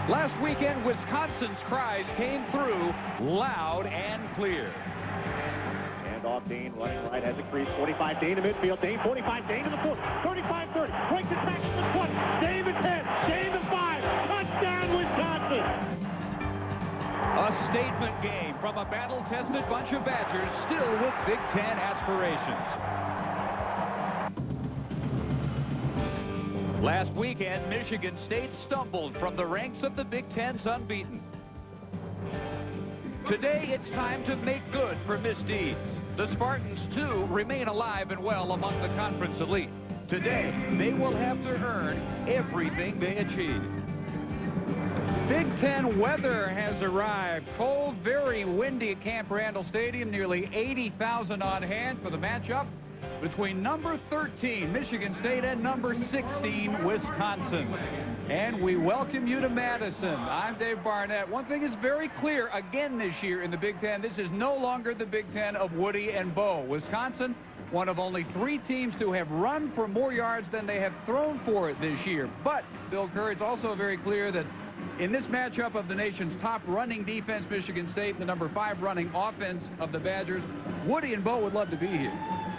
Last weekend, Wisconsin's cries came through loud and clear. And off Dane, running right, has a crease. 45, Dane to midfield. Dane, 45, Dane to the 40. 35, 30. Breaks it back to the 20. Dane to 10. Dane to 5. Touchdown, Wisconsin. A statement game from a battle-tested bunch of Badgers, still with Big Ten aspirations. Last weekend, Michigan State stumbled from the ranks of the Big Ten's unbeaten. Today, it's time to make good for misdeeds. The Spartans, too, remain alive and well among the conference elite. Today, they will have to earn everything they achieve. Big Ten weather has arrived. Cold, very windy at Camp Randall Stadium. Nearly 80,000 on hand for the matchup between number 13, Michigan State, and number 16, Wisconsin. And we welcome you to Madison. I'm Dave Barnett. One thing is very clear again this year in the Big Ten. This is no longer the Big Ten of Woody and Bo. Wisconsin, one of only 3 teams to have run for more yards than they have thrown for it this year. But, Bill Kerr, it's also very clear that in this matchup of the nation's top running defense, Michigan State, and the number 5 running offense of the Badgers, Woody and Bo would love to be here.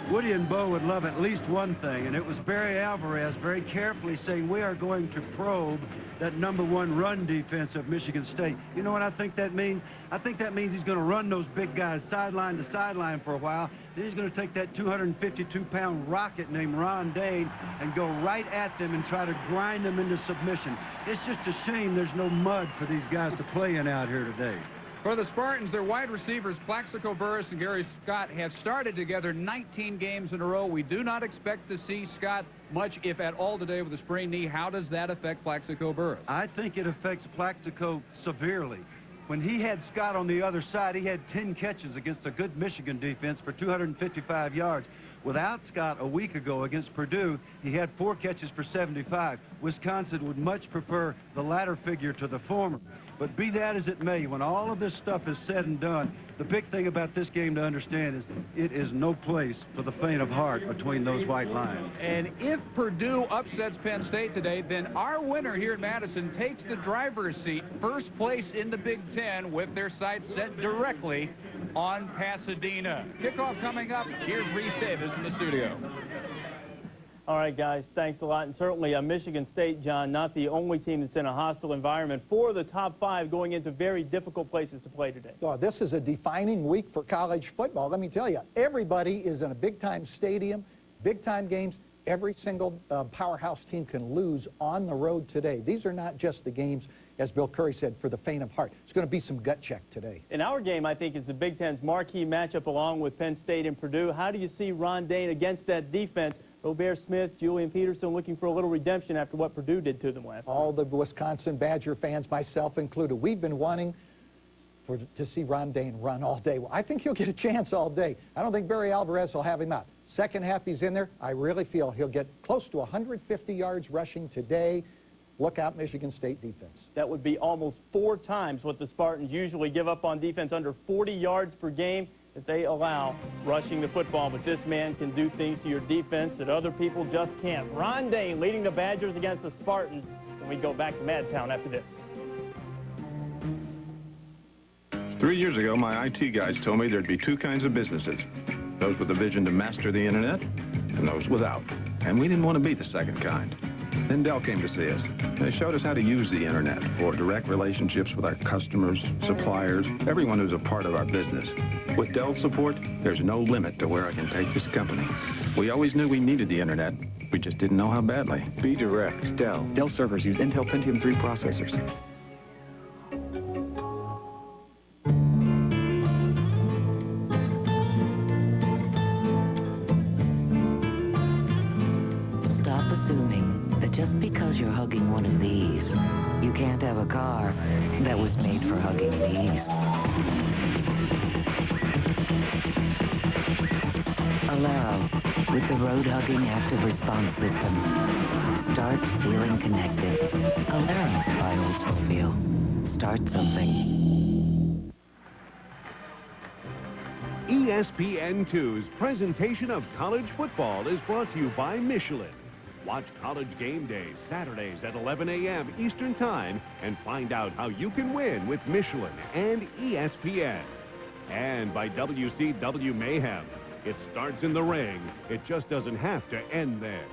Woody and Bo would love at least one thing, and it was Barry Alvarez very carefully saying we are going to probe that number 1 run defense of Michigan State. You know what I think that means? I think that means he's going to run those big guys sideline to sideline for a while. Then he's going to take that 252-pound rocket named Ron Dane and go right at them and try to grind them into submission. It's just a shame there's no mud for these guys to play in out here today. For the Spartans, their wide receivers, Plaxico Burress and Gary Scott, have started together 19 games in a row. We do not expect to see Scott much, if at all, today with a sprained knee. How does that affect Plaxico Burress? I think it affects Plaxico severely. When he had Scott on the other side, he had 10 catches against a good Michigan defense for 255 yards. Without Scott a week ago against Purdue, he had 4 catches for 75. Wisconsin would much prefer the latter figure to the former. But be that as it may, when all of this stuff is said and done, the big thing about this game to understand is it is no place for the faint of heart between those white lines. And if Purdue upsets Penn State today, then our winner here in Madison takes the driver's seat, first place in the Big Ten, with their sights set directly on Pasadena. Kickoff coming up. Here's Reese Davis in the studio. All right, guys, thanks a lot. And certainly Michigan State, John, not the only team that's in a hostile environment. 4 of the top 5 going into very difficult places to play today. Oh, this is a defining week for college football. Let me tell you, everybody is in a big-time stadium, big-time games. Every single powerhouse team can lose on the road today. These are not just the games, as Bill Curry said, for the faint of heart. It's going to be some gut check today. In our game, I think, is the Big Ten's marquee matchup along with Penn State and Purdue. How do you see Ron Dane against that defense? Robert Smith, Julian Peterson looking for a little redemption after what Purdue did to them last night. All the Wisconsin Badger fans, myself included, we've been wanting to see Ron Dane run all day. Well, I think he'll get a chance all day. I don't think Barry Alvarez will have him out. Second half he's in there. I really feel he'll get close to 150 yards rushing today. Look out, Michigan State defense. That would be almost 4 times what the Spartans usually give up on defense, under 40 yards per game that they allow rushing the football. But this man can do things to your defense that other people just can't. Ron Dane leading the Badgers against the Spartans when we go back to Madtown after this. 3 years ago, my IT guys told me there'd be 2 kinds of businesses. Those with a vision to master the internet and those without. And we didn't want to be the second kind. Then Dell came to see us. They showed us how to use the internet for direct relationships with our customers, suppliers, everyone who's a part of our business. With Dell's support, there's no limit to where I can take this company. We always knew we needed the internet. We just didn't know how badly. Be direct. Dell. Dell servers use Intel Pentium 3 processors. Stop assuming that just because you're hugging one of these, you can't have a car that was made for hugging these. Alero, with the road-hugging active response system. Start feeling connected. Alero by Oldsmobile. Start something. ESPN2's presentation of college football is brought to you by Michelin. Watch College Game Day Saturdays at 11 a.m. Eastern Time and find out how you can win with Michelin and ESPN. And by WCW Mayhem. It starts in the ring. It just doesn't have to end there.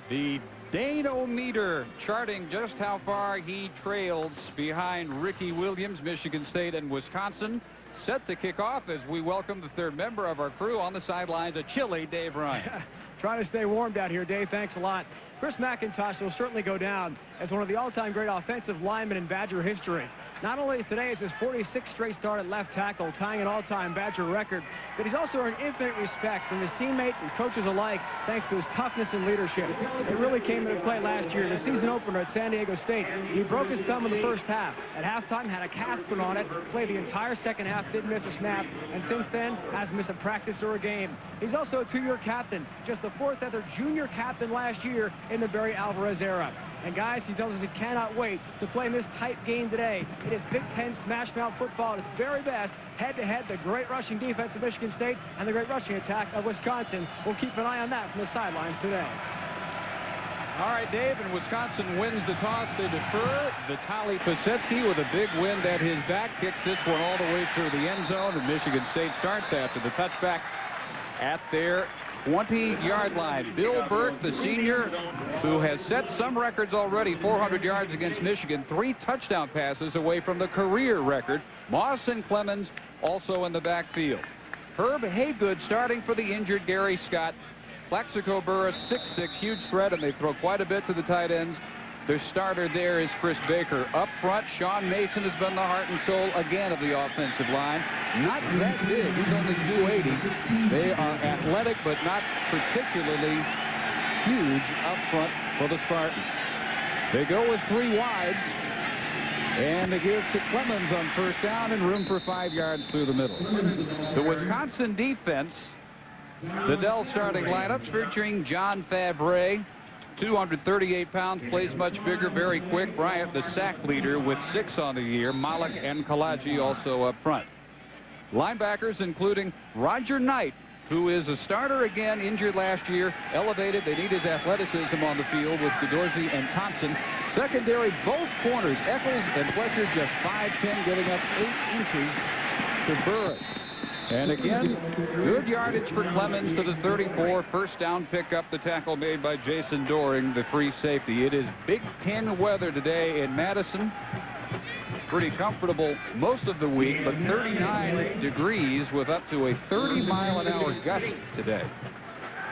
The Danometer charting just how far he trails behind Ricky Williams, Michigan State and Wisconsin. Set to kick off as we welcome the third member of our crew on the sidelines, a chilly Dave Ryan. Trying to stay warmed out here, Dave. Thanks a lot. Chris McIntosh will certainly go down as one of the all-time great offensive linemen in Badger history. Not only is today his 46th straight start at left tackle, tying an all-time Badger record, but he's also earned infinite respect from his teammates and coaches alike thanks to his toughness and leadership. It really came into play last year, the season opener at San Diego State. He broke his thumb in the first half. At halftime, had a cast put on it, played the entire second half, didn't miss a snap, and since then hasn't missed a practice or a game. He's also a two-year captain, just the fourth ever junior captain last year in the Barry Alvarez era. And guys, he tells us he cannot wait to play in this tight game today. It is Big Ten smash mouth football at its very best. Head-to-head, the great rushing defense of Michigan State and the great rushing attack of Wisconsin. We'll keep an eye on that from the sidelines today. All right, Dave, and Wisconsin wins the toss. They defer. Vitaly Pasetsky with a big wind at his back kicks this one all the way through the end zone, and Michigan State starts after the touchback at their 20-yard line. Bill Burt, the senior, who has set some records already, 400 yards against Michigan, 3 touchdown passes away from the career record. Moss and Clemens also in the backfield. Herb Haygood starting for the injured Gary Scott. Plaxico Burress, 6'6", huge threat, and they throw quite a bit to the tight ends. Their starter there is Chris Baker. Up front, Sean Mason has been the heart and soul again of the offensive line. Not that big. He's only 280. They are athletic, but not particularly huge up front for the Spartans. They go with 3 wides, and they give to Clemens on first down and room for 5 yards through the middle. The Wisconsin defense, the Dell starting lineups featuring John Fabre, 238 pounds, plays much bigger, very quick. Bryant, the sack leader, with 6 on the year. Malik and Kalaji also up front. Linebackers including Roger Knight, who is a starter again, injured last year, elevated. They need his athleticism on the field with Dorsey and Thompson. Secondary, both corners, Eccles and Fletcher, just 5'10", giving up 8 inches to Burris. And again, good yardage for Clemens to the 34. First down pickup, the tackle made by Jason Doring, the free safety. It is Big Ten weather today in Madison. Pretty comfortable most of the week, but 39 degrees with up to a 30-mile-an-hour gust today.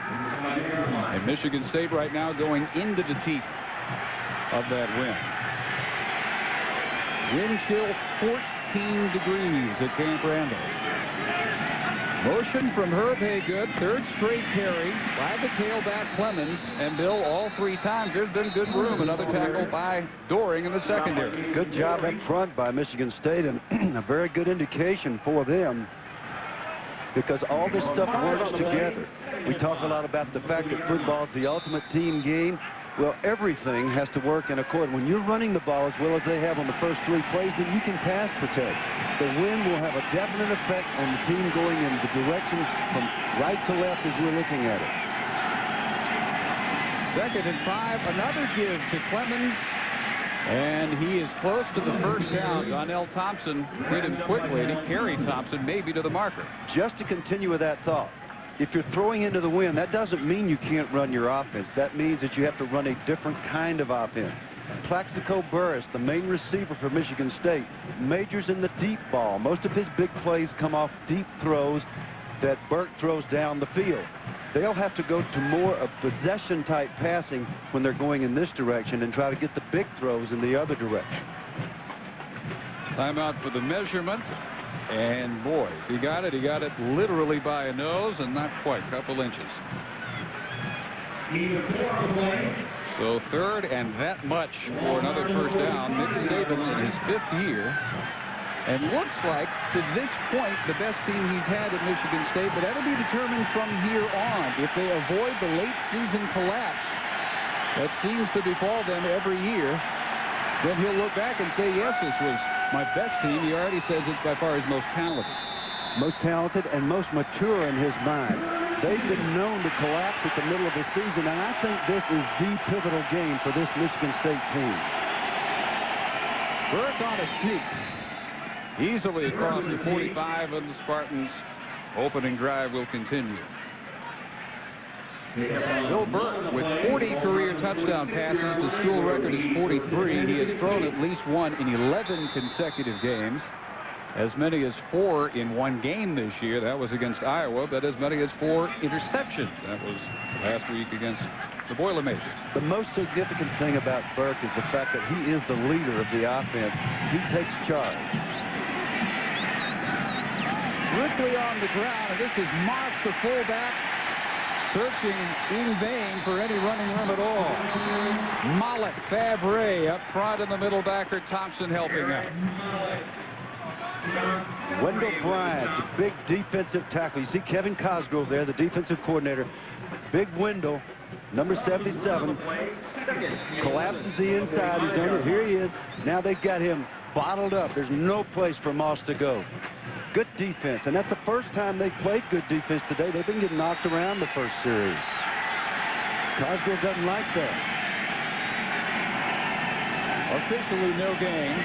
And Michigan State right now going into the teeth of that wind. Wind chill 14 degrees at Camp Randall. Motion from Herb Haygood, third straight carry by the tailback Clemens, and Bill, all 3 times there's been good room. Another tackle by Doring in the secondary. Good job up front by Michigan State, and a very good indication for them because all this stuff works together. We talk a lot about the fact that football is the ultimate team game. Well, everything has to work in accord. When you're running the ball as well as they have on the first 3 plays, then you can pass protect. The wind will have a definite effect on the team going in the direction from right to left as we're looking at it. 2nd and 5, another give to Clemens, and he is close to the first down. Donnell Thompson hit him quickly, and he carried Thompson maybe to the marker. Just to continue with that thought, if you're throwing into the wind, that doesn't mean you can't run your offense. That means that you have to run a different kind of offense. Plaxico Burress, the main receiver for Michigan State, majors in the deep ball. Most of his big plays come off deep throws that Burt throws down the field. They'll have to go to more of possession-type passing when they're going in this direction and try to get the big throws in the other direction. Timeout for the measurements. And boy, he got it literally by a nose and not quite, a couple inches. So 3rd and that much for another first down. Nick Saban in his 5th year. And looks like, to this point, the best team he's had at Michigan State, but that'll be determined from here on. If they avoid the late season collapse that seems to befall them every year, then he'll look back and say, yes, this was my best team. He already says it's by far his most talented. Most talented and most mature in his mind. they've been known to collapse at the middle of the season, and I think this is the pivotal game for this Michigan State team. Burke on a sneak. Easily across the 45, and the Spartans' opening drive will continue. Bill Burke with 40 career touchdown passes. The school record is 43. He has thrown at least one in 11 consecutive games. As many as 4 in one game this year. That was against Iowa, but as many as 4 interceptions. That was last week against the Boilermakers. The most significant thing about Burke is the fact that he is the leader of the offense. He takes charge. Quickly on the ground, and this is Mark, the fullback, searching in vain for any running room at all. Mollett, Fabre up front, in the middle backer, Thompson helping out. Wendell Bryant, a big defensive tackle. You see Kevin Cosgrove there, the defensive coordinator. Big Wendell, number 77, collapses the inside. He's under. Here he is. Now they've got him bottled up. There's no place for Moss to go. Good defense, and that's the first time they've played good defense today. They've been getting knocked around the first series. Cosgrove doesn't like that. Officially no gain.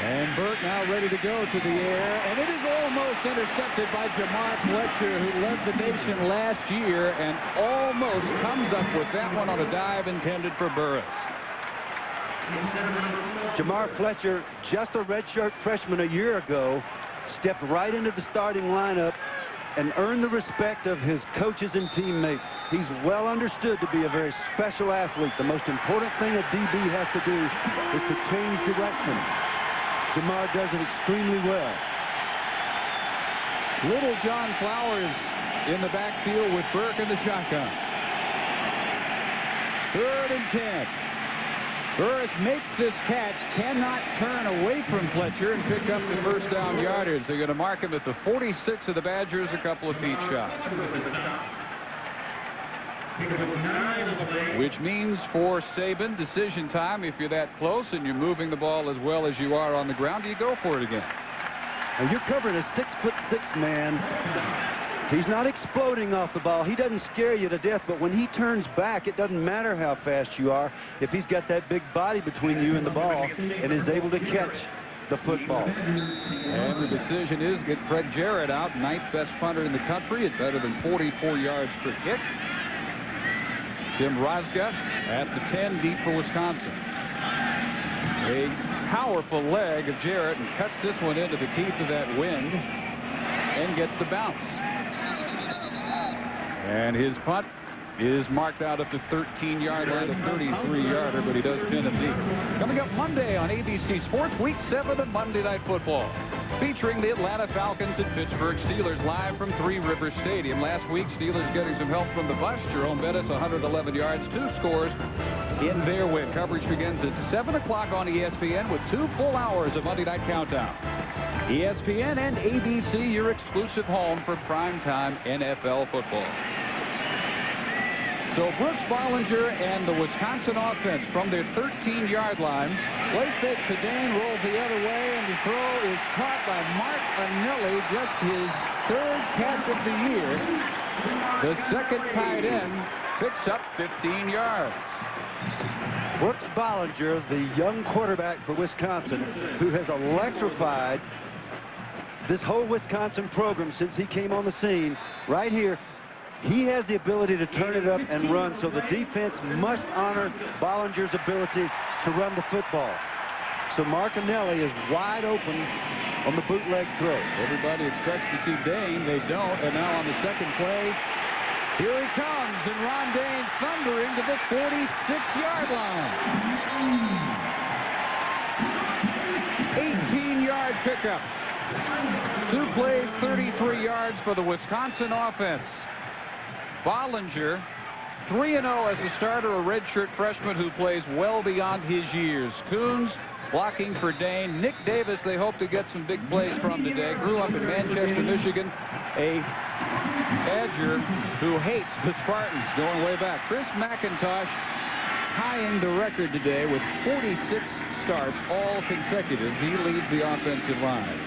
And Burke now ready to go to the air, and it is almost intercepted by Jamar Fletcher, who led the nation last year and almost comes up with that one on a dive intended for Burris. Jamar Fletcher, just a redshirt freshman a year ago, stepped right into the starting lineup and earned the respect of his coaches and teammates. He's well understood to be a very special athlete. The most important thing a DB has to do is to change direction. Jamar does it extremely well. Little John Flowers in the backfield with Burke in the shotgun. 3rd and 10. Burris makes this catch, cannot turn away from Fletcher and pick up the first down yardage. They're going to mark him at the 46 of the Badgers, a couple of feet shy. Which means for Saban, decision time. If you're that close and you're moving the ball as well as you are on the ground, do you go for it again? And you're covering a 6'6" man. He's not exploding off the ball. He doesn't scare you to death, but when he turns back, it doesn't matter how fast you are. If he's got that big body between you and the ball and is able to catch the football. And the decision is get Fred Jarrett out, 9th best punter in the country at better than 44 yards per kick. Tim Rozga at the 10, deep for Wisconsin. A powerful leg of Jarrett, and cuts this one into the teeth of that wind and gets the bounce. And his punt is marked out at the 13-yard line, a 33-yarder, but he does pin him deep. Coming up Monday on ABC Sports, Week 7 of Monday Night Football, featuring the Atlanta Falcons and Pittsburgh Steelers live from Three Rivers Stadium. Last week, Steelers getting some help from the bus. Jerome Bettis, 111 yards, 2 scores in their win. Coverage begins at 7 o'clock on ESPN with 2 full hours of Monday Night Countdown. ESPN and ABC, your exclusive home for primetime NFL football. So Brooks Bollinger and the Wisconsin offense from their 13-yard line. Play fake to Dane, rolls the other way, and the throw is caught by Mark Anelli, just his 3rd catch of the year. The second tight end picks up 15 yards. Brooks Bollinger, the young quarterback for Wisconsin, who has electrified this whole Wisconsin program since he came on the scene, right here. He has the ability to turn it up and run, so the defense must honor Bollinger's ability to run the football. So Mark Anelli is wide open on the bootleg throw. Everybody expects to see Dane. They don't. And now on the second play, here he comes, and Ron Dane thundering to the 46-yard line. 18-yard pickup. 2 plays, 33 yards for the Wisconsin offense. Bollinger, 3-0 as a starter, a redshirt freshman who plays well beyond his years. Coons blocking for Dane. Nick Davis, they hope to get some big plays from today. Grew up in Manchester, Michigan, a Badger who hates the Spartans going way back. Chris McIntosh tying the record today with 46 starts, all consecutive. He leads the offensive line.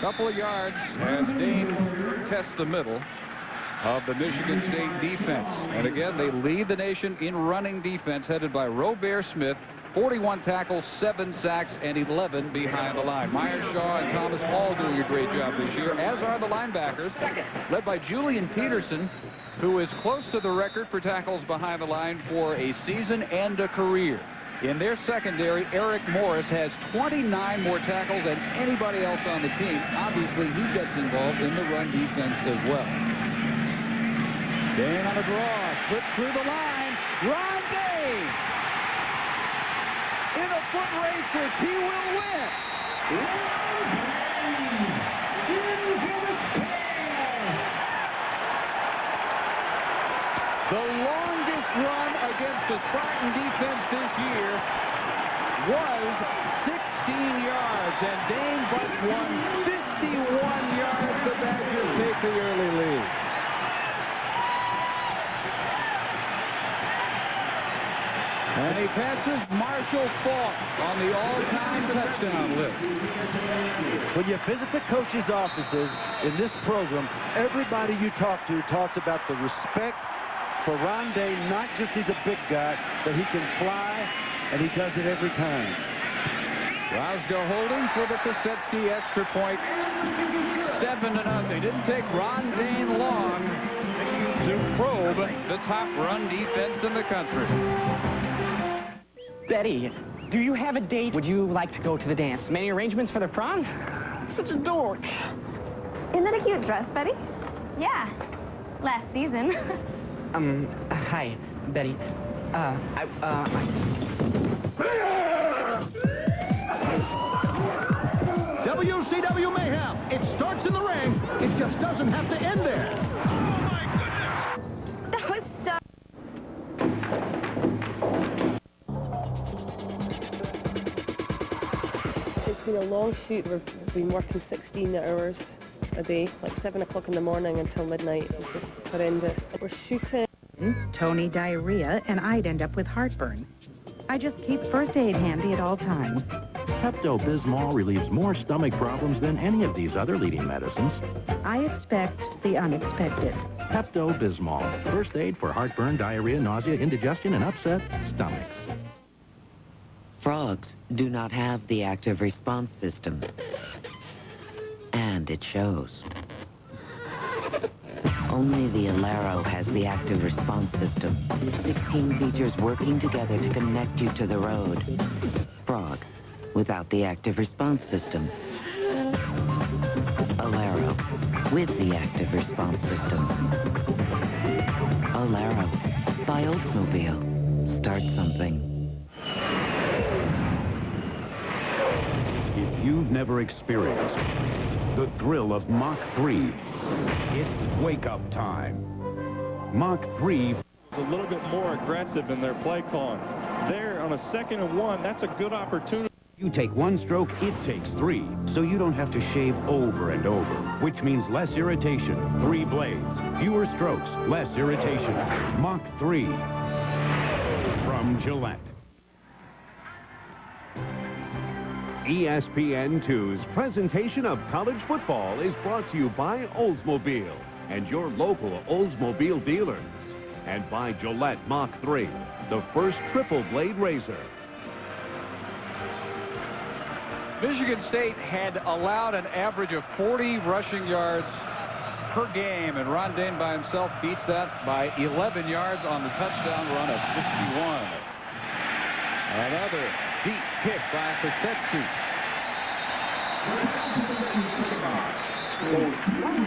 Couple of yards as Dane tests the middle. of the Michigan State defense. And again, they lead the nation in running defense, headed by Robert Smith. 41 tackles, 7 sacks, and 11 behind the line. Myers, Shaw, and Thomas all doing a great job this year, as are the linebackers, led by Julian Peterson, who is close to the record for tackles behind the line for a season and a career. In their secondary, Eric Morris has 29 more tackles than anybody else on the team. Obviously, he gets involved in the run defense as well. Dane on a draw, slip through the line. Ron Dane in a foot race which he will win. The longest run against the Spartan defense this year was 16 yards, and Dane Butt won 51 yards. The Badgers take the early lead. And he passes Marshall Faulk on the all-time touchdown list. When you visit the coaches' offices in this program, everybody you talk to talks about the respect for Ron Dane. Not just he's a big guy, but he can fly, and he does it every time. Roscoe holding for the Kosetsky extra point. 7-0. Didn't take Ron Dane long to probe the top run defense in the country. Betty, do you have a date? Would you like to go to the dance? Many arrangements for the prom? Such a dork. Isn't that a cute dress, Betty? Yeah. Last season. Hi, Betty. WCW Mayhem. It starts in the ring. It just doesn't have to end there. Oh, my goodness. That was so... It's been a long shoot. We've been working 16 hours a day, like 7 o'clock in the morning until midnight. It's just horrendous. We're shooting. Tony diarrhea, and I'd end up with heartburn. I just keep first aid handy at all times. Pepto-Bismol relieves more stomach problems than any of these other leading medicines. I expect the unexpected. Pepto-Bismol, first aid for heartburn, diarrhea, nausea, indigestion, and upset stomachs. Frogs do not have the active response system. And it shows. Only the Alero has the active response system. 16 features working together to connect you to the road. Frog, without the active response system. Alero, with the active response system. Alero, by Oldsmobile. Start something. If you've never experienced the thrill of Mach 3, it's wake-up time. Mach 3 is a little bit more aggressive in their play calling. There on a 2nd and 1, that's a good opportunity. You take 1 stroke, it takes 3, so you don't have to shave over and over, which means less irritation. 3 blades, fewer strokes, less irritation. Mach 3 from Gillette. ESPN2's presentation of college football is brought to you by Oldsmobile and your local Oldsmobile dealers, and by Gillette Mach 3, the first triple blade razor. Michigan State had allowed an average of 40 rushing yards per game, and Ron Dane by himself beats that by 11 yards on the touchdown run of 51. Another deep kick by Kosetsky.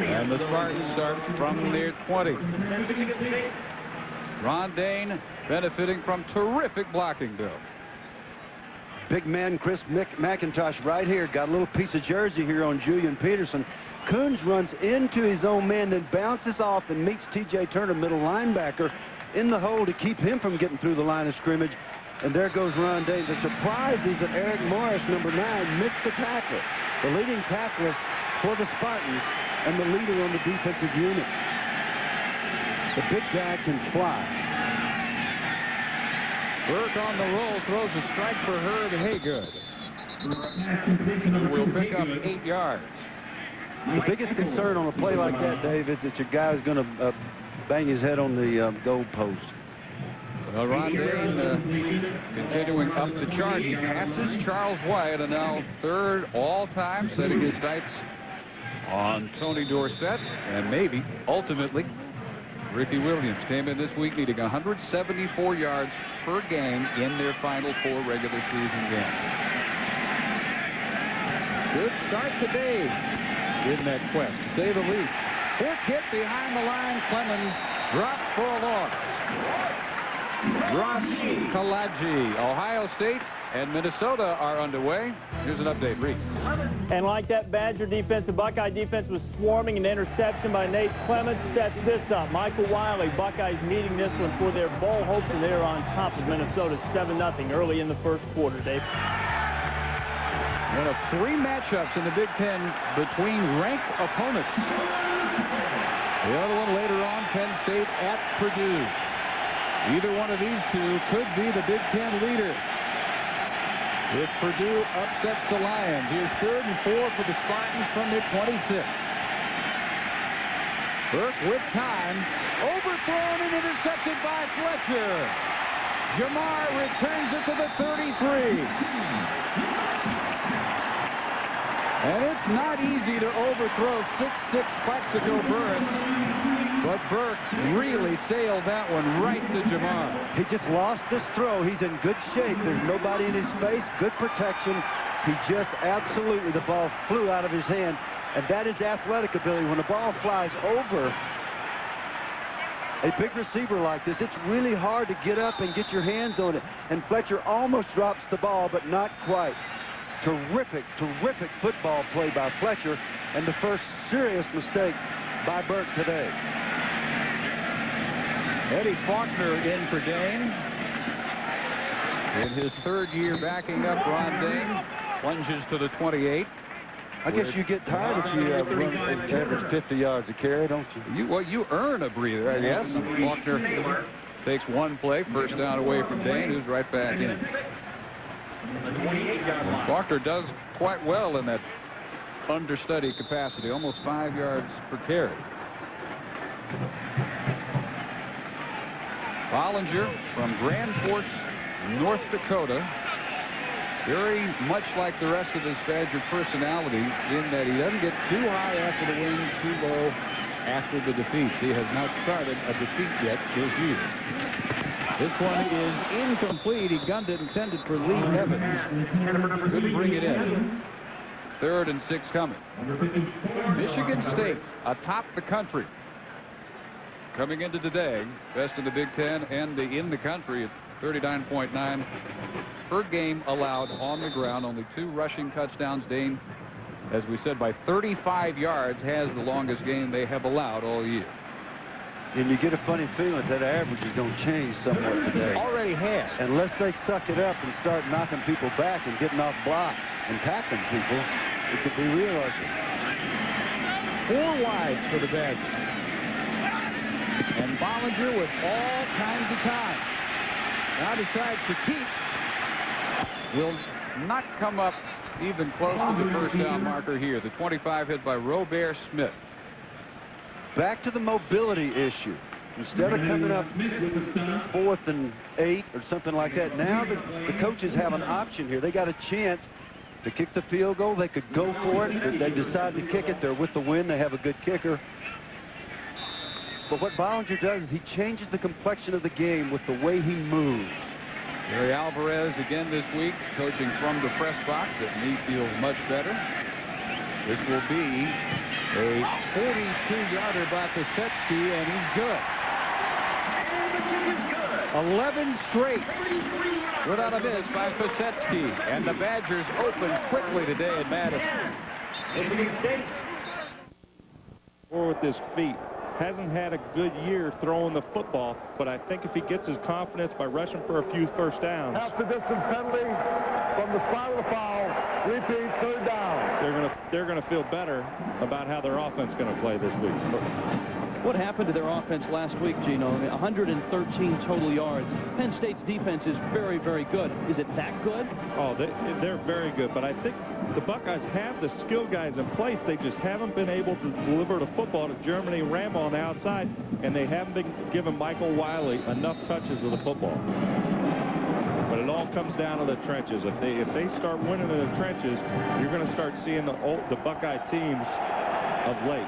And the Spartans start from near 20. Ron Dane benefiting from terrific blocking, Bill. Big man Chris McIntosh right here. Got a little piece of jersey here on Julian Peterson. Coons runs into his own man, then bounces off and meets T.J. Turner, middle linebacker, in the hole to keep him from getting through the line of scrimmage. And there goes Ron Dane. The surprise is that Eric Morris, number 9, missed the tackle. The leading tackler for the Spartans and the leader on the defensive unit. The big guy can fly. Burke on the roll, throws a strike for Herb Haygood, who will pick up 8 yards. The biggest concern on a play like that, Dave, is that your guy is going to bang his head on the goal post. Well, Ron Dane continuing up the chart. He passes Charles Wyatt, and now third all-time, setting his sights on Tony Dorsett, and maybe, ultimately, Ricky Williams came in this week needing 174 yards per game in their final 4 regular season games. Good start today in that quest, to say the least. Quick hit behind the line. Clemens dropped for a loss. Ross Kalaji, Ohio State and Minnesota are underway. Here's an update, Reese. And like that Badger defense, the Buckeye defense was swarming. An interception by Nate Clements sets this up. Michael Wiley, Buckeyes needing this one for their bowl hopes, and they're on top of Minnesota 7-0 early in the first quarter, Dave. One of 3 matchups in the Big Ten between ranked opponents. The other one later on, Penn State at Purdue. Either one of these two could be the Big Ten leader if Purdue upsets the Lions. Here's 3rd and 4 for the Spartans from their 26. Burke with time. Overthrown and intercepted by Fletcher. Jamar returns it to the 33. And it's not easy to overthrow 6'6" Plaxico Burress, but Burke really sailed that one right to Jamar. He just lost this throw. He's in good shape. There's nobody in his face. Good protection. He just absolutely, the ball flew out of his hand. And that is athletic ability. When the ball flies over a big receiver like this, it's really hard to get up and get your hands on it. And Fletcher almost drops the ball, but not quite. Terrific, terrific football play by Fletcher, and the first serious mistake by Burke today. Eddie Faulkner in for Dane. In his 3rd year backing up Ron Dane, plunges to the 28. I guess you get tired if you run average 50 yards a carry, don't you? Well, you earn a breather, I guess. Faulkner takes 1 play, first down away from Dane, who's right back in. Faulkner does quite well in that understudy capacity, almost 5 yards per carry. Bollinger from Grand Forks, North Dakota. Very much like the rest of his Badger personality in that he doesn't get too high after the win, too low after the defeats. He has not started a defeat yet this year. This one is incomplete. He gunned it, intended for Lee Evans. Couldn't bring it in. 3rd and 6 coming. Michigan State atop the country. Coming into today, best in the Big Ten and in the country at 39.9 per game allowed on the ground. Only 2 rushing touchdowns. Dane, as we said, by 35 yards, has the longest game they have allowed all year. And you get a funny feeling that average is going to change somewhat today. Already has. Unless they suck it up and start knocking people back and getting off blocks and tackling people, it could be real ugly. 4 wides for the Badgers. And Bollinger with all kinds of time. Now decides to keep. Will not come up even close to the first down marker here. The 25 hit by Robert Smith. Back to the mobility issue. Instead of coming up 4th and 8 or something like that, now the coaches have an option here. They got a chance to kick the field goal. They could go for it. If they decide to kick it, they're with the win. They have a good kicker. But what Bollinger does is he changes the complexion of the game with the way he moves. Gary Alvarez again this week, coaching from the press box, that me feels much better. This will be a 42-yarder by Kosetsky, and he's good. 11 straight without a miss by Kosetsky, and the Badgers open quickly today at Madison. Or with his feet. Hasn't had a good year throwing the football, but I think if he gets his confidence by rushing for a few first downs. Half the distance penalty from the spot of the foul. Repeat, 3rd down. They're going to feel better about how their offense is going to play this week. What happened to their offense last week, Gino? 113 total yards. Penn State's defense is very, very good. Is it that good? Oh, they're very good, but I think the Buckeyes have the skill guys in place. They just haven't been able to deliver the football to Germany and Rambo on the outside, and they haven't been giving Michael Wiley enough touches of the football. But it all comes down to the trenches. If they start winning in the trenches, you're going to start seeing the Buckeye teams of late.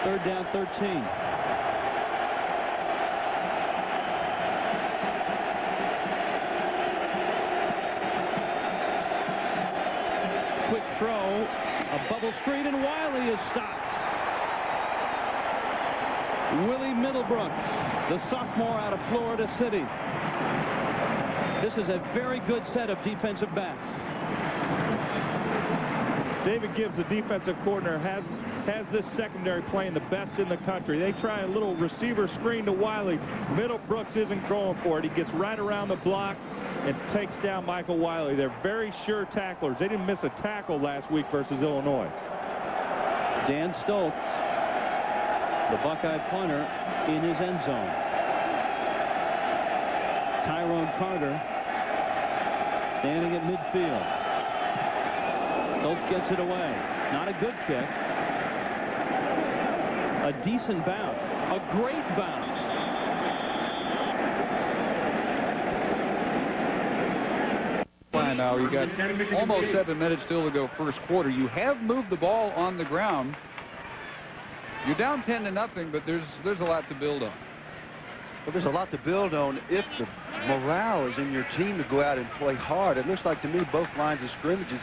Third down, 13. Quick throw, a bubble screen, and Wiley is stopped. Willie Middlebrooks, the sophomore out of Florida City. This is a very good set of defensive backs. David Gibbs, the defensive coordinator, has this secondary playing the best in the country. They try a little receiver screen to Wiley. Middlebrooks isn't going for it. He gets right around the block and takes down Michael Wiley. They're very sure tacklers. They didn't miss a tackle last week versus Illinois. Dan Stoltz, the Buckeye punter, in his end zone. Tyrone Carter standing at midfield. Stoltz gets it away. Not a good kick. A decent bounce. A great bounce. Now you got almost 7 minutes still to go first quarter. You have moved the ball on the ground. You're down 10-0, but there's a lot to build on. Well, there's a lot to build on if the morale is in your team to go out and play hard. It looks like to me both lines of scrimmages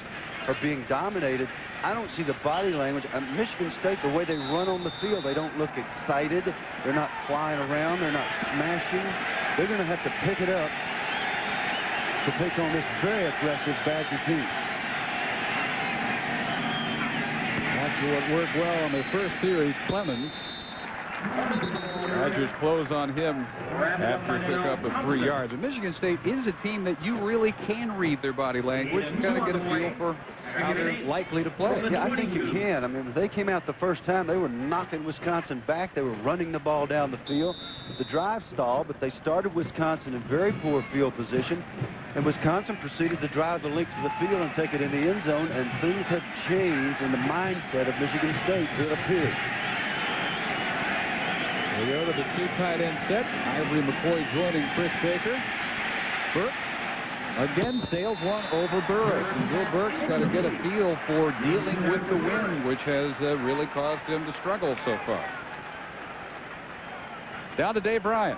are being dominated. I don't see the body language. Michigan State, the way they run on the field, they don't look excited. They're not flying around. They're not smashing. They're going to have to pick it up to take on this very aggressive Badger team. After what worked well on their first series, Clemens. Badgers close on him after a pickup of 3 yards. And Michigan State is a team that you really can read their body language and kind of get a feel for how they're likely to play. Yeah, I think you can. I mean, when they came out the first time, they were knocking Wisconsin back. They were running the ball down the field. The drive stalled, but they started Wisconsin in very poor field position. And Wisconsin proceeded to drive the length of the field and take it in the end zone, and things have changed in the mindset of Michigan State, it appears. We go to the two tight end set. Ivory McCoy joining Chris Baker. Burke again sails one over Burris. And Bill Burke's got to get a feel for dealing with the wind, which has really caused him to struggle so far. Down to Dave Bryan.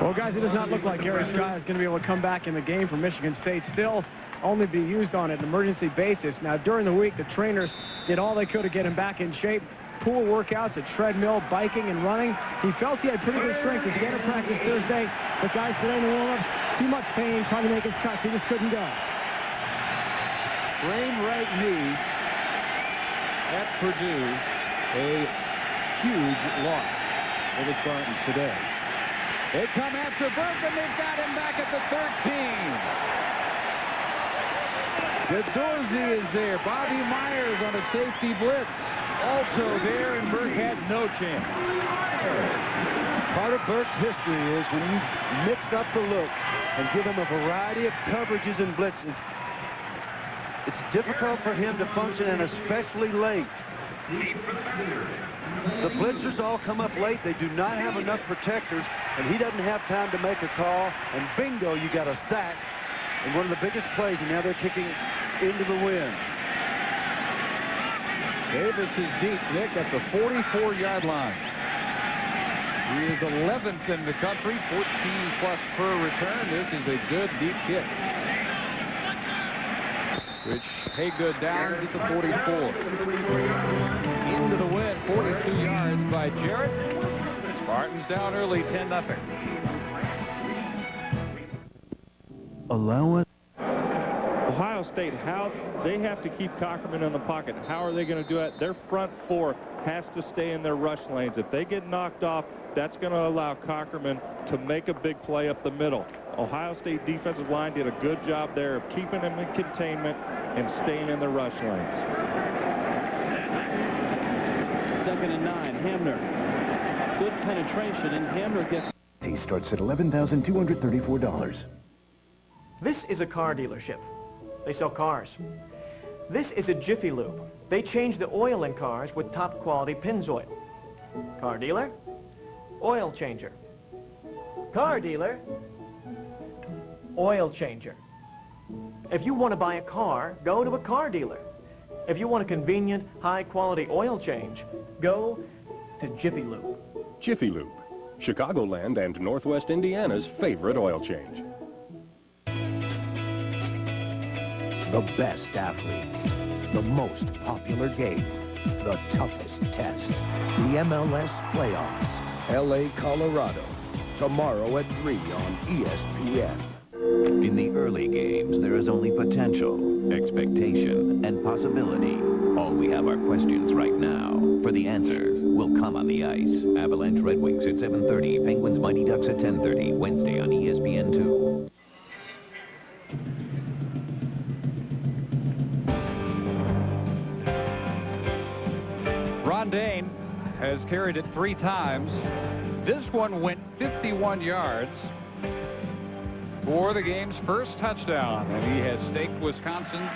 Well, guys, it does not look like Gary Scott is going to be able to come back in the game for Michigan State. Still only be used on an emergency basis. Now, during the week, the trainers did all they could to get him back in shape. Pool workouts at treadmill, biking, and running. He felt he had pretty good strength. He began to practice Thursday. But guys, today in the warm-ups, too much pain trying to make his cuts. He just couldn't go. Sprained right knee at Purdue. A huge loss for the Spartans today. They come after Burke, and they've got him back at the 13. Gadorzi is there. Bobby Myers on a safety blitz. Also there, and Burke had no chance. Part of Burke's history is when you mix up the looks and give him a variety of coverages and blitzes, it's difficult for him to function, and especially late. The blitzers all come up late. They do not have enough protectors, and he doesn't have time to make a call, and bingo, you got a sack in one of the biggest plays, and now they're kicking into the wind. Davis is deep, Nick, at the 44-yard line. He is 11th in the country, 14+ per return. This is a good deep kick, which Haygood down at the 44. Into the wind, 42 yards by Jarrett. Spartans down early, 10-0. Allow it. Ohio State, how they have to keep Cockerman in the pocket. How are they going to do it? Their front four has to stay in their rush lanes. If they get knocked off, that's going to allow Cockerman to make a big play up the middle. Ohio State defensive line did a good job there of keeping them in containment and staying in the rush lanes. 2nd and 9. Hamner. Good penetration, and Hamner gets... He starts at $11,234. This is a car dealership. They sell cars. This is a Jiffy Lube. They change the oil in cars with top quality Pennzoil. Car dealer, oil changer. Car dealer, oil changer. If you want to buy a car, go to a car dealer. If you want a convenient, high-quality oil change, go to Jiffy Lube. Jiffy Lube, Chicagoland and Northwest Indiana's favorite oil change. The best athletes, the most popular game, the toughest test, the MLS playoffs, LA, Colorado, tomorrow at 3 on ESPN. In the early games, there is only potential, expectation, and possibility. All we have are questions right now. For the answers, will come on the ice. Avalanche Red Wings at 7:30, Penguins Mighty Ducks at 10:30, Wednesday on ESPN2. Ron Dane has carried it 3 times. This one went 51 yards for the game's first touchdown, and he has staked Wisconsin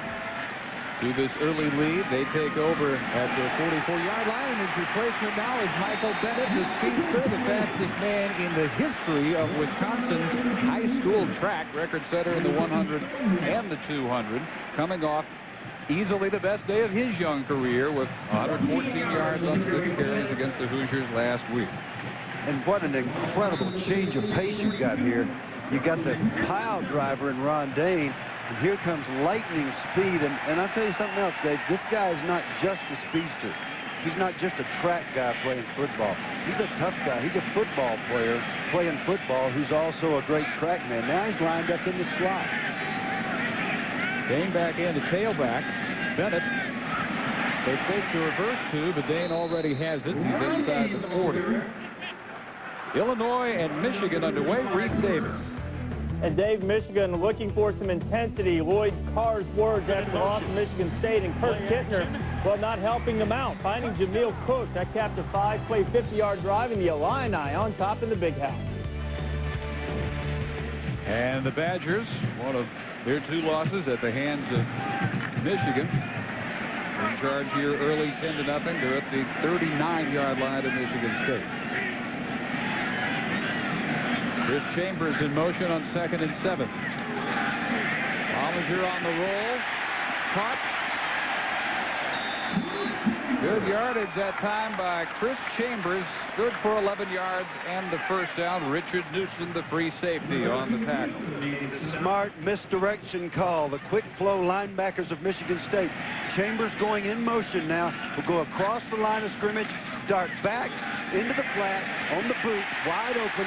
to this early lead. They take over at the 44-yard line, and his replacement now is Michael Bennett, the speedster, the fastest man in the history of Wisconsin's high school track, record setter in the 100 and the 200, coming off easily the best day of his young career with 114 yards on 6 carries against the Hoosiers last week. And what an incredible change of pace you got here. You got the pile driver in Ron Dane, and here comes lightning speed. And I'll tell you something else, Dave. This guy is not just a speedster. He's not just a track guy playing football. He's a tough guy. He's a football player playing football who's also a great track man. Now he's lined up in the slot. Dane back in to tailback. Bennett. They fake the reverse 2, but Dane already has it. He's inside the 40. Illinois and Michigan underway. Reese Davis. And Dave, Michigan looking for some intensity. Lloyd Carr's words after the loss to Michigan State, and Kurt Kittner, well, not helping them out. Finding Jameel Cook, that capped a 5-play, 50-yard drive, in the Illini on top in the big house. And the Badgers, one of their 2 losses at the hands of Michigan, in charge here early, 10-0. They're at the 39-yard line of Michigan State. Chris Chambers in motion on 2nd and 7. Hollinger on the roll. Caught. Good yardage that time by Chris Chambers. Good for 11 yards and the first down. Richard Newsom, the free safety, on the tackle. Smart misdirection call. The quick flow linebackers of Michigan State. Chambers going in motion now. Will go across the line of scrimmage, dart back into the flat, on the boot, wide open.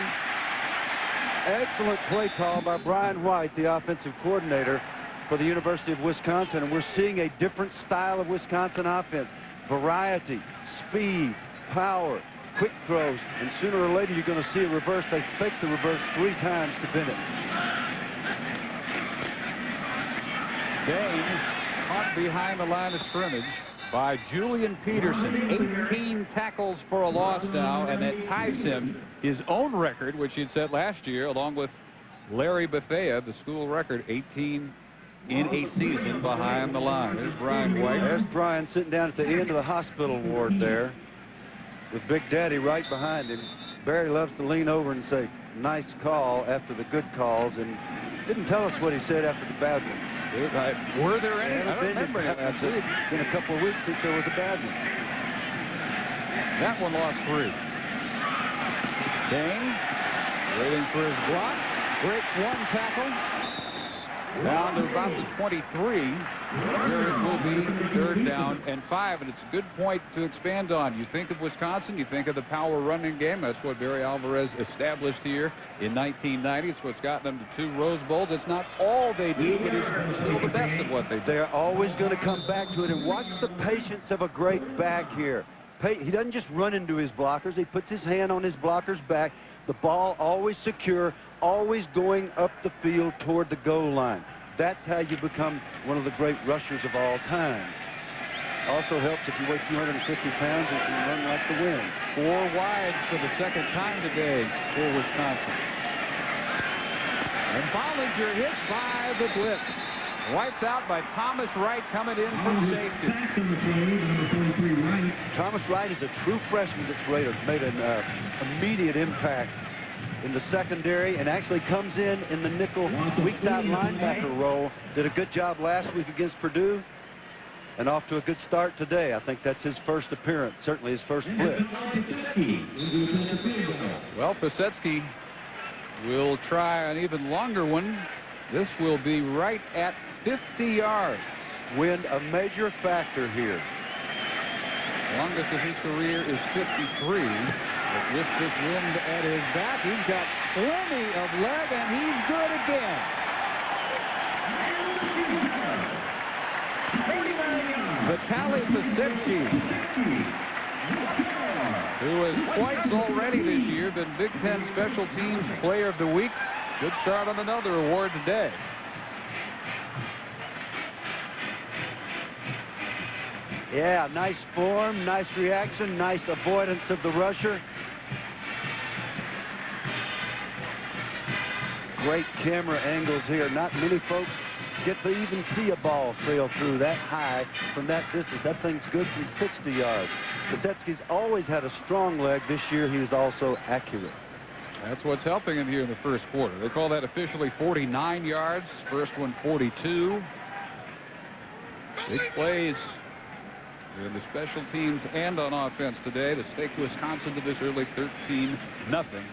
Excellent play call by Brian White, the offensive coordinator for the University of Wisconsin. And we're seeing a different style of Wisconsin offense. Variety, speed, power, quick throws. And sooner or later, you're going to see a reverse. They faked the reverse 3 times to Bennett. Dane caught behind the line of scrimmage by Julian Peterson. 18 tackles for a loss now, and that ties him his own record, which he'd set last year, along with Larry Bethea, the school record, 18 in a season behind the line. There's Brian White. There's Brian sitting down at the end of the hospital ward there with Big Daddy right behind him. Barry loves to lean over and say, nice call after the good calls, and didn't tell us what he said after the bad ones. Were there any? I don't remember him. It's been a couple of weeks since there was a bad one. That one lost 3. Dane waiting for his block. Breaks 1 tackle. Down to about the 23. Here it will be 3rd down and 5, and it's a good point to expand on. You think of Wisconsin, you think of the power running game. That's what Barry Alvarez established here in 1990. It's what's gotten them to 2 Rose Bowls. It's not all they do, but it's still the best of what they do. They're always going to come back to it, and watch the patience of a great back here. He doesn't just run into his blockers. He puts his hand on his blocker's back. The ball always secure, always going up the field toward the goal line. That's how you become one of the great rushers of all time. Also helps if you weigh 250 pounds and can run like the wind. 4 wides for the second time today for Wisconsin. And Bollinger hit by the blitz. Wiped out by Thomas Wright coming in from safety. Thomas Wright is a true freshman that's made an immediate impact in the secondary and actually comes in the nickel weak side linebacker role. Did a good job last week against Purdue and off to a good start today. I think that's his first appearance, certainly his first blitz. Well, Pisetsky will try an even longer one. This will be right at 50 yards. Wind a major factor here. Longest of his career is 53. But with this wind at his back, he's got plenty of leg, and he's good again. Vitaly Pisetsky, who has twice already this year been Big Ten Special Teams Player of the Week. Good start on another award today. Yeah, nice form, nice reaction, nice avoidance of the rusher. Great camera angles here. Not many folks get to even see a ball sail through that high from that distance. That thing's good from 60 yards. Pisetsky's always had a strong leg. This year he is also accurate. That's what's helping him here in the first quarter. They call that officially 49 yards. First one 42. Big plays in the special teams and on offense today to take Wisconsin to this early 13-0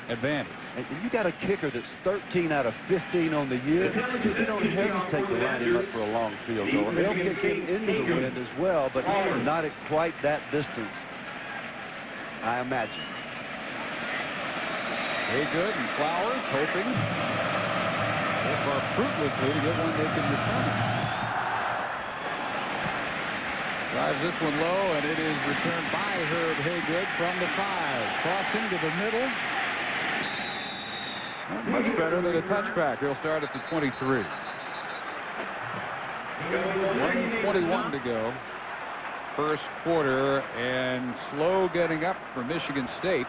advantage. And you got a kicker that's 13 out of 15 on the year. You don't hesitate to line him up for a long field goal. They'll kick him into the wind as well, but not at quite that distance, I imagine. Haygood and Flowers hoping so far fruitlessly to get one they can return. Drives this one low, and it is returned by Herb Haygood from the 5. Crossing to the middle. Not much better than a touchback. He'll start at the 23. 1:21 to go. First quarter, and slow getting up for Michigan State.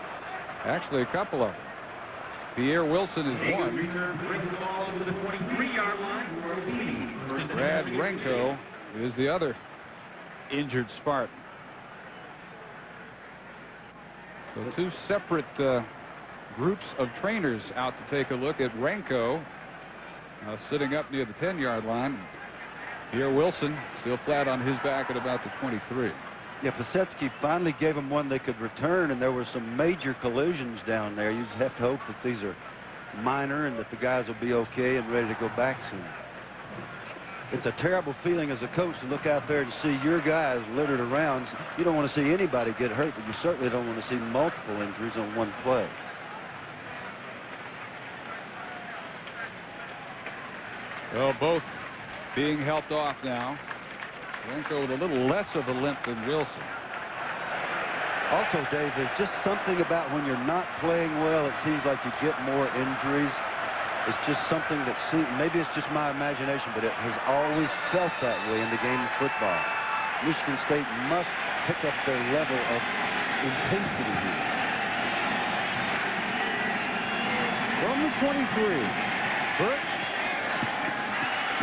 Actually, a couple of them. Pierre Wilson is one. Brad Renko is the other injured Spartan. So 2 separate groups of trainers out to take a look at Renko, sitting up near the 10-yard line. Pierre Wilson still flat on his back at about the 23. Yeah, Pisetsky finally gave them one they could return, and there were some major collisions down there. You just have to hope that these are minor and that the guys will be okay and ready to go back soon. It's a terrible feeling as a coach to look out there and see your guys littered around. You don't want to see anybody get hurt, but you certainly don't want to see multiple injuries on one play. Well, both being helped off now. Renko with a little less of a limp than Wilson. Also, Dave, there's just something about when you're not playing well, it seems like you get more injuries. It's just something that seems, maybe it's just my imagination, but it has always felt that way in the game of football. Michigan State must pick up their level of intensity here. From the 23, Burke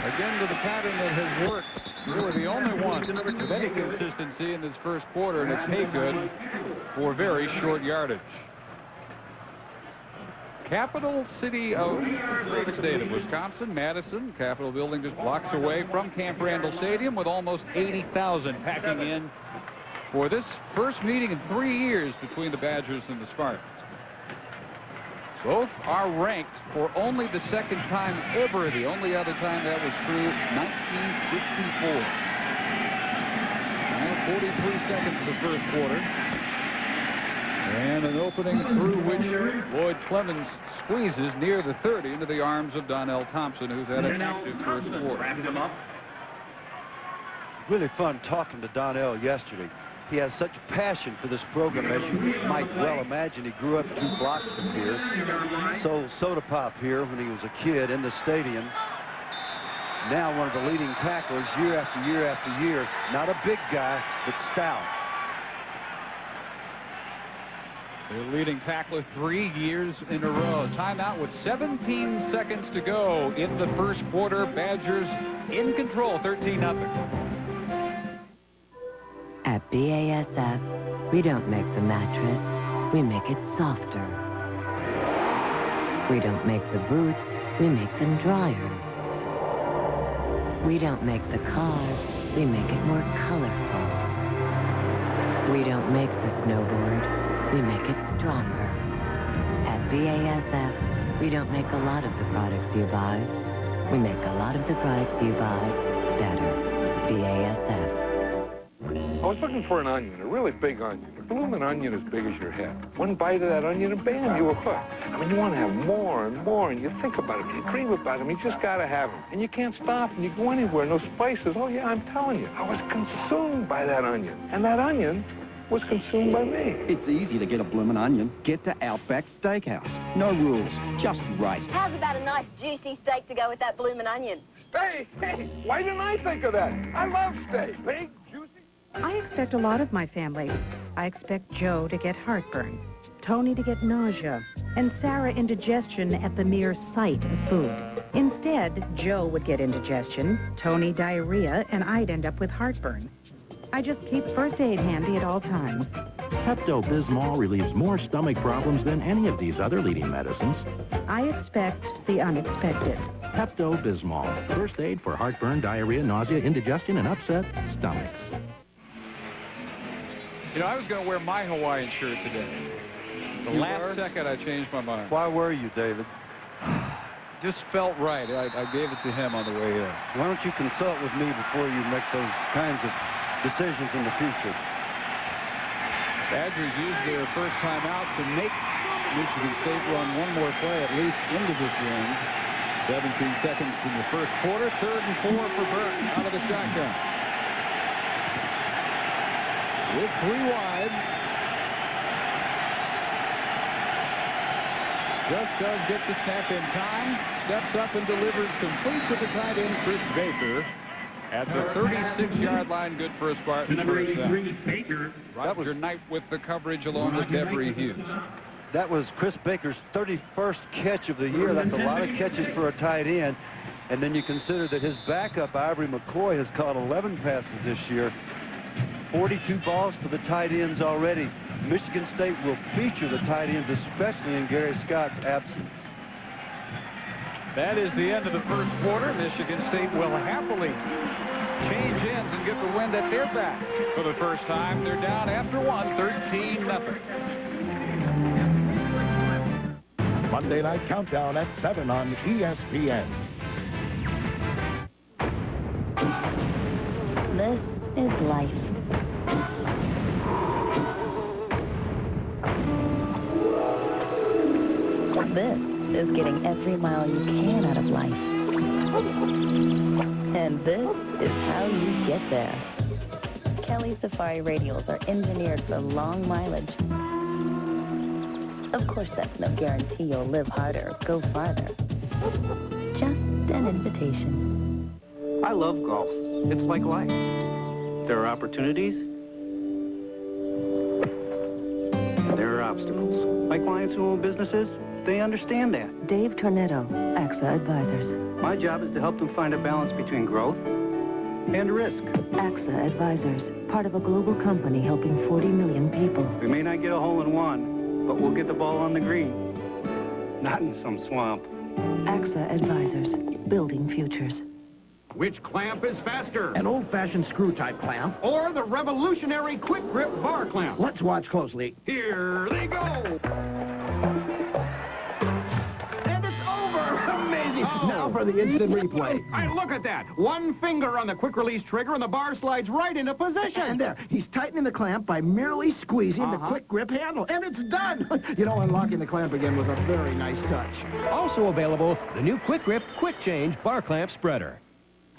again to the pattern that has worked. Really the only one with any consistency in this first quarter, and it's Haygood for very short yardage. Capital city of the great state of Wisconsin, Madison, Capitol building just blocks away from Camp Randall Stadium, with almost 80,000 packing in for this first meeting in 3 years between the Badgers and the Spartans. Both are ranked for only the second time ever. The only other time that was true, 1954. Now 43 seconds of the first quarter. And an opening through which Lloyd Clemens squeezes near the 30 into the arms of Donnell Thompson, who's had an active first quarter. Really fun talking to Donnell yesterday. He has such passion for this program, as you might well imagine. He grew up 2 blocks from here. Sold soda pop here when he was a kid in the stadium. Now one of the leading tacklers year after year after year. Not a big guy, but stout. The leading tackler 3 years in a row. Timeout with 17 seconds to go in the first quarter. Badgers in control, 13-0. At BASF, we don't make the mattress, we make it softer. We don't make the boots, we make them drier. We don't make the car, we make it more colorful. We don't make the snowboard, we make it stronger. At BASF, we don't make a lot of the products you buy. We make a lot of the products you buy better. BASF. I was looking for an onion, a really big onion. A blooming onion as big as your head. One bite of that onion and bam, you were hooked. I mean, you want to have more and more, and you think about it, you dream about them, you just got to have them. And you can't stop, and you go anywhere, and those spices, oh yeah, I'm telling you, I was consumed by that onion. And that onion was consumed by me. It's easy to get a bloomin' onion. Get to Outback Steakhouse. No rules, just right. How's about a nice juicy steak to go with that bloomin' onion? Steak? Hey, why didn't I think of that? I love steak. Big, juicy. I expect a lot of my family. I expect Joe to get heartburn, Tony to get nausea, and Sarah indigestion at the mere sight of food. Instead, Joe would get indigestion, Tony diarrhea, and I'd end up with heartburn. I just keep first aid handy at all times. Pepto-Bismol relieves more stomach problems than any of these other leading medicines. I expect the unexpected. Pepto-Bismol, first aid for heartburn, diarrhea, nausea, indigestion, and upset stomachs. You know, I was going to wear my Hawaiian shirt today. The last second, I changed my mind. Why were you, David? Just felt right. I gave it to him on the way in. Why don't you consult with me before you make those kinds of decisions in the future? Badgers used their first timeout to make Michigan State run one more play at least into this game. 17 seconds in the first quarter. 3rd and 4 for Burton out of the shotgun. With 3 wides. Just does get the snap in time. Steps up and delivers complete to the tight end, Chris Baker. At the 36-yard line, good for a Spartan first down. Baker. Roger Knight with the coverage along with Devery Hughes. That was Chris Baker's 31st catch of the year. That's a lot of catches for a tight end. And then you consider that his backup, Ivory McCoy, has caught 11 passes this year. 42 balls for the tight ends already. Michigan State will feature the tight ends, especially in Gary Scott's absence. That is the end of the first quarter. Michigan State will happily change ends and get the wind at their back. For the first time, they're down after one, 13-0. Monday Night Countdown at 7 on ESPN. This is life. This is getting every mile you can out of life. And this is how you get there. Kelly Safari radials are engineered for long mileage. Of course, that's no guarantee you'll live harder or go farther. Just an invitation. I love golf. It's like life. There are opportunities. There are obstacles. My clients who own businesses, they understand that. Dave Tornetto, AXA Advisors. My job is to help them find a balance between growth and risk. AXA Advisors, part of a global company helping 40 million people. We may not get a hole-in-one, but we'll get the ball on the green. Not in some swamp. AXA Advisors, building futures. Which clamp is faster? An old-fashioned screw-type clamp. Or the revolutionary quick grip bar clamp? Let's watch closely. Here they go! And it's over! Amazing! Now for the instant replay. Hey, look at that! One finger on the quick-release trigger and the bar slides right into position. And there, he's tightening the clamp by merely squeezing the quick grip handle. And it's done! You know, unlocking the clamp again was a very nice touch. Also available, the new Quick Grip Quick Change Bar Clamp Spreader.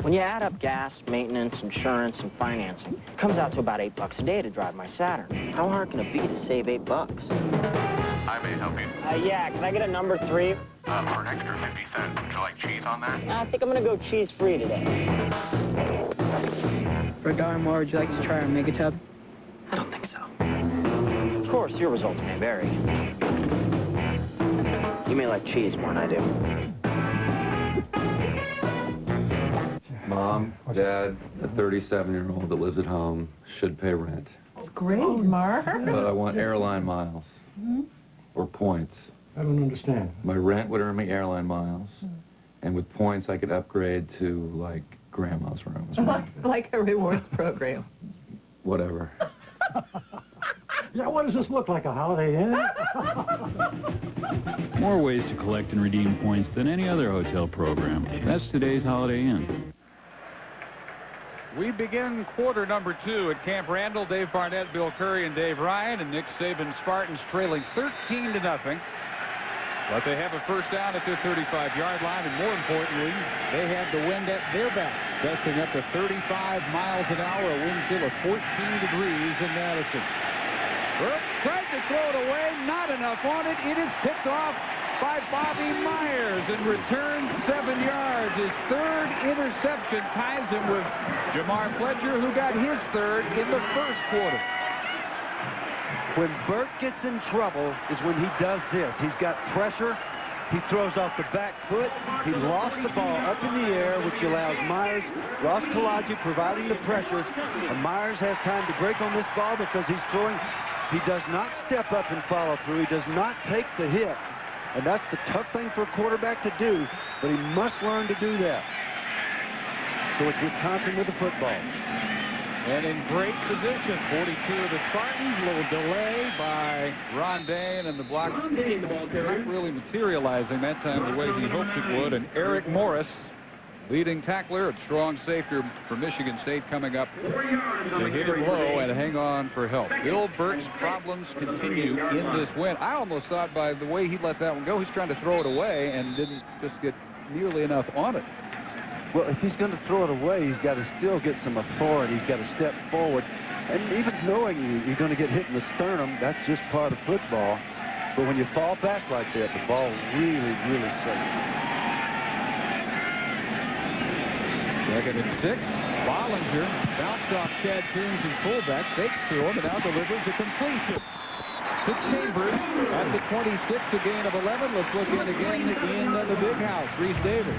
When you add up gas, maintenance, insurance, and financing, it comes out to about $8 a day to drive my Saturn. How hard can it be to save $8? I may help you. Yeah, can I get a number 3? Our extra may be sent. Would you like cheese on that? I think I'm going to go cheese-free today. For $1 more, would you like to try our Mega Tub? I don't think so. Of course, your results may vary. You may like cheese more than I do. Mom, Dad, a 37-year-old that lives at home should pay rent. That's great, Mark. But I want airline miles. Or points. I don't understand. My rent would earn me airline miles. And with points, I could upgrade to, like, grandma's room. Like a rewards program. Whatever. Yeah, what does this look like, a Holiday Inn? More ways to collect and redeem points than any other hotel program. That's today's Holiday Inn. We begin quarter number 2 at Camp Randall. Dave Barnett, Bill Curry, and Dave Ryan, and Nick Saban Spartans trailing 13-0. But they have a first down at their 35-yard line, and more importantly, they have the wind at their backs, gusting up to 35 miles an hour, a wind chill of 14 degrees in Madison. Burke tried to throw it away, not enough on it. It is picked off by Bobby Myers and returned 7 yards. His third interception ties him with Jamar Fletcher, who got his third in the first quarter. When Burt gets in trouble is when he does this. He's got pressure. He throws off the back foot. He lost the ball up in the air, which allows Myers, Ross Kalaji providing the pressure. And Myers has time to break on this ball because he's throwing. He does not step up and follow through. He does not take the hit. And that's the tough thing for a quarterback to do, but he must learn to do that. So it's Wisconsin with the football. And in great position, 42 of the Spartans. A little delay by Ron Dane, and the block not really materializing that time the way he hoped it would. And Eric Morris, leading tackler and strong safety for Michigan State, coming up to hit it low and hang on for help. Bill Burke's problems continue in this win. I almost thought by the way he let that one go, he's trying to throw it away and didn't just get nearly enough on it. Well, if he's going to throw it away, he's got to still get some authority. He's got to step forward. And even knowing you're going to get hit in the sternum, that's just part of football. But when you fall back like that, the ball really, really safe. Second and 6. Bollinger bounced off Chad Toombs, his fullback, fakes to him, and now delivers a completion to Chambers at the 26, a gain of 11. Let's look in again in the big house. Reese Davis.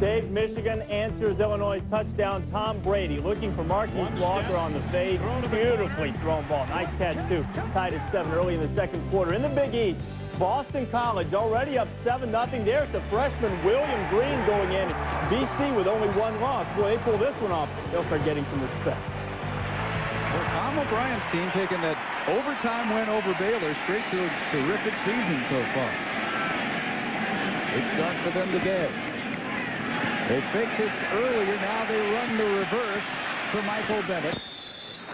Dave, Michigan answers Illinois' touchdown. Tom Brady looking for Marquise Walker on the fade. Beautifully thrown ball. Nice catch, too. Tied at 7 early in the second quarter. In the Big East, Boston College already up 7-0. There's the freshman William Green going in. BC with only 1 loss. Boy, they pull this one off. They'll start getting some respect. Well, Tom O'Brien's team taking that overtime win over Baylor straight to a terrific season so far. Good start for them today. They faked this earlier. Now they run the reverse for Michael Bennett.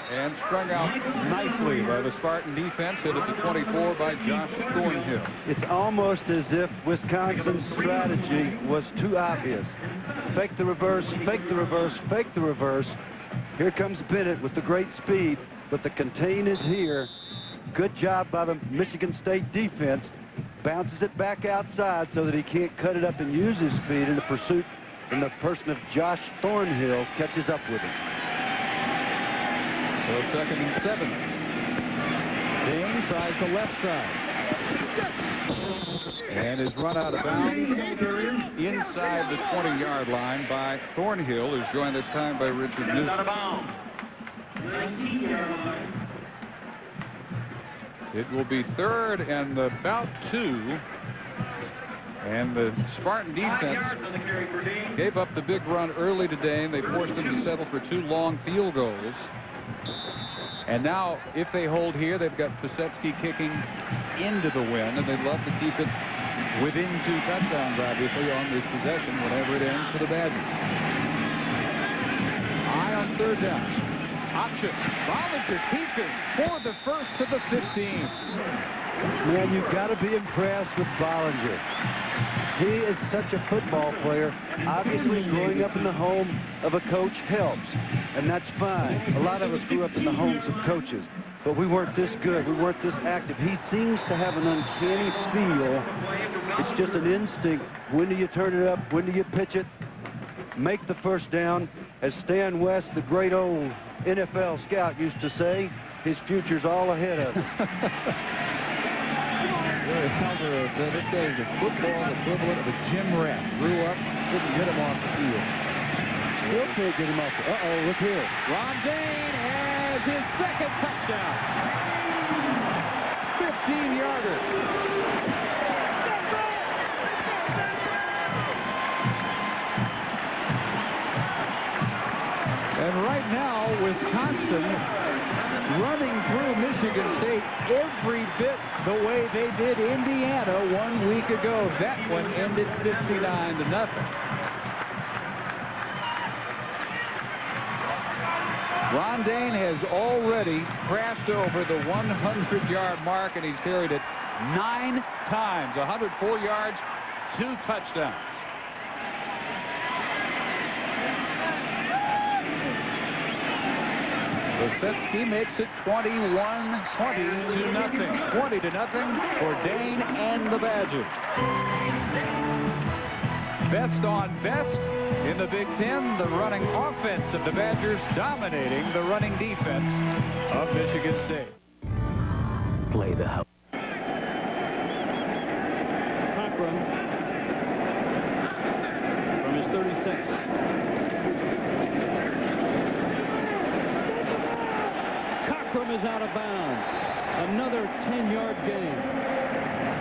And strung out nicely by the Spartan defense. Hit at the 24 by Josh Thornhill. It's almost as if Wisconsin's strategy was too obvious. Fake the reverse, fake the reverse, fake the reverse. Here comes Bennett with the great speed, but the contain is here. Good job by the Michigan State defense. Bounces it back outside so that he can't cut it up and use his speed in the pursuit. And the person of Josh Thornhill catches up with him. So second and 7. Dane tries the left side. And is run out of bounds inside the 20-yard line by Thornhill, who's joined this time by Richard Newsom. Out of bounds. It will be third and about 2. And the Spartan defense gave up the big run early today, and they forced them to settle for 2 long field goals. And now, if they hold here, they've got Pisetsky kicking into the win, and they'd love to keep it within 2 touchdowns, obviously, on this possession whenever it ends for the Badgers. Eye on third down. Option. Bollinger keeping for the first to the 15. Man, you've got to be impressed with Bollinger. He is such a football player. Obviously, growing up in the home of a coach helps, and that's fine. A lot of us grew up in the homes of coaches. but we weren't this good. We weren't this active. He seems to have an uncanny feel. It's just an instinct. When do you turn it up? When do you pitch it? Make the first down. As Stan West, the great old NFL scout, used to say, his future's all ahead of him. Larry Alvarez said this guy is the football equivalent of a gym rat. Grew up, couldn't get him off the field. Still can't get him off. Uh-oh, look here. Ron Dane has his second touchdown. 15-yarder. And right now, Wisconsin running through Michigan State every bit the way they did Indiana 1 week ago. That one ended 59-0. Ron Dane has already crashed over the 100-yard mark, and he's carried it 9 times, 104 yards, 2 touchdowns. Losetsky makes it 20-0 for Dane and the Badgers. Best on best in the Big Ten, the running offense of the Badgers dominating the running defense of Michigan State. Play the house. Cochran from his 36. Cochran is out of bounds. Another 10-yard gain.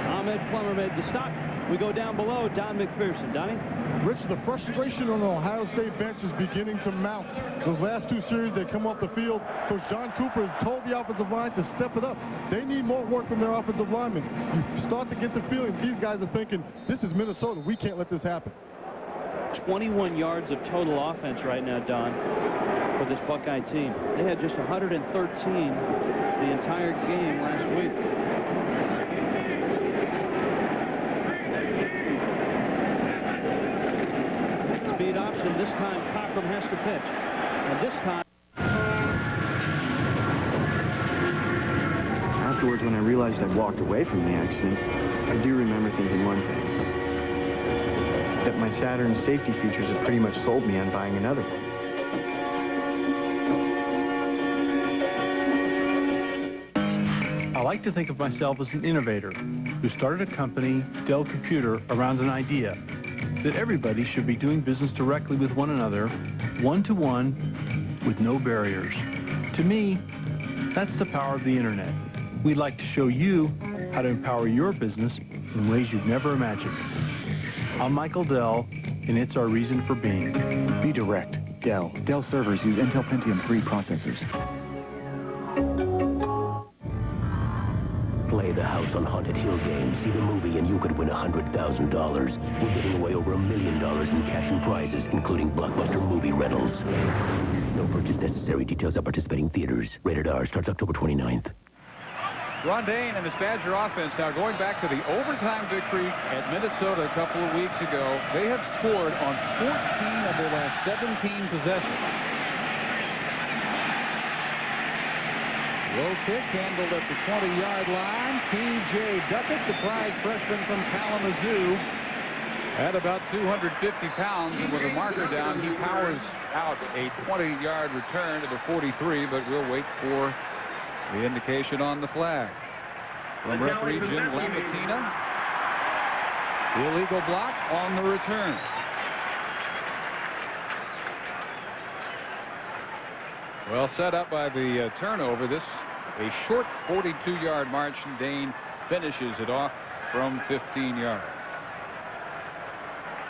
Ahmed Plummer made the stop. We go down below. Don McPherson. Donnie? Rich, the frustration on the Ohio State bench is beginning to mount. Those last 2 series, they come off the field. Coach John Cooper has told the offensive line to step it up. They need more work from their offensive linemen. You start to get the feeling these guys are thinking, this is Minnesota. We can't let this happen. 21 yards of total offense right now, Don, for this Buckeye team. They had just 113 the entire game last week. Speed option. This time Cochran has to pitch. And this time... Afterwards, when I realized I'd walked away from the accident, I do remember thinking one thing. That my Saturn safety features had pretty much sold me on buying another one. I like to think of myself as an innovator who started a company, Dell Computer, around an idea that everybody should be doing business directly with one another, one-to-one, with no barriers. To me, that's the power of the internet. We'd like to show you how to empower your business in ways you've never imagined. I'm Michael Dell, and it's our reason for being. Be direct. Dell. Dell servers use Intel Pentium 3 processors. Play the House on Haunted Hill game. See the movie and you could win $100,000. We're giving away over $1 million in cash and prizes, including blockbuster movie rentals. No purchase necessary. Details at participating theaters. Rated R. Starts October 29th. Ron Dane and his Badger offense now going back to the overtime victory at Minnesota a couple of weeks ago. They have scored on 14 of their last 17 possessions. Low kick handled at the 20-yard line. T.J. Duckett, the prize freshman from Kalamazoo, at about 250 pounds, and with a marker down, he powers out a 20-yard return to the 43, but we'll wait for the indication on the flag. From referee Jim Lamatina, illegal block on the return. Well, set up by the turnover. This a short 42-yard march, and Dane finishes it off from 15 yards.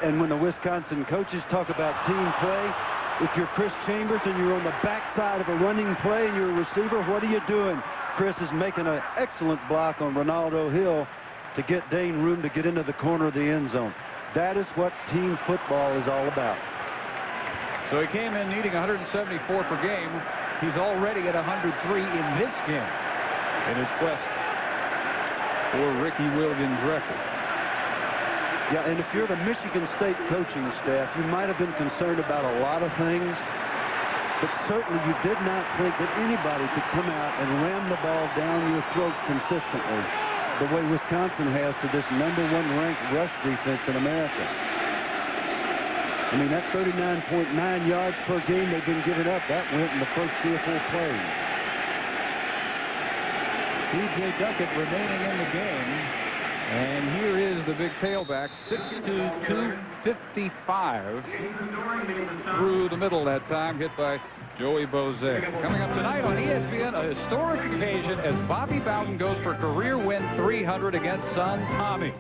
And when the Wisconsin coaches talk about team play, if you're Chris Chambers and you're on the backside of a running play and you're a receiver, what are you doing? Chris is making an excellent block on Ronaldo Hill to get Dane room to get into the corner of the end zone. That is what team football is all about. So he came in needing 174 per game. He's already at 103 in this game in his quest for Ricky Williams' record. Yeah, and if you're the Michigan State coaching staff, you might have been concerned about a lot of things. But certainly you did not think that anybody could come out and ram the ball down your throat consistently the way Wisconsin has to this #1 ranked rush defense in America. I mean, that 39.9 yards per game they've been giving up, that went in the first 3 or 4 plays. T.J. Duckett remaining in the game. And here is the big tailback, 6'2", 255, through the middle that time, hit by Joey Bozek. Coming up tonight on ESPN, a historic occasion as Bobby Bowden goes for career win 300 against son Tommy.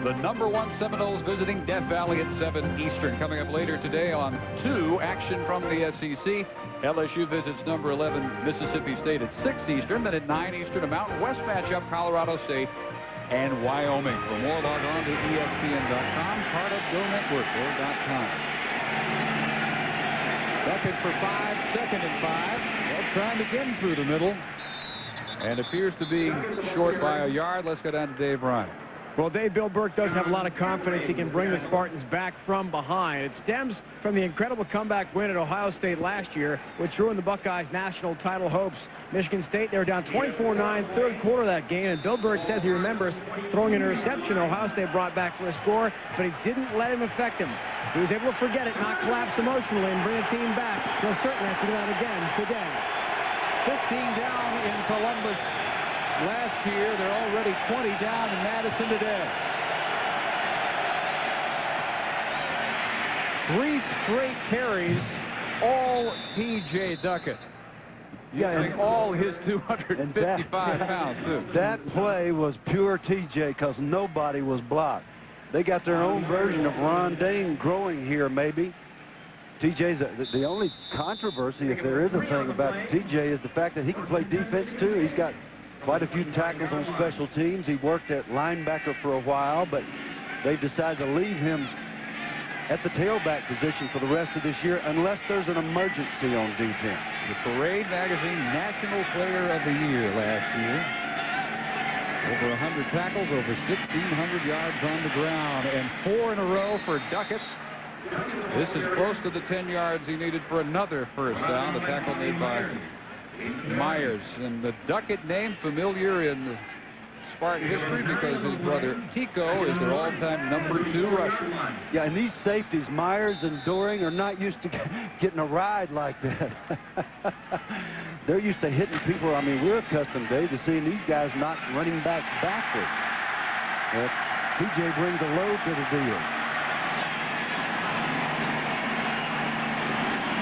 The #1 Seminoles visiting Death Valley at 7 Eastern. Coming up later today on 2, action from the SEC. LSU visits #11 Mississippi State at 6 Eastern. Then at 9 Eastern, a Mountain West matchup, Colorado State and Wyoming. For more, log on to ESPN.com, part of Go Network, or .com. Duckett for 5, 2nd and 5. Well, trying again through the middle. And appears to be short by a yard. Let's go down to Dave Ryan. Well, Bill Burke does have a lot of confidence he can bring the Spartans back from behind. It stems from the incredible comeback win at Ohio State last year, which ruined the Buckeyes' national title hopes. Michigan State, they were down 24-9, third quarter of that game, and Bill Burke says he remembers throwing an interception Ohio State brought back for a score, but he didn't let him affect him. He was able to forget it, not collapse emotionally, and bring the team back. He'll certainly have to do that again today. 15 down in Columbus last year. They're already 20 down in Madison today. 3 straight carries, all T.J. Duckett. Using all his 255 pounds, too. That play was pure T.J. because nobody was blocked. They got their own version of Ron Dane growing here, maybe. T.J.'s the only controversy, if there is a thing about T.J., is the fact that he can play defense, too. He's got quite a few tackles on special teams. He worked at linebacker for a while, but they've decided to leave him at the tailback position for the rest of this year unless there's an emergency on defense. The Parade Magazine National Player of the Year last year. Over 100 tackles, over 1,600 yards on the ground, and 4 in a row for Duckett. This is close to the 10 yards he needed for another first down. The tackle made by Myers. And the Duckett name familiar in Spartan history because his brother Tico is their all-time #2 rusher. Yeah, and these safeties, Myers and Doring, are not used to getting a ride like that. They're used to hitting people. I mean, we're accustomed, Dave, to seeing these guys knock running backs backward. TJ brings a load to the deal.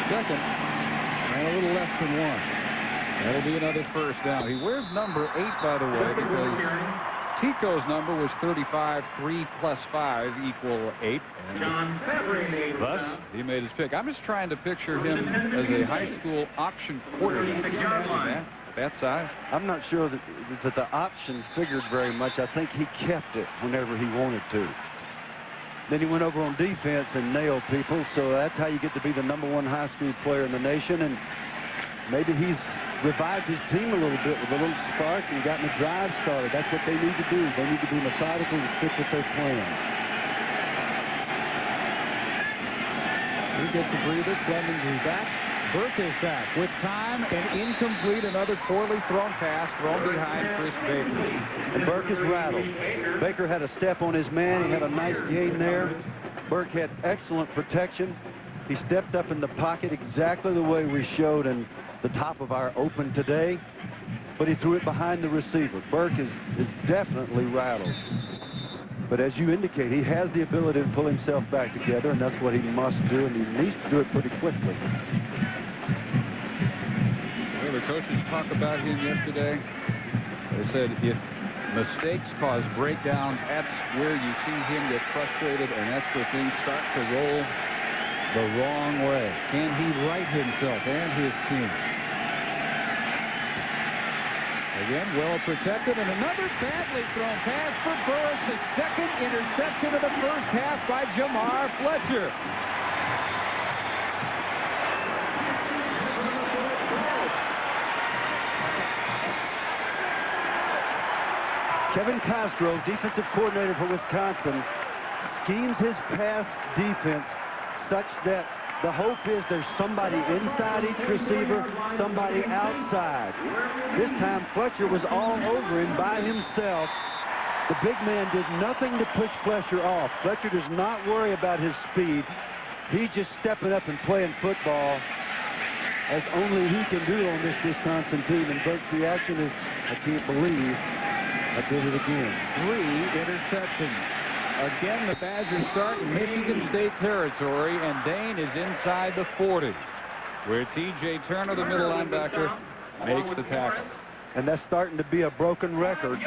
Second, and a little less than 1. That'll be another first down. He wears number 8, by the way, because Tico's number was 35. 3 plus 5 equal 8. And thus, he made his pick. I'm just trying to picture him as a high school option quarterback. That size. I'm not sure that the option figured very much. I think he kept it whenever he wanted to. Then he went over on defense and nailed people, so that's how you get to be the #1 high school player in the nation. And maybe he's revived his team a little bit with a little spark and gotten a drive started. That's what they need to do. They need to be methodical and stick with their plan. He gets a breather. Clemens is back. Burke is back with time and incomplete. Another poorly thrown pass thrown behind Chris Baker. And Burke is rattled. Baker had a step on his man. He had a nice gain there. Burke had excellent protection. He stepped up in the pocket exactly the way we showed in the top of our open today, but he threw it behind the receiver. Burke is definitely rattled. But as you indicate, he has the ability to pull himself back together, and that's what he must do, and he needs to do it pretty quickly. Well, the coaches talked about him yesterday. They said if mistakes cause breakdown, that's where you see him get frustrated, and that's where things start to roll the wrong way. Can he right himself and his team? Again, well protected, and another badly thrown pass for Burris. The second interception of the first half by Jamar Fletcher. Kevin Castro, defensive coordinator for Wisconsin, schemes his pass defense such that The hope is there's somebody inside each receiver, somebody outside. This time, Fletcher was all over him by himself. The big man did nothing to push Fletcher off. Fletcher does not worry about his speed. He's just stepping up and playing football as only he can do on this Wisconsin team. And Burke's reaction is, I can't believe I did it again. 3 interceptions. Again, the Badgers start in Michigan State territory, and Dane is inside the 40, where T.J. Turner, the middle linebacker, makes the tackle. And that's starting to be a broken record.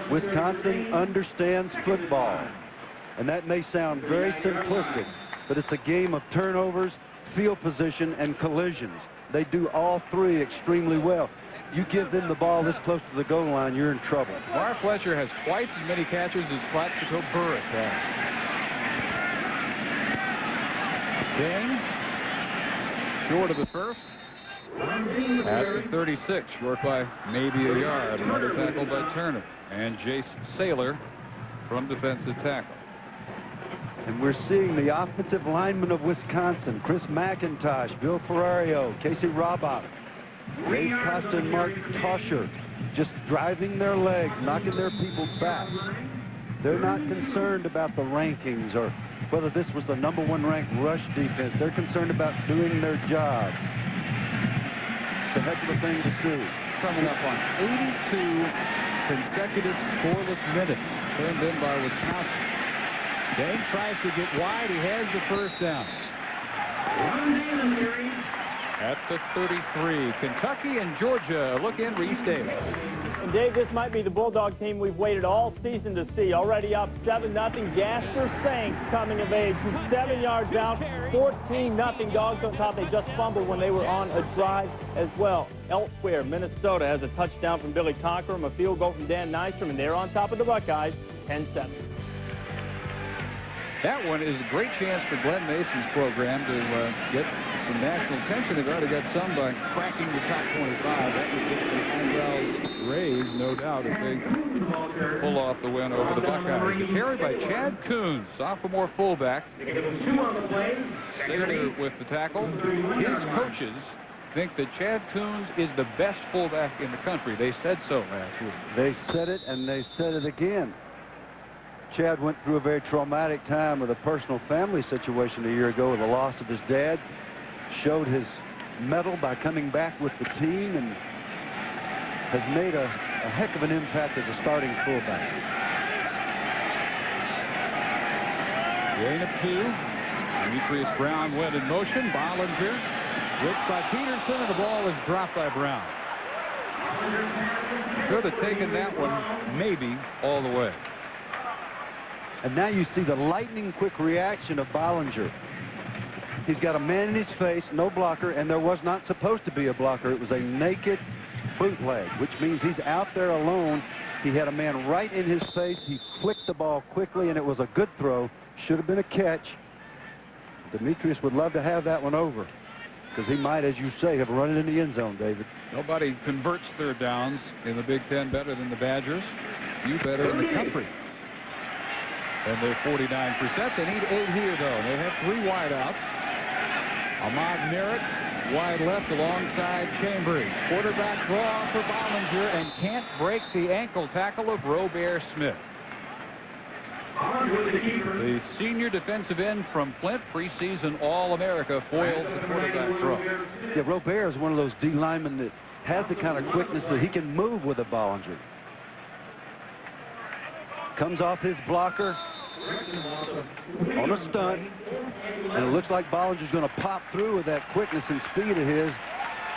Wisconsin understands football. And that may sound very simplistic, but it's a game of turnovers, field position, and collisions. They do all 3 extremely well. You give them the ball this close to the goal line, you're in trouble. Mark Fletcher has twice as many catches as Plaxico Burris has. Dane, short of the first. At the 36, short by maybe a yard. Another tackle by Turner. And Jace Saylor from defensive tackle. And we're seeing the offensive linemen of Wisconsin, Chris McIntosh, Bill Ferrario, Casey Robach, Dave Costa and Mark Tosher, just driving their legs, knocking their people back. They're not concerned about the rankings or whether this was the #1 ranked rush defense. They're concerned about doing their job. It's a heck of a thing to see. Coming up on 82 consecutive scoreless minutes turned in by Wisconsin. Dane tries to get wide. He has the first down. At the 33, Kentucky and Georgia. Look in, Reese Davis. And Dave, this might be the Bulldog team we've waited all season to see. Already up 7-0. Jasper Saints coming of age from 7 yards out. 14-0. Dogs on top. They just fumbled when they were on a drive as well. Elsewhere, Minnesota has a touchdown from Billy Conkrum, a field goal from Dan Nystrom, and they're on top of the Buckeyes, 10-7. That one is a great chance for Glenn Mason's program to get some national attention. They've already got some by cracking the top 25. That would get some eyebrows raised, no doubt, if they pull off the win over the Buckeyes. Carried by Chad Coons, sophomore fullback. Saylor with the tackle. His coaches think that Chad Coons is the best fullback in the country. They said so last week. They said it, and they said it again. Chad went through a very traumatic time with a personal family situation a year ago with the loss of his dad. Showed his mettle by coming back with the team and has made a heck of an impact as a starting fullback. Gain of 2. Demetrius Brown went in motion. Bollinger whipped by Peterson, and the ball is dropped by Brown. Could have taken that one maybe all the way. And now you see the lightning quick reaction of Bollinger. He's got a man in his face, no blocker, and there was not supposed to be a blocker. It was a naked bootleg, which means he's out there alone. He had a man right in his face. He flicked the ball quickly, and it was a good throw. Should have been a catch. Demetrius would love to have that one over because he might, as you say, have run it in the end zone, David. Nobody converts third downs in the Big Ten better than the Badgers. Few better in the country. And they're 49%. They need 8 here, though. They have 3 wideouts. Ahmad Merritt, wide left alongside Chambers. Quarterback draw for Bollinger and can't break the ankle tackle of Robert Smith. The senior defensive end from Flint, preseason All-America, foils the quarterback draw. Yeah, Robert is one of those D linemen that has the kind of quickness that he can move with a Bollinger. Comes off his blocker on a stunt, and it looks like Bollinger's going to pop through with that quickness and speed of his.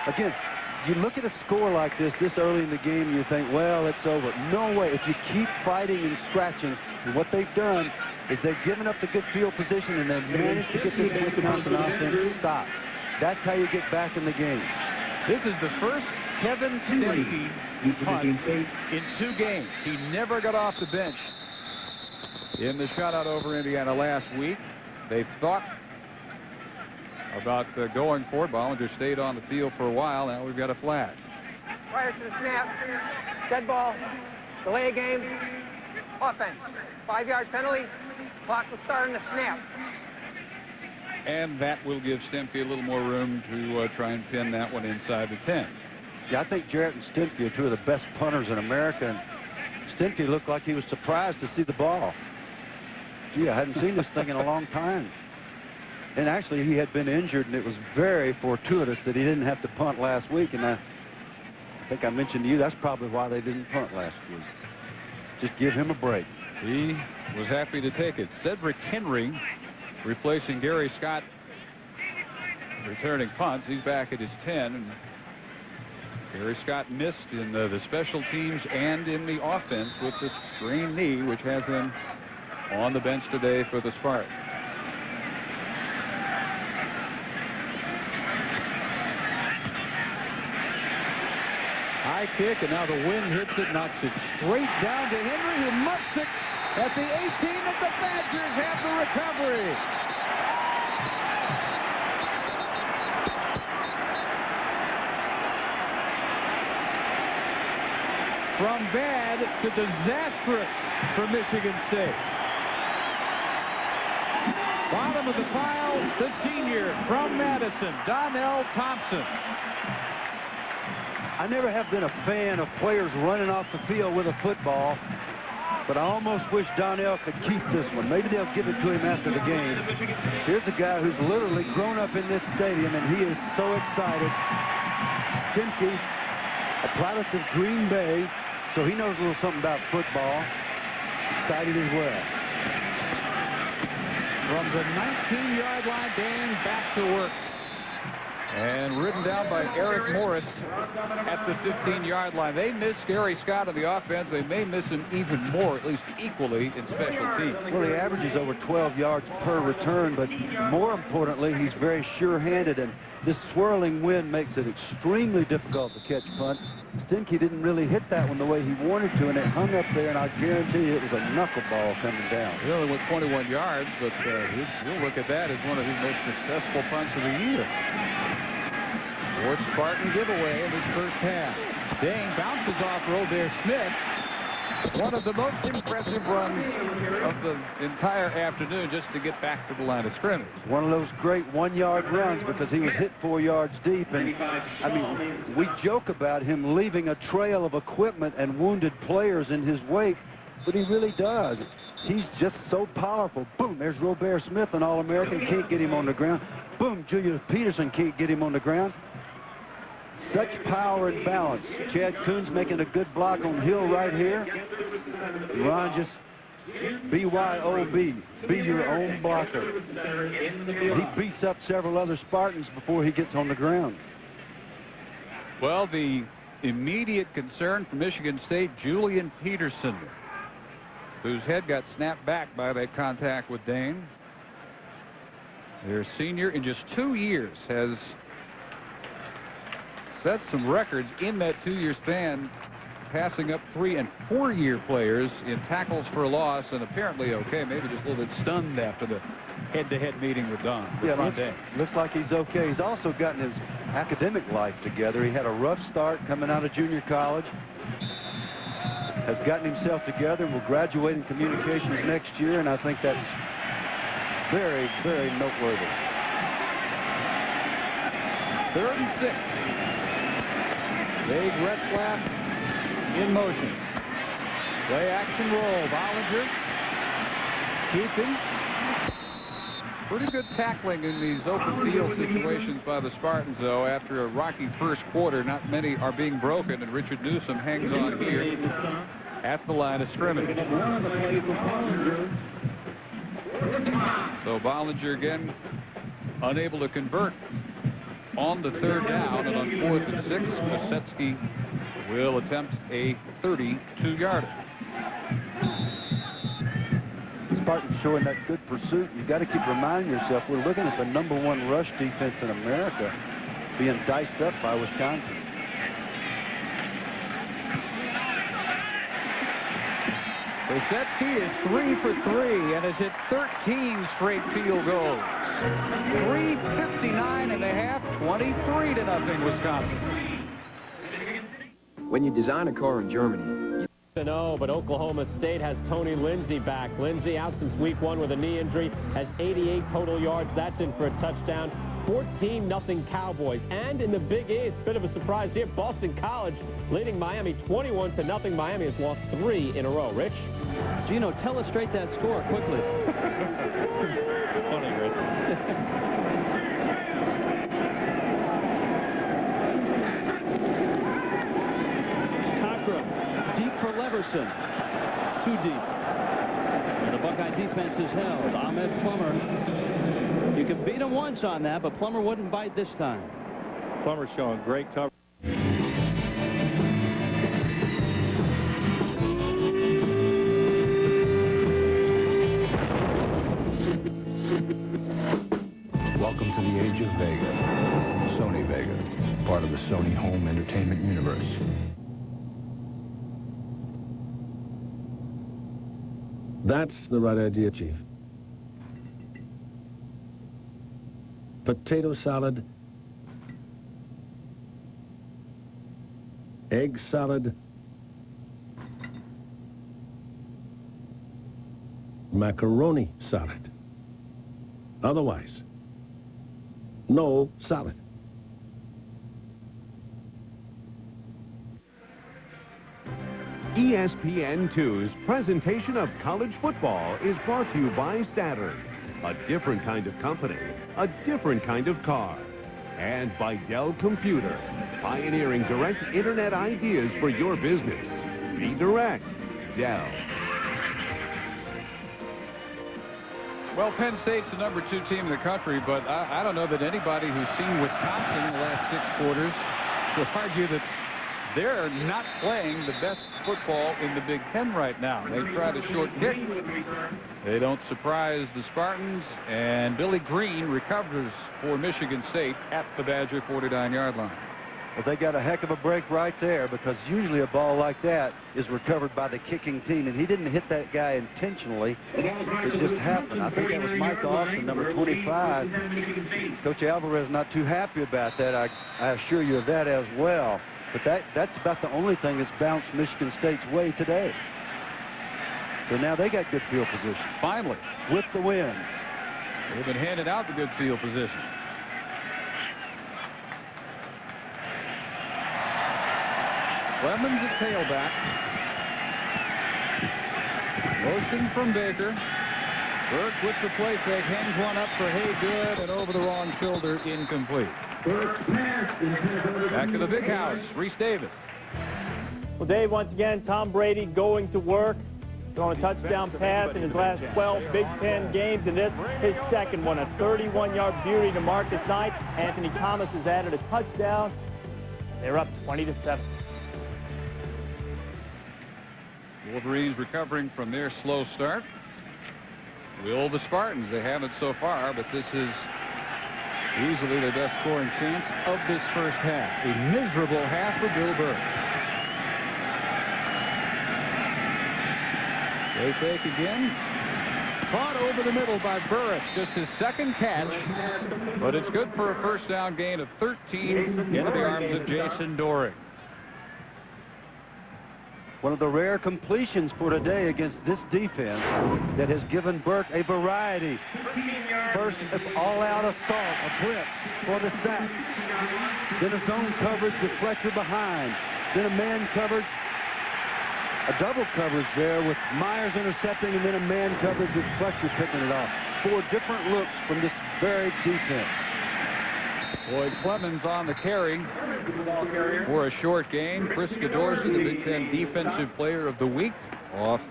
Again, you look at a score like this early in the game, you think, well, it's over. No way. If you keep fighting and scratching, and what they've done is they've given up the good field position, and they've managed to get this Wisconsin offense stopped. That's how you get back in the game. This is the first Kevin Stady punt in 2 games. He never got off the bench in the shutout over Indiana last week. They thought about going for it. Bollinger stayed on the field for a while. Now we've got a flag. Prior to the snap, dead ball, delay of game, offense, 5-yard penalty, clock will start on the snap. And that will give Stemke a little more room to try and pin that one inside the 10. Yeah, I think Jarrett and Stemke are two of the best punters in America. And Stemke looked like he was surprised to see the ball. Gee, I hadn't seen this thing in a long time. And actually, he had been injured, and it was very fortuitous that he didn't have to punt last week. And I think I mentioned to you, that's probably why they didn't punt last week. Just give him a break. He was happy to take it. Cedric Henry replacing Gary Scott, returning punts. He's back at his 10. And Gary Scott missed in the special teams and in the offense with this sprained knee, which has him on the bench today for the Spartans. High kick, and now the wind hits it, knocks it straight down to Henry, who muffs it at the 18, and the Badgers have the recovery. From bad to disastrous for Michigan State. Bottom of the pile, the senior from Madison, Donnell Thompson. I never have been a fan of players running off the field with a football, but I almost wish Donnell could keep this one. Maybe they'll give it to him after the game. Here's a guy who's literally grown up in this stadium, and he is so excited. Stemke, a product of Green Bay, so he knows a little something about football. Excited as well. From the 19-yard line, Dane back to work. And ridden down by Eric Morris at the 15-yard line. They miss Gary Scott on the offense. They may miss him even more, at least equally, in special teams. Well, he averages over 12 yards per return, but more importantly, he's very sure-handed, and this swirling wind makes it extremely difficult to catch punt. Stemke didn't really hit that one the way he wanted to, and it hung up there, and I guarantee you it was a knuckleball coming down. He only went 21 yards, but we'll look at that as one of his most successful punts of the year. Fourth Spartan giveaway in this first half. Dane bounces off Robert Smith. One of the most impressive runs of the entire afternoon just to get back to the line of scrimmage. One of those great one-yard runs because he was hit 4 yards deep. And, I mean, we joke about him leaving a trail of equipment and wounded players in his wake, but he really does. He's just so powerful. Boom, there's Robert Smith, an All-American, can't get him on the ground. Boom, Julius Peterson can't get him on the ground. Such power and balance. Chad Coons making a good block on Hill right here. Ron just BYOB, be your own blocker. He beats up several other Spartans before he gets on the ground. Well, the immediate concern for Michigan State, Julian Peterson, whose head got snapped back by that contact with Dane. Their senior in just 2 years has set some records in that 2-year span, passing up 3- and 4-year players in tackles for a loss, and apparently okay, maybe just a little bit stunned after the head-to-head meeting with Don. Yeah, looks like he's okay. He's also gotten his academic life together. He had a rough start coming out of junior college, has gotten himself together, and will graduate in communications next year, and I think that's very, very noteworthy. 3rd and 6. Dave Retzlaff in motion. Play action roll. Bollinger keeping. Pretty good tackling in these open field situations by the Spartans, though. After a rocky first quarter, not many are being broken, and Richard Newsom hangs on here at the line of scrimmage. So Bollinger again unable to convert on the 3rd down, and on 4th and 6, Mosetsky will attempt a 32-yarder. Spartans showing that good pursuit. You got to keep reminding yourself we're looking at the #1 rush defense in America being diced up by Wisconsin. Mosetsky is 3 for 3 and has hit 13 straight field goals. 3:59 and a half, 23-0 Wisconsin. When you design a car in Germany, 6-0, but Oklahoma State has Tony Lindsey back. Lindsey out since week 1 with a knee injury, has 88 total yards. That's in for a touchdown. 14-0 Cowboys. And in the Big East, bit of a surprise here, Boston College leading Miami 21-0. Miami has lost 3 in a row. Rich? Gino, illustrate that score quickly. Funny, Rich. Deep for Leverson. Too deep. And the Buckeye defense is held. Ahmed Plummer. You could beat him once on that, but Plummer wouldn't bite this time. Plummer showing great cover. Welcome to the age of Vega. Sony Vega, part of the Sony home entertainment universe. That's the right idea, Chief. Potato salad, egg salad, macaroni salad. Otherwise, no salad. ESPN2's presentation of college football is brought to you by Saturn, a different kind of company, a different kind of car, and by Dell Computer, pioneering direct internet ideas for your business. Be direct. Dell. Well, Penn State's the #2 team in the country, but I don't know that anybody who's seen Wisconsin in the last 6 quarters will argue that they're not playing the best football in the Big Ten right now. They tried a short kick. They don't surprise the Spartans, and Billy Green recovers for Michigan State at the Badger 49-yard line. Well, they got a heck of a break right there, because usually a ball like that is recovered by the kicking team, and he didn't hit that guy intentionally. It just happened. I think that was Mike Austin, number 25. Coach Alvarez is not too happy about that. I assure you of that as well. But that's about the only thing that's bounced Michigan State's way today. So now they got good field position. Finally. With the win. They've been handed out the good field position. Clemens at tailback. Motion from Baker. Burke with the play fake, hangs one up for Haygood, and over the wrong shoulder, incomplete. Back to the big house, Reese Davis. Well, Dave, once again, Tom Brady going to work, throwing a touchdown pass in his last 12 Big Ten games, and this his second one, a 31-yard beauty to Marcus Knight. Anthony Thomas has added a touchdown. They're up 20-7. Wolverines recovering from their slow start. Will the Spartans? They haven't so far, but this is easily their best scoring chance of this first half. A miserable half for Bill Burke. They fake again. Caught over the middle by Burris. Just his second catch, but it's good for a first down gain of 13 into the arms of Jason Doring. One of the rare completions for today against this defense that has given Burke a variety. First, all-out assault, a blitz for the sack. Then a zone coverage with Fletcher behind. Then a man coverage, a double coverage there with Myers intercepting, and then a man coverage with Fletcher picking it off. 4 different looks from this very defense. Floyd Clemens on the carry for a short gain. Chris Cadorsi, the Big Ten Defensive Player of the Week, off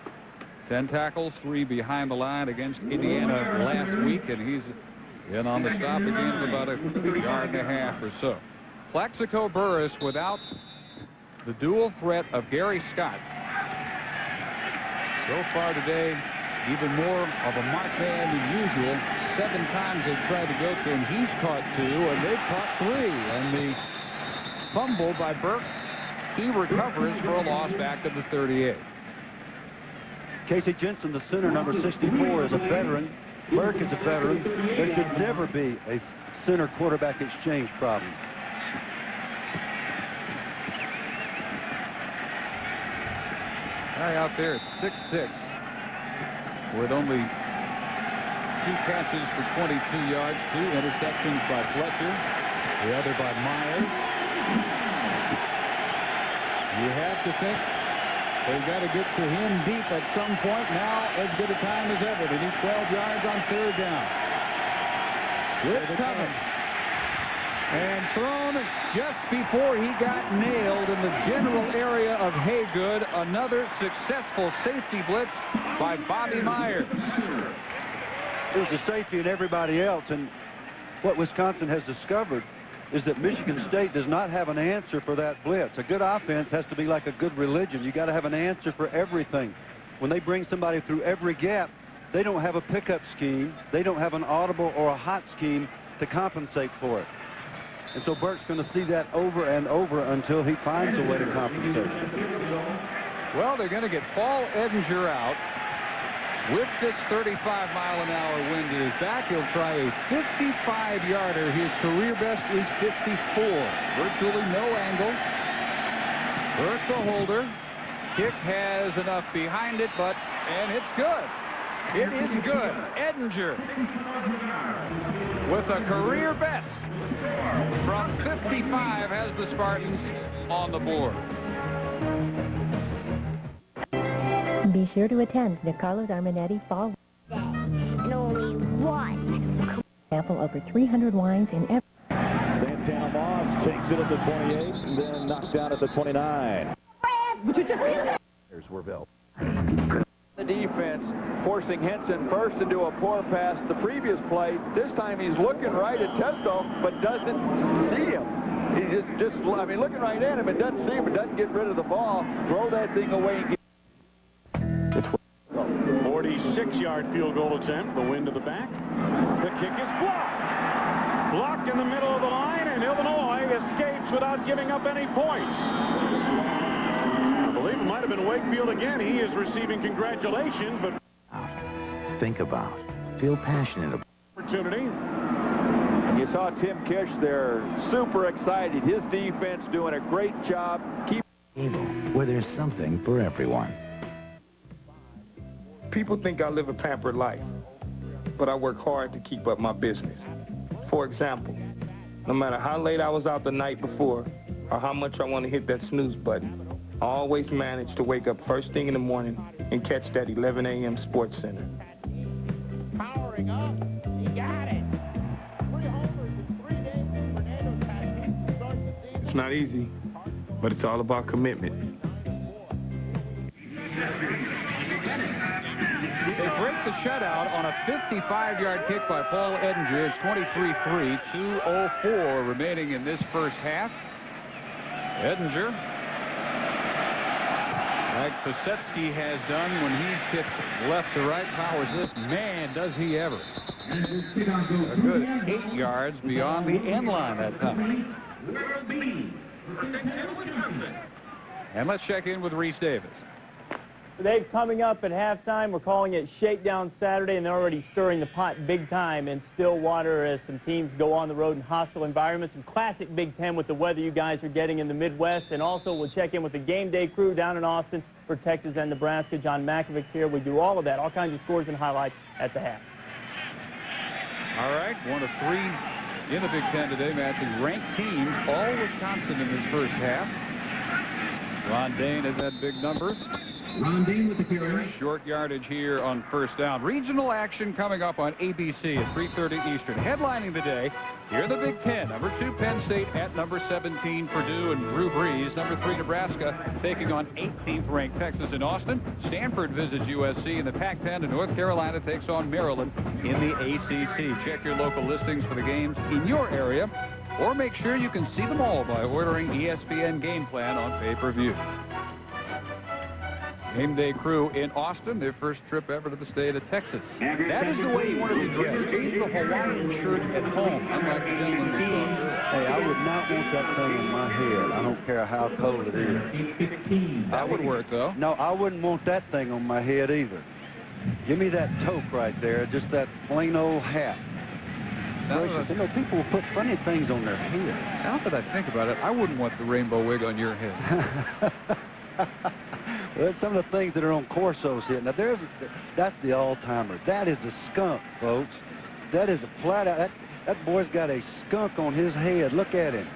10 tackles, 3 behind the line against Indiana last week, and he's in on the stop again for about a yard and a half or so. Plaxico Burris without the dual threat of Gary Scott. So far today, even more of a mark man than usual. 7 times they've tried to go to him. He's caught 2, and they've caught 3. And the fumble by Burke, he recovers for a loss back to the 38. Casey Jensen, the center, number 64, is a veteran. Burke is a veteran. There should never be a center quarterback exchange problem. Guy out there at 6'6", with only 2 catches for 22 yards, 2 interceptions by Fletcher, the other by Myers. You have to think they've got to get to him deep at some point. Now, as good a time as ever. They need 12 yards on 3rd down. It's coming. And thrown just before he got nailed in the general area of Haygood. Another successful safety blitz by Bobby Myers. It was the safety and everybody else. And what Wisconsin has discovered is that Michigan State does not have an answer for that blitz. A good offense has to be like a good religion. You got to have an answer for everything. When they bring somebody through every gap, they don't have a pickup scheme. They don't have an audible or a hot scheme to compensate for it. And so Burke's going to see that over and over until he finds a way to compensate. Well, they're going to get Paul Edinger out. With this 35-mile-an-hour wind at his back, he'll try a 55-yarder. His career best is 54. Virtually no angle. Burke the holder. Kick has enough behind it, and it's good. It is good. Edinger with a career best from 55 has the Spartans on the board. Be sure to attend Nicarlo's Arminetti Fall. And only one. Sample over 300 wines in every. Santana Moss takes it at the 28 and then knocks down at the 29. Here's Werville. The defense forcing Henson first into a poor pass the previous play. This time he's looking right at Testo, but doesn't see him. He's I mean, looking right at him and doesn't see him, but doesn't get rid of the ball. Throw that thing away and get 46-yard field goal attempt. The wind to the back. The kick is blocked. Blocked in the middle of the line, and Illinois escapes without giving up any points. I believe it might have been Wakefield again. He is receiving congratulations, but Think about. Feel passionate about. Opportunity. You saw Tim Kish there, super excited. His defense doing a great job. Keep Where there's something for everyone. People think I live a pampered life, but I work hard to keep up my business. For example, no matter how late I was out the night before or how much I want to hit that snooze button, I always manage to wake up first thing in the morning and catch that 11 a.m. Sports Center. Powering up. You got it. 3 homers in 3 days. Fernando Tatis starts the season. It's not easy, but it's all about commitment. They break the shutout on a 55-yard kick by Paul Edinger. It's 23-3, 2:04 remaining in this first half. Edinger, like Pasetsky has done when he's kicked left to right, powers this. Man, does he ever. A good 8 yards beyond the end line that time. And let's check in with Reese Davis. Dave, coming up at halftime, we're calling it Shakedown Saturday, and they're already stirring the pot big time in Stillwater as some teams go on the road in hostile environments. And classic Big Ten with the weather you guys are getting in the Midwest. And also, we'll check in with the game day crew down in Austin for Texas and Nebraska. John Makovic here. We do all of that, all kinds of scores and highlights at the half. All right, 1 of 3 in the Big Ten today, matching ranked teams, all Wisconsin in this first half. Ron Dane has had big numbers. Ron Dane with the carry. Short yardage here on first down. Regional action coming up on ABC at 3:30 Eastern. Headlining the day, here the Big Ten. Number 2 Penn State at number 17 Purdue and Drew Brees. Number 3 Nebraska taking on 18th ranked Texas in Austin. Stanford visits USC in the Pac-10, and North Carolina takes on Maryland in the ACC. Check your local listings for the games in your area, or make sure you can see them all by ordering ESPN Game Plan on pay-per-view. Game day crew in Austin, their first trip ever to the state of Texas. That is the way you wanted to dress. Leave the Hawaiian shirt at home, unlike the gentleman we saw earlier. Hey, I would not want that thing on my head. I don't care how cold it is. That would work, though. No, I wouldn't want that thing on my head either. Give me that toque right there, just that plain old hat. Gracious, you know, people put funny things on their heads. Now that I think about it, I wouldn't want the rainbow wig on your head. That's some of the things that are on Corso's hit. Now, that's the all-timer. That is a skunk, folks. That is a flat-out. That boy's got a skunk on his head. Look at him.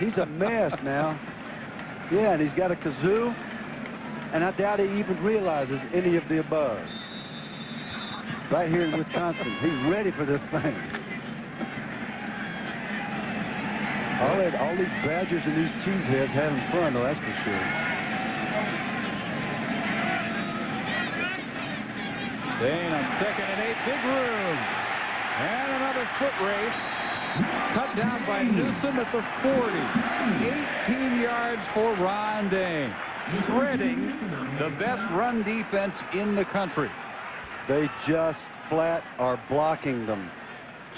He's a mess now. Yeah, and he's got a kazoo, and I doubt he even realizes any of the above. Right here in Wisconsin, he's ready for this thing. All these badgers and these cheeseheads having fun, though, that's for sure. Dane on 2nd and 8, big room. And another foot race. Cut down by Newsom at the 40. 18 yards for Ron Dane. Shredding the best run defense in the country. They just flat are blocking them.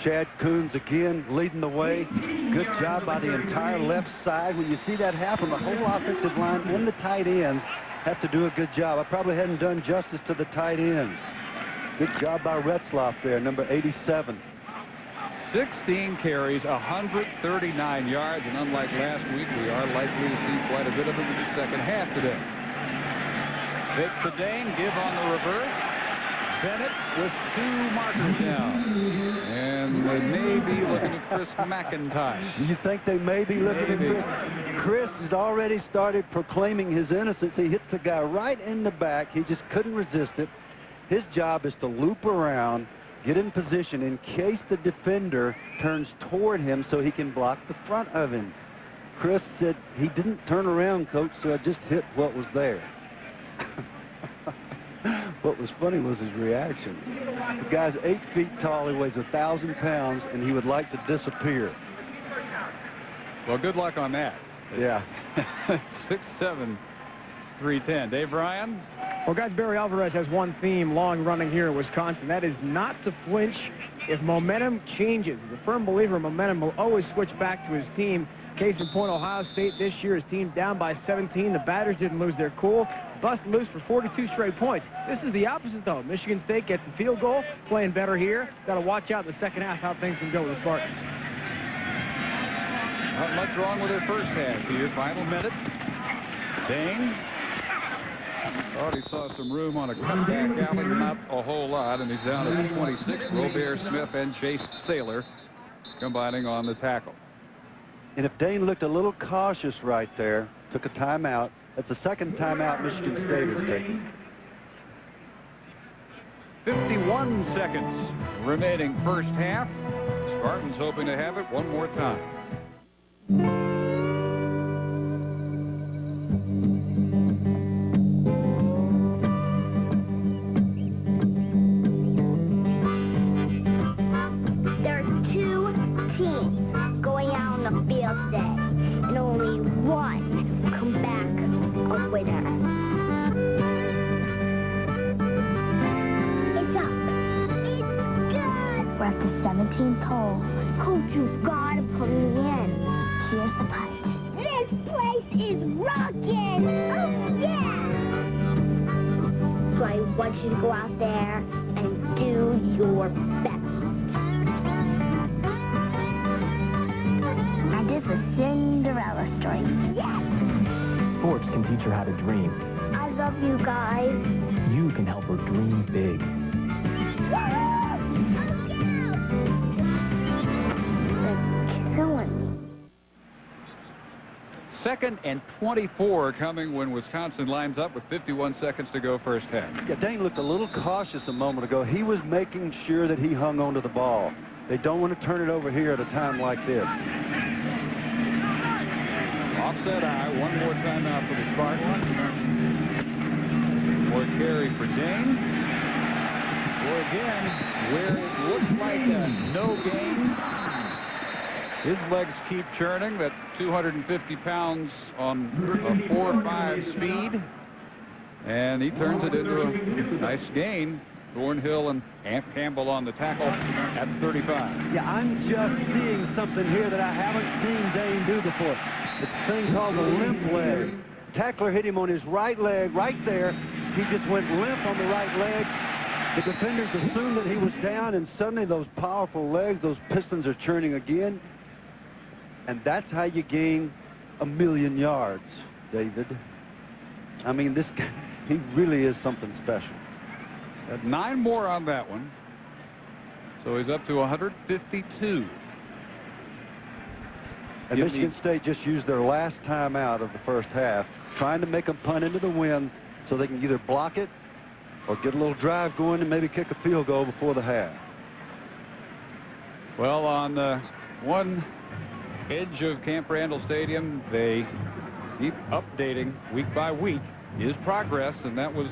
Chad Coons again leading the way. Good job by the entire left side. When you see that happen, the whole offensive line and the tight ends have to do a good job. I probably hadn't done justice to the tight ends. Good job by Retzloff there, number 87. 16 carries, 139 yards, and unlike last week, we are likely to see quite a bit of him in the second half today. Fake to Dane, give on the reverse. Bennett with 2 markers now. And they may be looking at Chris McIntosh. You think they may be looking at Chris? Chris has already started proclaiming his innocence. He hit the guy right in the back. He just couldn't resist it. His job is to loop around, get in position in case the defender turns toward him so he can block the front of him. Chris said, he didn't turn around, Coach, so I just hit what was there. What was funny was his reaction. The guy's 8 feet tall, he weighs 1,000 pounds, and he would like to disappear. Well, good luck on that. Yeah. 6'7", 310. Dave Ryan? Well, guys, Barry Alvarez has one theme long running here in Wisconsin. That is not to flinch if momentum changes. He's a firm believer momentum will always switch back to his team. Case in point, Ohio State this year, his team down by 17. The batters didn't lose their cool. Busted loose for 42 straight points. This is the opposite, though. Michigan State gets the field goal, playing better here. Got to watch out in the second half how things can go with the Spartans. Not much wrong with their first half here. Final minute. Dane thought he saw some room on a cutback alley, not a whole lot, and he's down at 26. Robert Smith and Chase Saylor combining on the tackle. And if Dane looked a little cautious right there, took a timeout, that's the second timeout Michigan State has taken. 51 seconds remaining first half. Spartans hoping to have it one more time. There are 2 teams going out on the field today, and only one will come back a winner. It's up. It's good. We're at the 17th hole. Coach, you gotta put me in. Here's the putt. This place is rockin'. Oh, yeah. So I want you to go out there and do your best. And it's a Cinderella story. Yes! Sports can teach her how to dream. I love you guys. You can help her dream big. They're killing me. 2nd and 24 coming when Wisconsin lines up with 51 seconds to go first half. Yeah, Dane looked a little cautious a moment ago. He was making sure that he hung onto the ball. They don't want to turn it over here at a time like this. Offset eye, one more timeout for the Spartans. More carry for Dane. Or again, where it looks like a no gain. His legs keep churning. That 250 pounds on a 4.5 speed. And he turns it into a nice gain. Thornhill and Campbell on the tackle at 35. Yeah, I'm just seeing something here that I haven't seen Dane do before. It's a thing called the limp leg. Tackler hit him on his right leg right there. He just went limp on the right leg. The defenders assumed that he was down, and suddenly those powerful legs, those pistons are churning again. And that's how you gain 1,000,000 yards, David. I mean, this guy, he really is something special. At 9 more on that one. So he's up to 152. And Michigan State just used their last time out of the first half, trying to make them punt into the wind so they can either block it or get a little drive going and maybe kick a field goal before the half. Well, on one edge of Camp Randall Stadium, they keep updating week by week his progress, and that was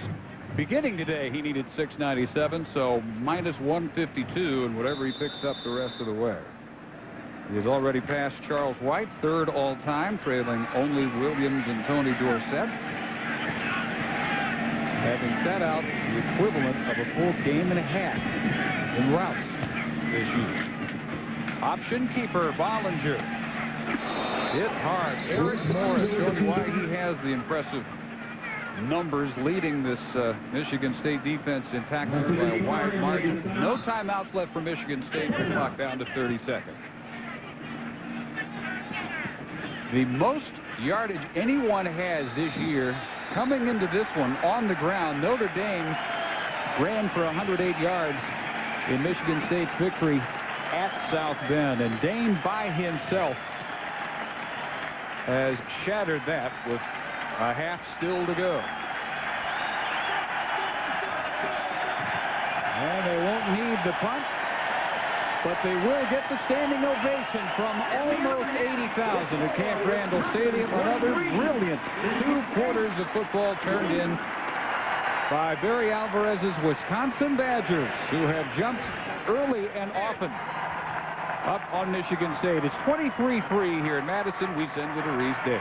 beginning today. He needed 697, so minus 152, and whatever he picks up the rest of the way. He has already passed Charles White, third all-time, trailing only Williams and Tony Dorsett, having sat out the equivalent of a full game and a half in routes this year. Option keeper, Bollinger. Hit hard. Eric Morris, showing you why he has the impressive numbers, leading this Michigan State defense in tackles by a wide margin. No timeouts left for Michigan State. The clock down to 30 seconds. The most yardage anyone has this year coming into this one on the ground. Notre Dame ran for 108 yards in Michigan State's victory at South Bend, and Dame by himself has shattered that with a half still to go. And they won't need the punt, but they will get the standing ovation from almost 80,000 at Camp Randall Stadium. Another brilliant 2 quarters of football turned in by Barry Alvarez's Wisconsin Badgers, who have jumped early and often up on Michigan State. It's 23-3 here in Madison. We send you to Reese Day.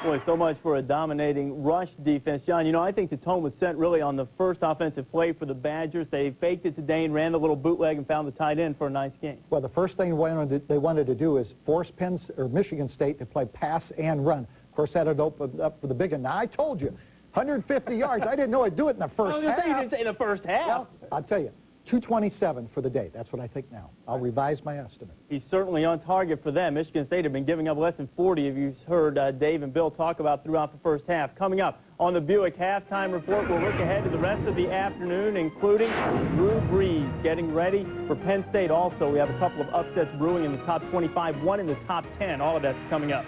Boy, so much for a dominating rush defense. John, you know, I think the tone was set really on the first offensive play for the Badgers. They faked it to Dane, ran the little bootleg, and found the tight end for a nice game. Well, the first thing they wanted to do is force Michigan State to play pass and run. Of course, that had opened up for the big one. Now, I told you, 150 yards. I didn't know I'd do it in the first half. You didn't say in the first half. Well, I'll tell you. 227 for the day. That's what I think now. I'll revise my estimate. He's certainly on target for them. Michigan State have been giving up less than 40, if you've heard Dave and Bill talk about throughout the first half. Coming up on the Buick Halftime Report, we'll look ahead to the rest of the afternoon, including Drew Brees getting ready for Penn State. Also, we have a couple of upsets brewing in the top 25, one in the top 10. All of that's coming up.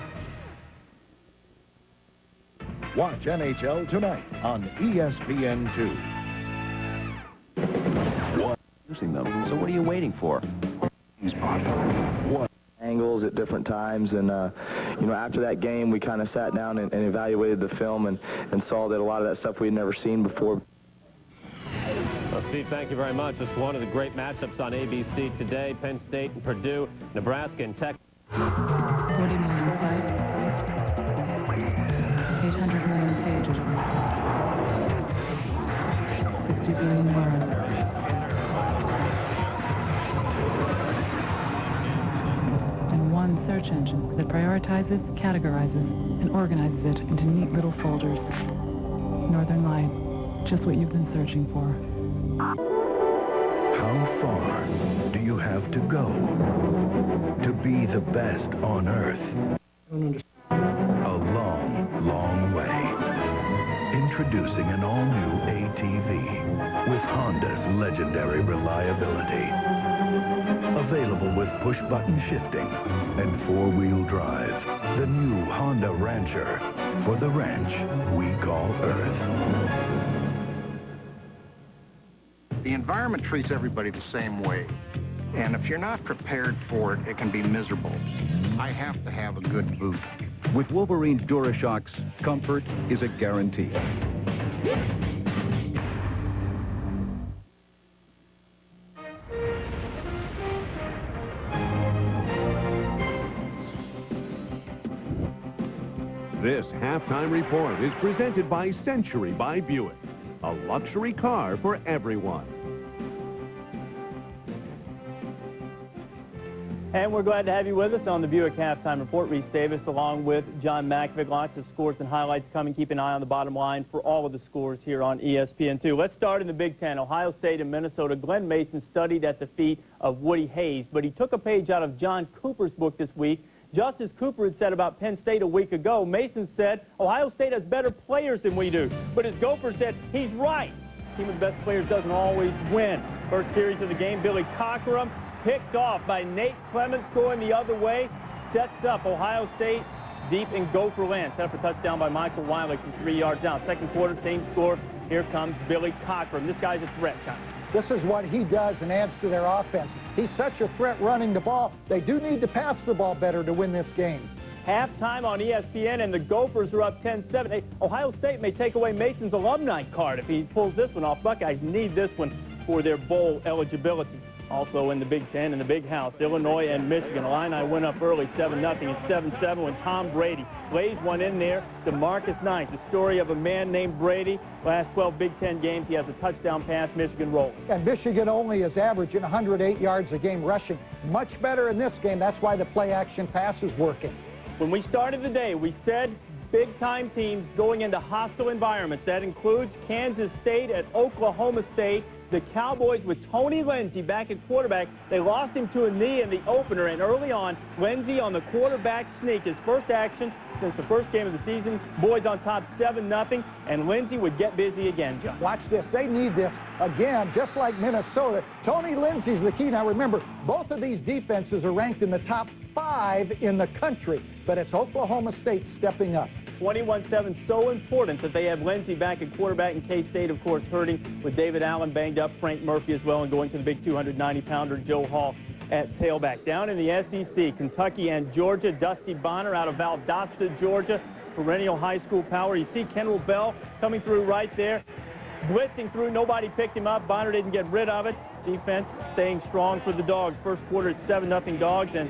Watch NHL tonight on ESPN2. Using them. So what are you waiting for? What angles at different times, and you know, after that game, we kind of sat down and evaluated the film and saw that a lot of that stuff we had never seen before. Well, Steve, thank you very much. It's one of the great matchups on ABC today. Penn State and Purdue, Nebraska and Texas. 40 million sites, 800 million pages, 60 billion words. One search engine that prioritizes, categorizes, and organizes it into neat little folders. Northern Light, just what you've been searching for. How far do you have to go to be the best on Earth? A long, long way. Introducing an all-new ATV with Honda's legendary reliability. Available with push-button shifting and 4-wheel drive. The new Honda Rancher for the ranch we call Earth. The environment treats everybody the same way. And if you're not prepared for it, it can be miserable. I have to have a good boot. With Wolverine DuraShocks, comfort is a guarantee. This halftime report is presented by Century by Buick, a luxury car for everyone. And we're glad to have you with us on the Buick Halftime Report. Reese Davis along with John Malkovich. Lots of scores and highlights coming. Keep an eye on the bottom line for all of the scores here on ESPN2. Let's start in the Big Ten. Ohio State and Minnesota. Glenn Mason studied at the feet of Woody Hayes, but he took a page out of John Cooper's book this week Just as Cooper had said about Penn State a week ago, Mason said Ohio State has better players than we do. But as Gopher said, he's right. Team with the best players doesn't always win. First series of the game, Billy Cockrum picked off by Nate Clements going the other way. Sets up Ohio State deep in Gopher land. Set up a touchdown by Michael Wiley from 3 yards out. Second quarter, same score. Here comes Billy Cockrum. This guy's a threat, John. This is what he does and adds to their offense. He's such a threat running the ball. They do need to pass the ball better to win this game. Halftime on ESPN, and the Gophers are up 10-7. Hey, Ohio State may take away Mason's alumni card if he pulls this one off. Buckeyes need this one for their bowl eligibility. Also in the Big Ten, in the Big House, Illinois and Michigan. Illini went up early, 7-0. It's 7-7 when Tom Brady lays one in there to Marcus Knight. The story of a man named Brady. Last 12 Big Ten games, he has a touchdown pass. Michigan rolling. And Michigan only is averaging 108 yards a game rushing. Much better in this game. That's why the play-action pass is working. When we started the day, we said big-time teams going into hostile environments. That includes Kansas State at Oklahoma State. The Cowboys with Tony Lindsey back at quarterback. They lost him to a knee in the opener, and early on, Lindsey on the quarterback sneak, his first action since the first game of the season. Boys on top 7-0, and Lindsey would get busy again, John. Watch this. They need this again, just like Minnesota. Tony Lindsey's the key. Now remember, both of these defenses are ranked in the top 5 in the country, but it's Oklahoma State stepping up. 21-7, so important that they have Lindsey back at quarterback, and K-State, of course, hurting with David Allen banged up, Frank Murphy as well, and going to the big 290-pounder Joe Hall at tailback. Down in the SEC, Kentucky and Georgia, Dusty Bonner out of Valdosta, Georgia, perennial high school power. You see Kendall Bell coming through right there, blitzing through. Nobody picked him up. Bonner didn't get rid of it. Defense staying strong for the Dogs. First quarter, it's 7-0 Dogs, and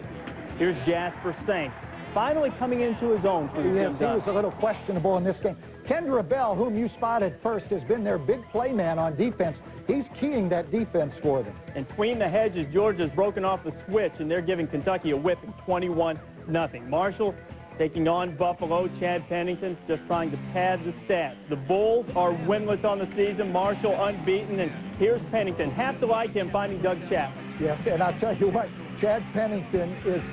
here's Jasper Saint. Finally coming into his own for the Yes, he was a little questionable in this game. Kendra Bell, whom you spotted first, has been their big play man on defense. He's keying that defense for them. And between the hedges, Georgia's broken off the switch, and they're giving Kentucky a whipping, 21-0. Marshall taking on Buffalo. Chad Pennington just trying to pad the stats. The Bulls are winless on the season. Marshall unbeaten, and here's Pennington. Have to like him finding Doug Chapman. Yes, and I'll tell you what, Chad Pennington is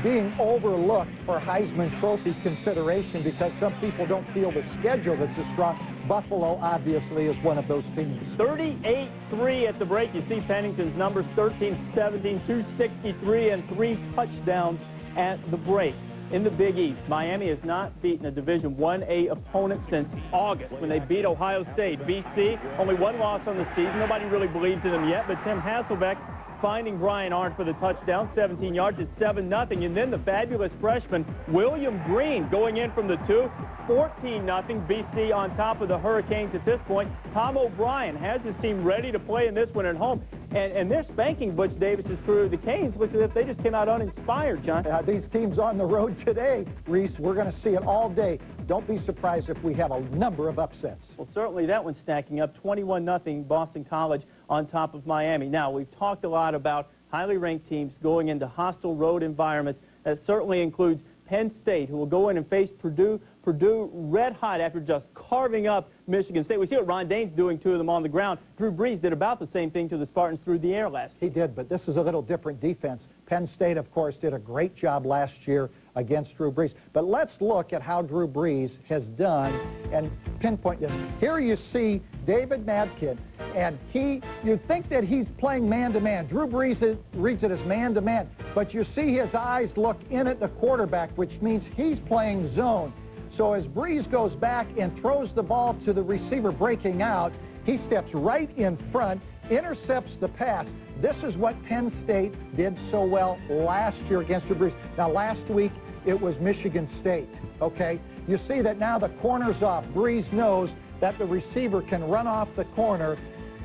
being overlooked for Heisman Trophy consideration because some people don't feel the schedule is as strong. Buffalo, obviously, is one of those teams. 38-3 at the break. You see Pennington's numbers, 13-17, 263, and 3 touchdowns at the break. In the Big East, Miami has not beaten a Division I-A opponent since August when they beat Ohio State. BC, only one loss on the season. Nobody really believes in them yet, but Tim Hasselbeck finding Brian Arndt for the touchdown, 17 yards at 7-0. And then the fabulous freshman, William Green, going in from the 2, 14-0. BC on top of the Hurricanes at this point. Tom O'Brien has his team ready to play in this one at home. And they're spanking Butch Davis's crew. The Canes look as if they just came out uninspired, John. These teams on the road today, Reese, we're going to see it all day. Don't be surprised if we have a number of upsets. Well, certainly that one's stacking up. 21-0 Boston College on top of Miami. Now, we've talked a lot about highly ranked teams going into hostile road environments. That certainly includes Penn State, who will go in and face Purdue. Purdue red hot after just carving up Michigan State. We see what Ron Dane's doing to them on the ground. Drew Brees did about the same thing to the Spartans through the air last year. He did, but this is a little different defense. Penn State, of course, did a great job last year against Drew Brees. But let's look at how Drew Brees has done and pinpoint this. Here you see David Madkin, and you'd think that he's playing man-to-man. Drew Brees reads it as man-to-man, but you see his eyes look in at the quarterback, which means he's playing zone. So as Brees goes back and throws the ball to the receiver breaking out, he steps right in front, intercepts the pass. This is what Penn State did so well last year against Drew Brees. Now, last week, it was Michigan State, okay? You see that now the corner's off. Brees knows that the receiver can run off the corner,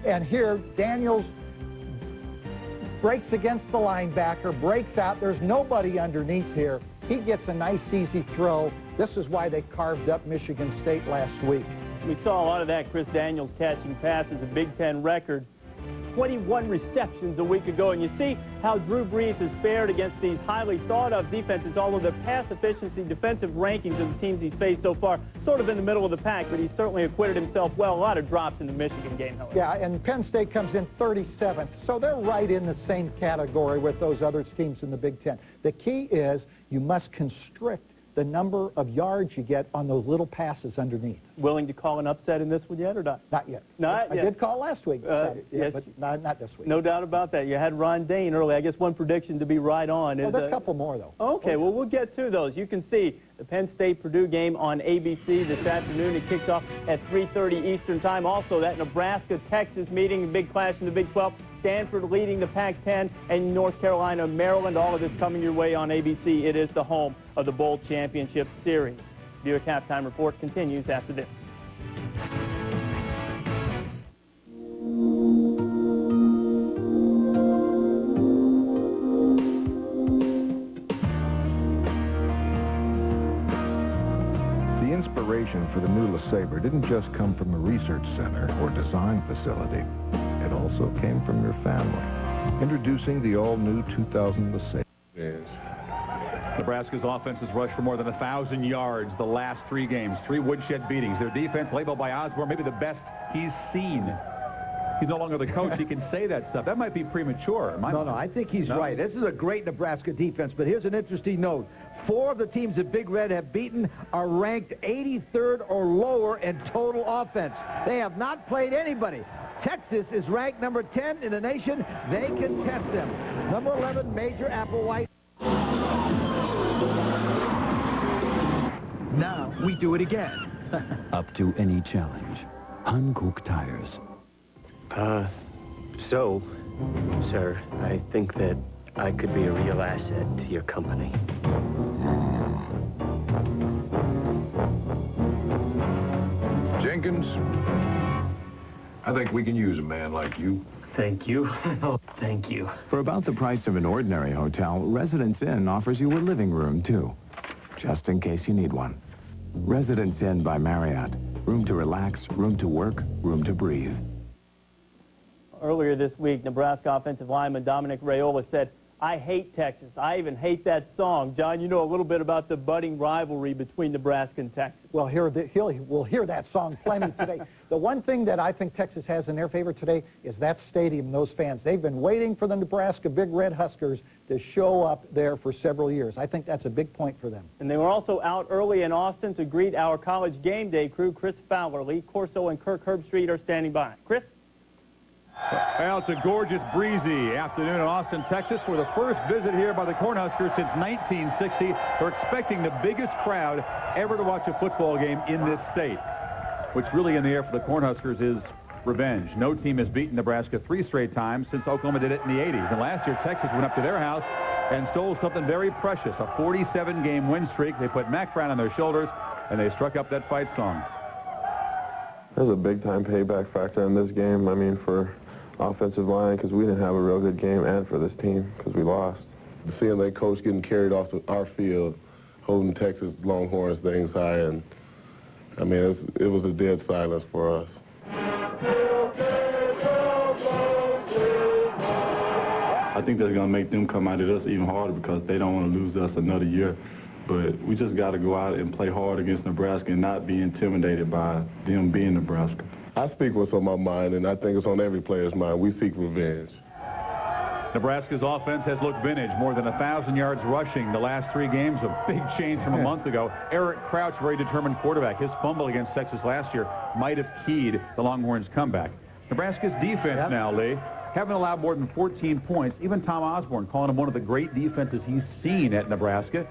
and here Daniels breaks against the linebacker, breaks out. There's nobody underneath here. He gets a nice, easy throw. This is why they carved up Michigan State last week. We saw a lot of that. Chris Daniels catching passes, a Big Ten record. 21 receptions a week ago, and you see how Drew Brees has fared against these highly thought-of defenses, although the pass efficiency defensive rankings of the teams he's faced so far sort of in the middle of the pack, but he's certainly acquitted himself well. A lot of drops in the Michigan game, however. Yeah, and Penn State comes in 37th, so they're right in the same category with those other teams in the Big Ten. The key is you must constrict the number of yards you get on those little passes underneath. Willing to call an upset in this one yet or not? Not yet. Not yet. I did call last week, yes. but not this week. No doubt about that. You had Ron Dane early. I guess one prediction to be right on. Well, is, there's a couple more, though. Okay, well, we'll get to those. You can see the Penn State-Purdue game on ABC this afternoon. It kicks off at 3:30 Eastern Time. Also, that Nebraska-Texas meeting, a big clash in the Big 12. Stanford leading the Pac-10, and North Carolina, Maryland. All of this coming your way on ABC. It is the home of the Bowl Championship Series. Buick Halftime Report continues after this. The inspiration for the new LeSabre didn't just come from a research center or design facility. It also came from your family. Introducing the all-new 2000 LeSabre. Nebraska's offense has rushed for more than 1,000 yards the last 3 games. 3 woodshed beatings. Their defense, labeled by Osborne, maybe the best he's seen. He's no longer the coach. He can say that stuff. That might be premature. No, I think he's right. This is a great Nebraska defense, but here's an interesting note. 4 of the teams that Big Red have beaten are ranked 83rd or lower in total offense. They have not played anybody. Texas is ranked number 10 in the nation. They can test them. Number 11, Major Applewhite. Now we do it again. Up to any challenge. Hankook Tires. So, sir, I think that I could be a real asset to your company. Jenkins, I think we can use a man like you. Thank you. Oh, thank you. For about the price of an ordinary hotel, Residence Inn offers you a living room, too, just in case you need one. Residence Inn by Marriott. Room to relax, room to work, room to breathe. Earlier this week, Nebraska offensive lineman Dominic Raiola said, "I hate Texas. I even hate that song." John, you know a little bit about the budding rivalry between Nebraska and Texas. Well, we'll hear that song plenty today. The one thing that I think Texas has in their favor today is that stadium, those fans. They've been waiting for the Nebraska Big Red Huskers to show up there for several years. I think that's a big point for them. And they were also out early in Austin to greet our College Game Day crew. Chris Fowler, Lee Corso, and Kirk Herbstreit are standing by. Chris? Well, it's a gorgeous, breezy afternoon in Austin, Texas, for the first visit here by the Cornhuskers since 1960. They're expecting the biggest crowd ever to watch a football game in this state. What's really in the air for the Cornhuskers is revenge. No team has beaten Nebraska 3 straight times since Oklahoma did it in the 80s. And last year, Texas went up to their house and stole something very precious, a 47-game win streak. They put Mack Brown on their shoulders, and they struck up that fight song. There's a big-time payback factor in this game. I mean, for offensive line, because we didn't have a real good game, and for this team, because we lost. Seeing that coach getting carried off our field, holding Texas Longhorns things high, and I mean, it was a dead silence for us. I think that's going to make them come out at us even harder because they don't want to lose us another year. But we just got to go out and play hard against Nebraska and not be intimidated by them being Nebraska. I speak what's on my mind, and I think it's on every player's mind. We seek revenge. Nebraska's offense has looked vintage, more than 1,000 yards rushing the last 3 games, a big change from a month ago. Eric Crouch, very determined quarterback. His fumble against Texas last year might have keyed the Longhorns' comeback. Nebraska's defense now, Lee, haven't allowed more than 14 points. Even Tom Osborne calling him one of the great defenses he's seen at Nebraska.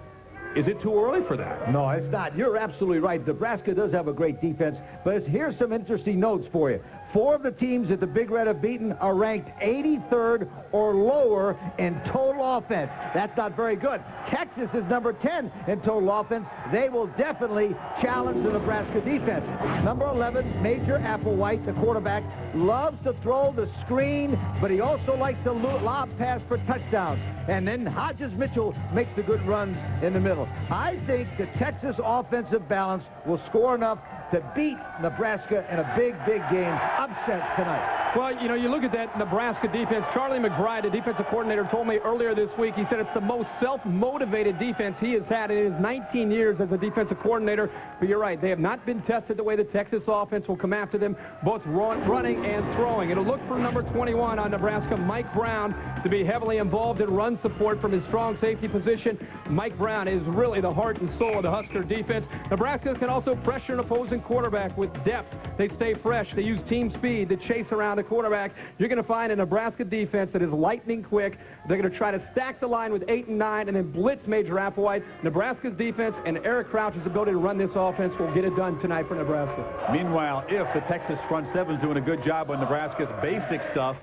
Is it too early for that? No, it's not. You're absolutely right. Nebraska does have a great defense, but here's some interesting notes for you. 4 of the teams that the Big Red have beaten are ranked 83rd or lower in total offense. That's not very good. Texas is number 10 in total offense. They will definitely challenge the Nebraska defense. Number 11, Major Applewhite, the quarterback, loves to throw the screen, but he also likes to lob pass for touchdowns. And then Hodges Mitchell makes the good runs in the middle. I think the Texas offensive balance will score enough to beat Nebraska in a big, big game. Upset tonight. Well, you know, you look at that Nebraska defense. Charlie McBride, the defensive coordinator, told me earlier this week, he said it's the most self-motivated defense he has had in his 19 years as a defensive coordinator. But you're right, they have not been tested the way the Texas offense will come after them, both running and throwing. It'll look for number 21 on Nebraska, Mike Brown. to be heavily involved in run support from his strong safety position. Mike Brown is really the heart and soul of the Husker defense. Nebraska can also pressure an opposing quarterback with depth. They stay fresh. They use team speed to chase around a quarterback. You're going to find a Nebraska defense that is lightning quick. They're going to try to stack the line with 8 and 9 and then blitz Major Applewhite. Nebraska's defense and Eric Crouch's ability to run this offense will get it done tonight for Nebraska. Meanwhile, if the Texas front seven is doing a good job on Nebraska's basic stuff,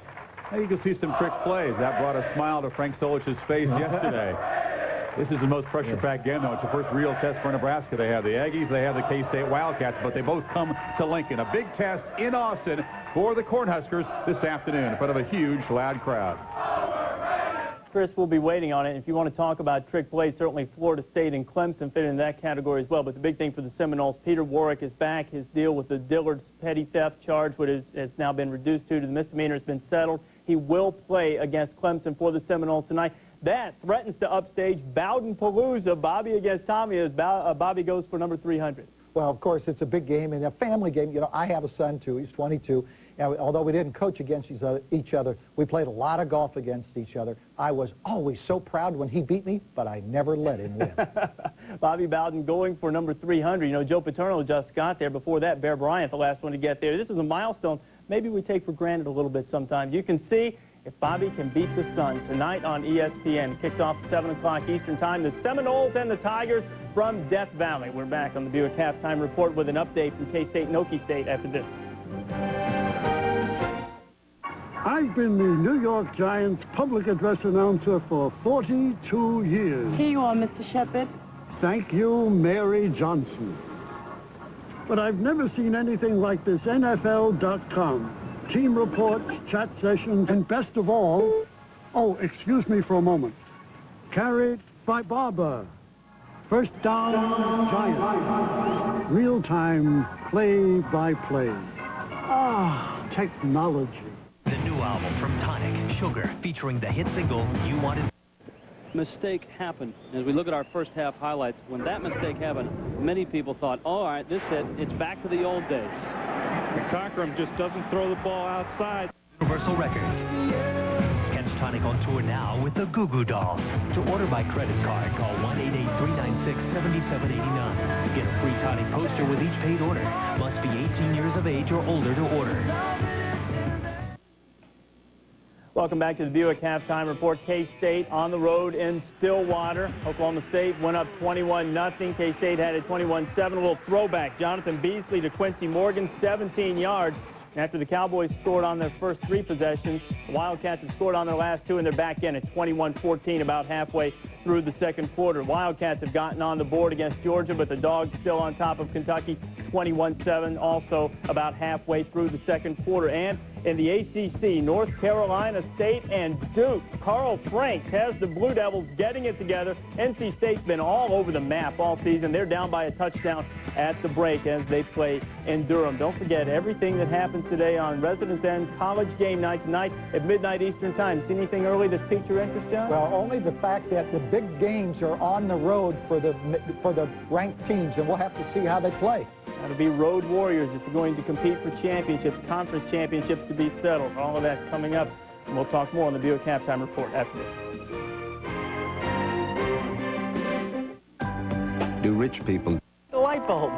you can see some trick plays. That brought a smile to Frank Solich's face yesterday. This is the most pressure-packed game, though. It's the first real test for Nebraska. They have the Aggies, they have the K-State Wildcats, but they both come to Lincoln. A big test in Austin for the Cornhuskers this afternoon in front of a huge, loud crowd. Chris will be waiting on it. If you want to talk about trick plays, certainly Florida State and Clemson fit in that category as well. But the big thing for the Seminoles, Peter Warwick is back. His deal with the Dillard's petty theft charge, which has now been reduced to the misdemeanor, has been settled. He will play against Clemson for the Seminoles tonight. That threatens to upstage Bowden-Palooza, Bobby against Tommy, as Bobby goes for number 300. Well, of course, it's a big game and a family game. You know, I have a son, too. He's 22. And although we didn't coach against each other, we played a lot of golf against each other. I was always so proud when he beat me, but I never let him win. Bobby Bowden going for number 300. You know, Joe Paterno just got there. Before that, Bear Bryant, the last one to get there. This is a milestone maybe we take for granted a little bit sometimes. You can see if Bobby can beat the Sun tonight on ESPN. Kicks off at 7 o'clock Eastern Time. The Seminoles and the Tigers from Death Valley. We're back on the Buick Halftime Report with an update from K-State and Okie State after this. I've been the New York Giants public address announcer for 42 years. Here you are, Mr. Shepard. Thank you, Mary Johnson. But I've never seen anything like this NFL.com. Team reports, chat sessions, and best of all, oh, excuse me for a moment, carried by Barber. First down, Giants. Real-time, play-by-play. Ah, technology. The new album from Tonic, Sugar, featuring the hit single You Wanted. Mistake happened. As we look at our first half highlights, when that mistake happened, many people thought, oh, all right, this it. It's back to the old days. Cockrum just doesn't throw the ball outside. Universal Records. Ken's Tonic on tour now with the Goo Goo Dolls. To order by credit card, call 1-888-396-7789. Get a free Tonic poster with each paid order. Must be 18 years of age or older to order. Welcome back to the Buick Halftime Report. K-State on the road in Stillwater. Oklahoma State went up 21-0. K-State had a 21-7. A little throwback. Jonathan Beasley to Quincy Morgan, 17 yards. After the Cowboys scored on their first 3 possessions, the Wildcats have scored on their last 2, and they're back in at 21-14 about halfway through the second quarter. Wildcats have gotten on the board against Georgia, but the Dogs still on top of Kentucky, 21-7, also about halfway through the second quarter. And in the ACC, North Carolina State and Duke. Carl Franks has the Blue Devils getting it together. NC State's been all over the map all season. They're down by a touchdown at the break as they play in Durham. Don't forget everything that happens today on Residence End College Game Night tonight at midnight Eastern Time. See anything early that's piqued your interest, John? Well, only the fact that the big games are on the road for the ranked teams, and we'll have to see how they play. That'll be Road Warriors if you're going to compete for championships, conference championships to be settled. All of that's coming up, and we'll talk more on the Buick Halftime Report after this. Do rich people... The light bulb.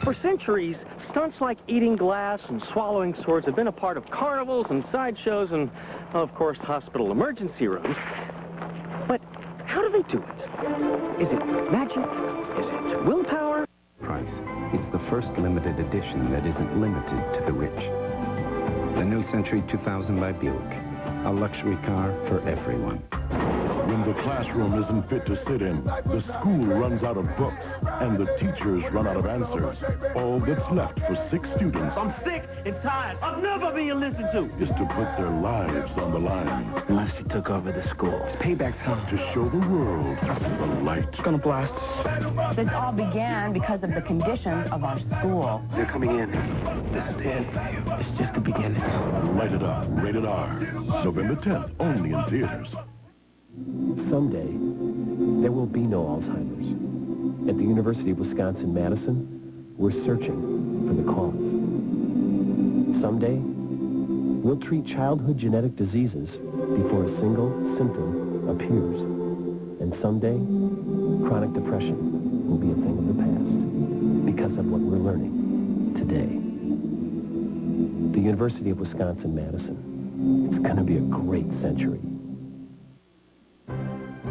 For centuries, stunts like eating glass and swallowing swords have been a part of carnivals and sideshows and, of course, hospital emergency rooms. But how do they do it? Is it magic? Is it willpower? Price. It's the first limited edition that isn't limited to the rich. The new Century 2000 by Buick. A luxury car for everyone. When the classroom isn't fit to sit in, the school runs out of books, and the teachers run out of answers. All that's left for 6 students... I'm sick and tired of never being listened to. ...is to put their lives on the line. Unless he took over the school. Payback's coming. To show the world the light. It's gonna blast. This all began because of the conditions of our school. They're coming in. This is the end for you. It's just the beginning. Light it up. Rated R. November 10th, only in theaters. Someday, there will be no Alzheimer's. At the University of Wisconsin-Madison, we're searching for the cause. Someday, We'll treat childhood genetic diseases before a single symptom appears. And someday, chronic depression will be a thing of the past because of what we're learning today. The University of Wisconsin-Madison. It's going to be a great century.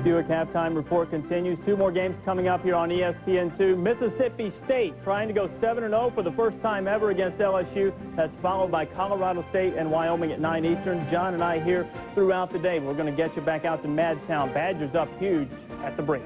Buick halftime report continues. 2 more games coming up here on ESPN2. Mississippi State trying to go 7-0 for the first time ever against LSU. That's followed by Colorado State and Wyoming at 9 Eastern. John and I here throughout the day. We're going to get you back out to Madtown. Badgers up huge at the break.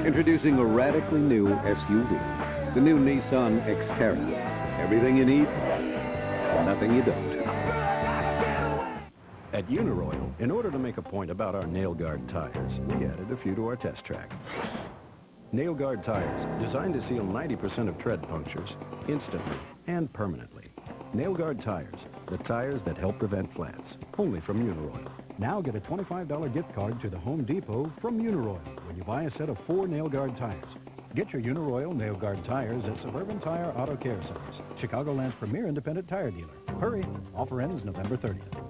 Introducing a radically new SUV, the new Nissan Xterra. Everything you need, and nothing you don't. At Uniroyal, in order to make a point about our nail guard tires, we added a few to our test track. Nail guard tires, designed to seal 90% of tread punctures instantly and permanently. Nail guard tires, the tires that help prevent flats, only from Uniroyal. Now get a $25 gift card to the Home Depot from Uniroyal when you buy a set of 4 nail guard tires. Get your Uniroyal nail guard tires at Suburban Tire Auto Care Centers, Chicagoland's premier independent tire dealer. Hurry! Offer ends November 30th.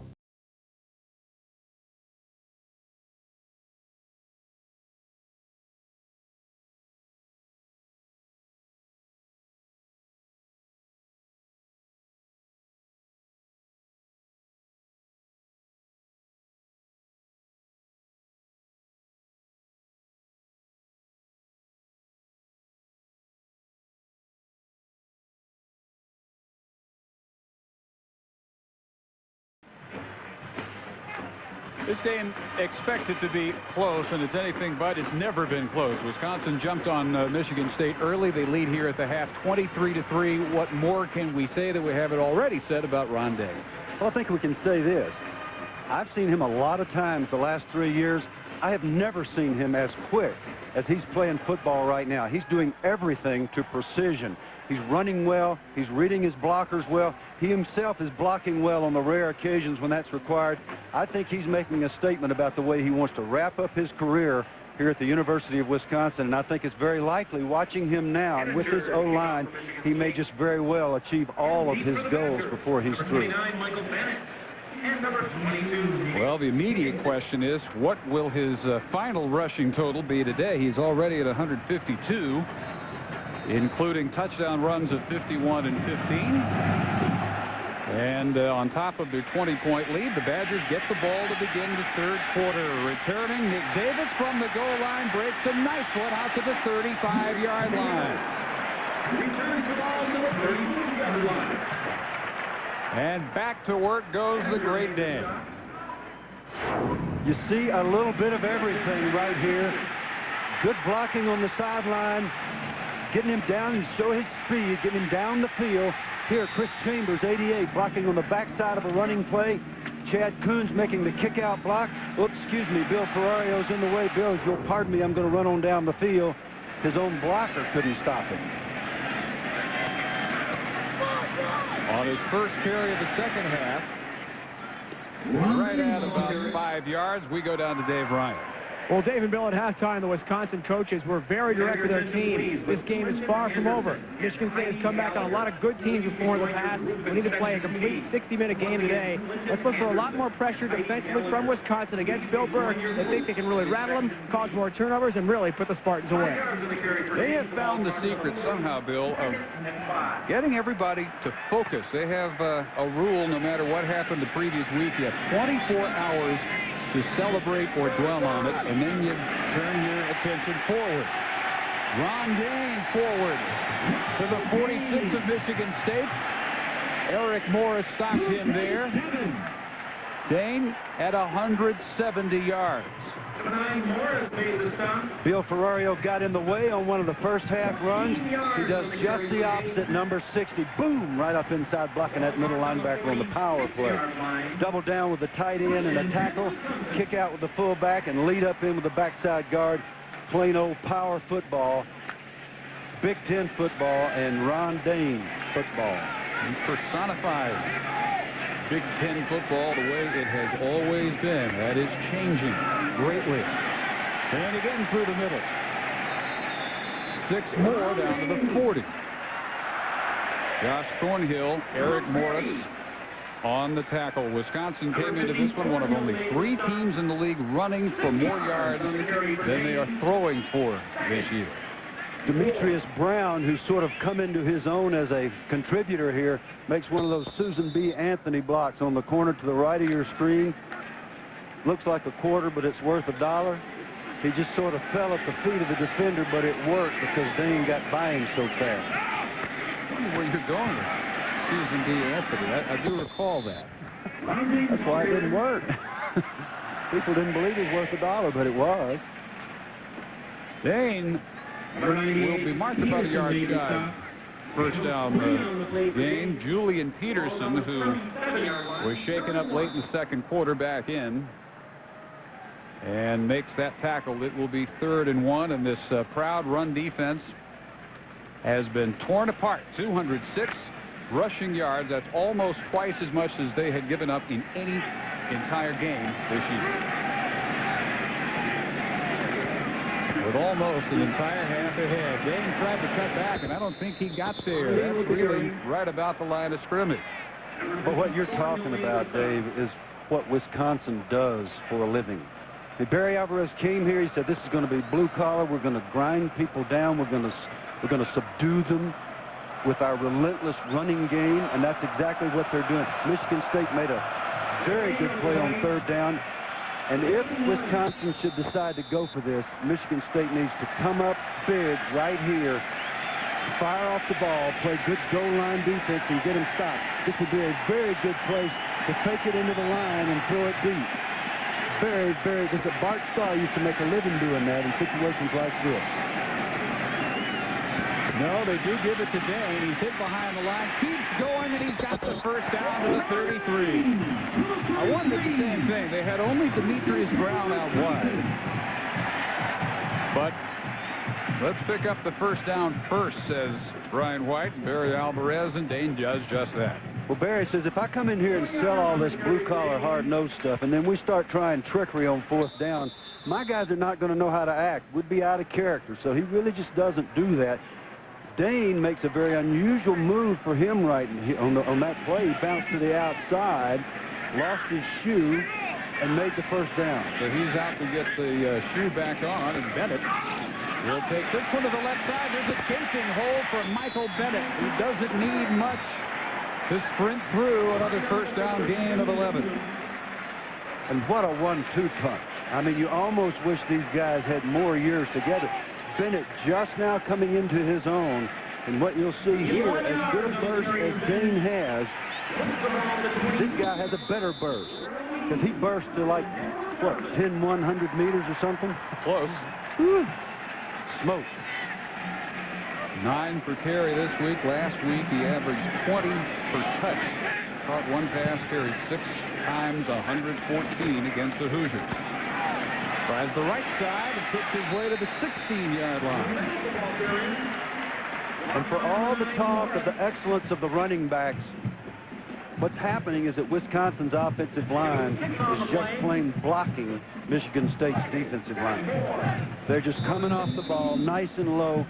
This game expected to be close, and it's anything but. It's never been close. Wisconsin jumped on Michigan State early. They lead here at the half, 23-3. What more can we say that we haven't already said about Ron Day? Well, I think we can say this. I've seen him a lot of times the last 3 years. I have never seen him as quick as he's playing football right now. He's doing everything to precision. He's running well. He's reading his blockers well. He himself is blocking well on the rare occasions when that's required. I think he's making a statement about the way he wants to wrap up his career here at the University of Wisconsin, and I think it's very likely, watching him now, and with this O-line, he may just very well achieve all of his goals before he's through. Well, the immediate question is, what will his final rushing total be today? He's already at 152, including touchdown runs of 51 and 15. And on top of their 20-point lead, the Badgers get the ball to begin the third quarter. Returning, Nick Davis from the goal line breaks a nice one out to the 35-yard line. Returns the ball to the 32-yard line. And back to work goes the Great Dane. You see a little bit of everything right here. Good blocking on the sideline, getting him down and show his speed, getting him down the field. Here, Chris Chambers, 88, blocking on the backside of a running play. Chad Coons making the kick-out block. Oops, excuse me, Bill Ferrario's in the way. Bill, if you'll pardon me, I'm going to run on down the field. His own blocker couldn't stop him. On his first carry of the second half, right at about 5 yards, we go down to Dave Ryan. Well, Dave and Bill, at halftime, the Wisconsin coaches were very direct with their team. This game is far from over. Michigan State has come back on a lot of good teams before in the past. We need to play a complete 60-minute game today. Let's look for a lot more pressure defensively from Wisconsin against Bill Burke. They think they can really rattle them, cause more turnovers, and really put the Spartans away. They have found the secret somehow, Bill, of getting everybody to focus. They have a rule, no matter what happened the previous week, you have 24 hours to celebrate or dwell on it, and then you turn your attention forward. Ron Dane forward to the 46 of Michigan State. Eric Morris stops him there. Dane at 170 yards. Bill Ferrario got in the way on one of the first half runs. He does just the opposite, number 60. Boom, right up inside, blocking that middle linebacker on the power play. Double down with the tight end and a tackle, kick out with the fullback, and lead up in with the backside guard. Plain old power football, Big Ten football, and Ron Dane football. He personifies Big Ten football the way it has always been. That is changing greatly. And again through the middle. 6 more down to the 40. Josh Thornhill, Eric Morris on the tackle. Wisconsin came into this one of only 3 teams in the league running for more yards than they are throwing for this year. Demetrius Brown, who's sort of come into his own as a contributor here, makes one of those Susan B. Anthony blocks on the corner to the right of your screen. Looks like a quarter, but it's worth $1. He just sort of fell at the feet of the defender, but it worked because Dane got by him so fast. I wonder where you're going with Susan B. Anthony. I do recall that. That's why it didn't work. People didn't believe it was worth $1, but it was. Dane will be marked about a yard shy. First down gain. Julian Peterson, who was shaken up late in the second quarter, back in and makes that tackle. It will be 3rd and 1, and this proud run defense has been torn apart. 206 rushing yards. That's almost twice as much as they had given up in any entire game this year. With almost an entire half ahead. Dane tried to cut back, and I don't think he got there. That's really right about the line of scrimmage. But what you're talking about, Dave, is what Wisconsin does for a living. Barry Alvarez came here. He said, this is going to be blue collar. We're going to grind people down. We're going to subdue them with our relentless running game, and that's exactly what they're doing. Michigan State made a very good play on 3rd down. And if Wisconsin should decide to go for this, Michigan State needs to come up big right here, fire off the ball, play good goal line defense, and get them stopped. This would be a very good place to take it into the line and throw it deep. Bart Starr used to make a living doing that in situations like this. No, they do give it to Dane. He's hit behind the line, keeps going, and he's got the first down to the 33. I wondered the same thing. They had only Demetrius Brown out wide. But let's pick up the first down first, says Brian White. Barry Alvarez, and Dane does just that. Well, Barry says, if I come in here and sell all this blue-collar, hard-nosed stuff, and then we start trying trickery on 4th down, my guys are not going to know how to act. We'd be out of character. So he really just doesn't do that. Dane makes a very unusual move for him right on that play. He bounced to the outside, lost his shoe, and made the first down. So he's out to get the shoe back on, and Bennett will take this one to the left side. There's a gaping hole for Michael Bennett. He doesn't need much to sprint through. Another first down gain of 11. And what a 1-2 punch. I mean, you almost wish these guys had more years together. Bennett just now coming into his own, and what you'll see here, as good a burst as Dane has, this guy has a better burst, because he burst to like, what, 10 100 meters or something? Close. Whew. Smoke. 9 per carry this week. Last week he averaged 20 per touch. Caught 1 pass, carried 6 times, 114 against the Hoosiers. Tries the right side and picks his way to the 16-yard line. And for all the talk of the excellence of the running backs, what's happening is that Wisconsin's offensive line is just plain blocking Michigan State's defensive line. They're just coming off the ball nice and low,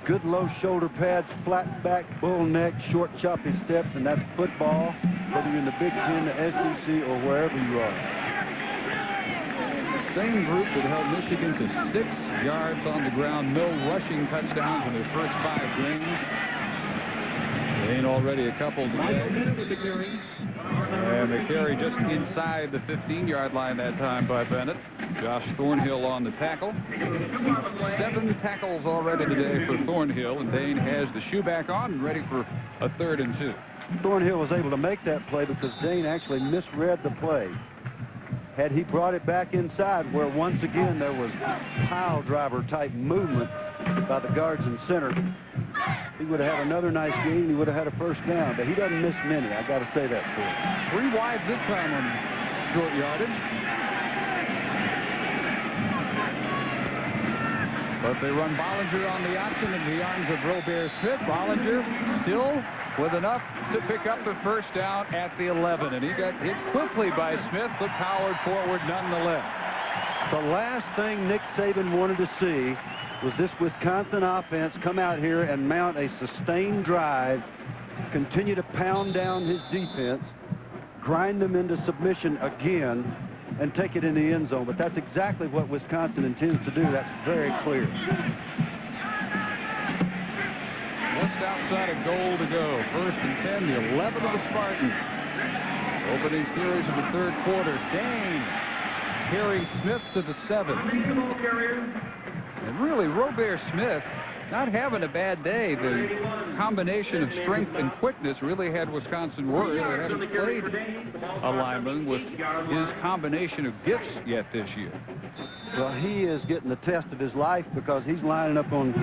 good low shoulder pads, flat back, bull neck, short choppy steps, and that's football, whether you're in the Big Ten, the SEC, or wherever you are. Same group that held Michigan to 6 yards on the ground. No rushing touchdowns in their first 5 games. Ain't already a couple today. And the carry just inside the 15-yard line that time by Bennett. Josh Thornhill on the tackle. 7 tackles already today for Thornhill, and Dane has the shoe back on and ready for a 3rd and 2. Thornhill was able to make that play because Dane actually misread the play. had he brought it back inside, where once again there was pile driver type movement by the guards in center, he would have had another nice game. He would have had a first down, but he doesn't miss many. I got to say that for him. 3 wide this time on short yardage. But they run Bollinger on the option into the arms of Robert Smith. Bollinger still with enough to pick up the first down at the 11. And he got hit quickly by Smith, but powered forward nonetheless. The last thing Nick Saban wanted to see was this Wisconsin offense come out here and mount a sustained drive, continue to pound down his defense, grind them into submission again, and take it in the end zone. But that's exactly what Wisconsin intends to do. That's very clear. Just outside of goal to go. 1st and 10, the 11 of the Spartans. Opening series of the third quarter. Dane carries Smith to the 7. And really, Robert Smith not having a bad day. The combination of strength and quickness really had Wisconsin worried. They haven't played a lineman with his combination of gifts yet this year. Well, he is getting the test of his life because he's lining up on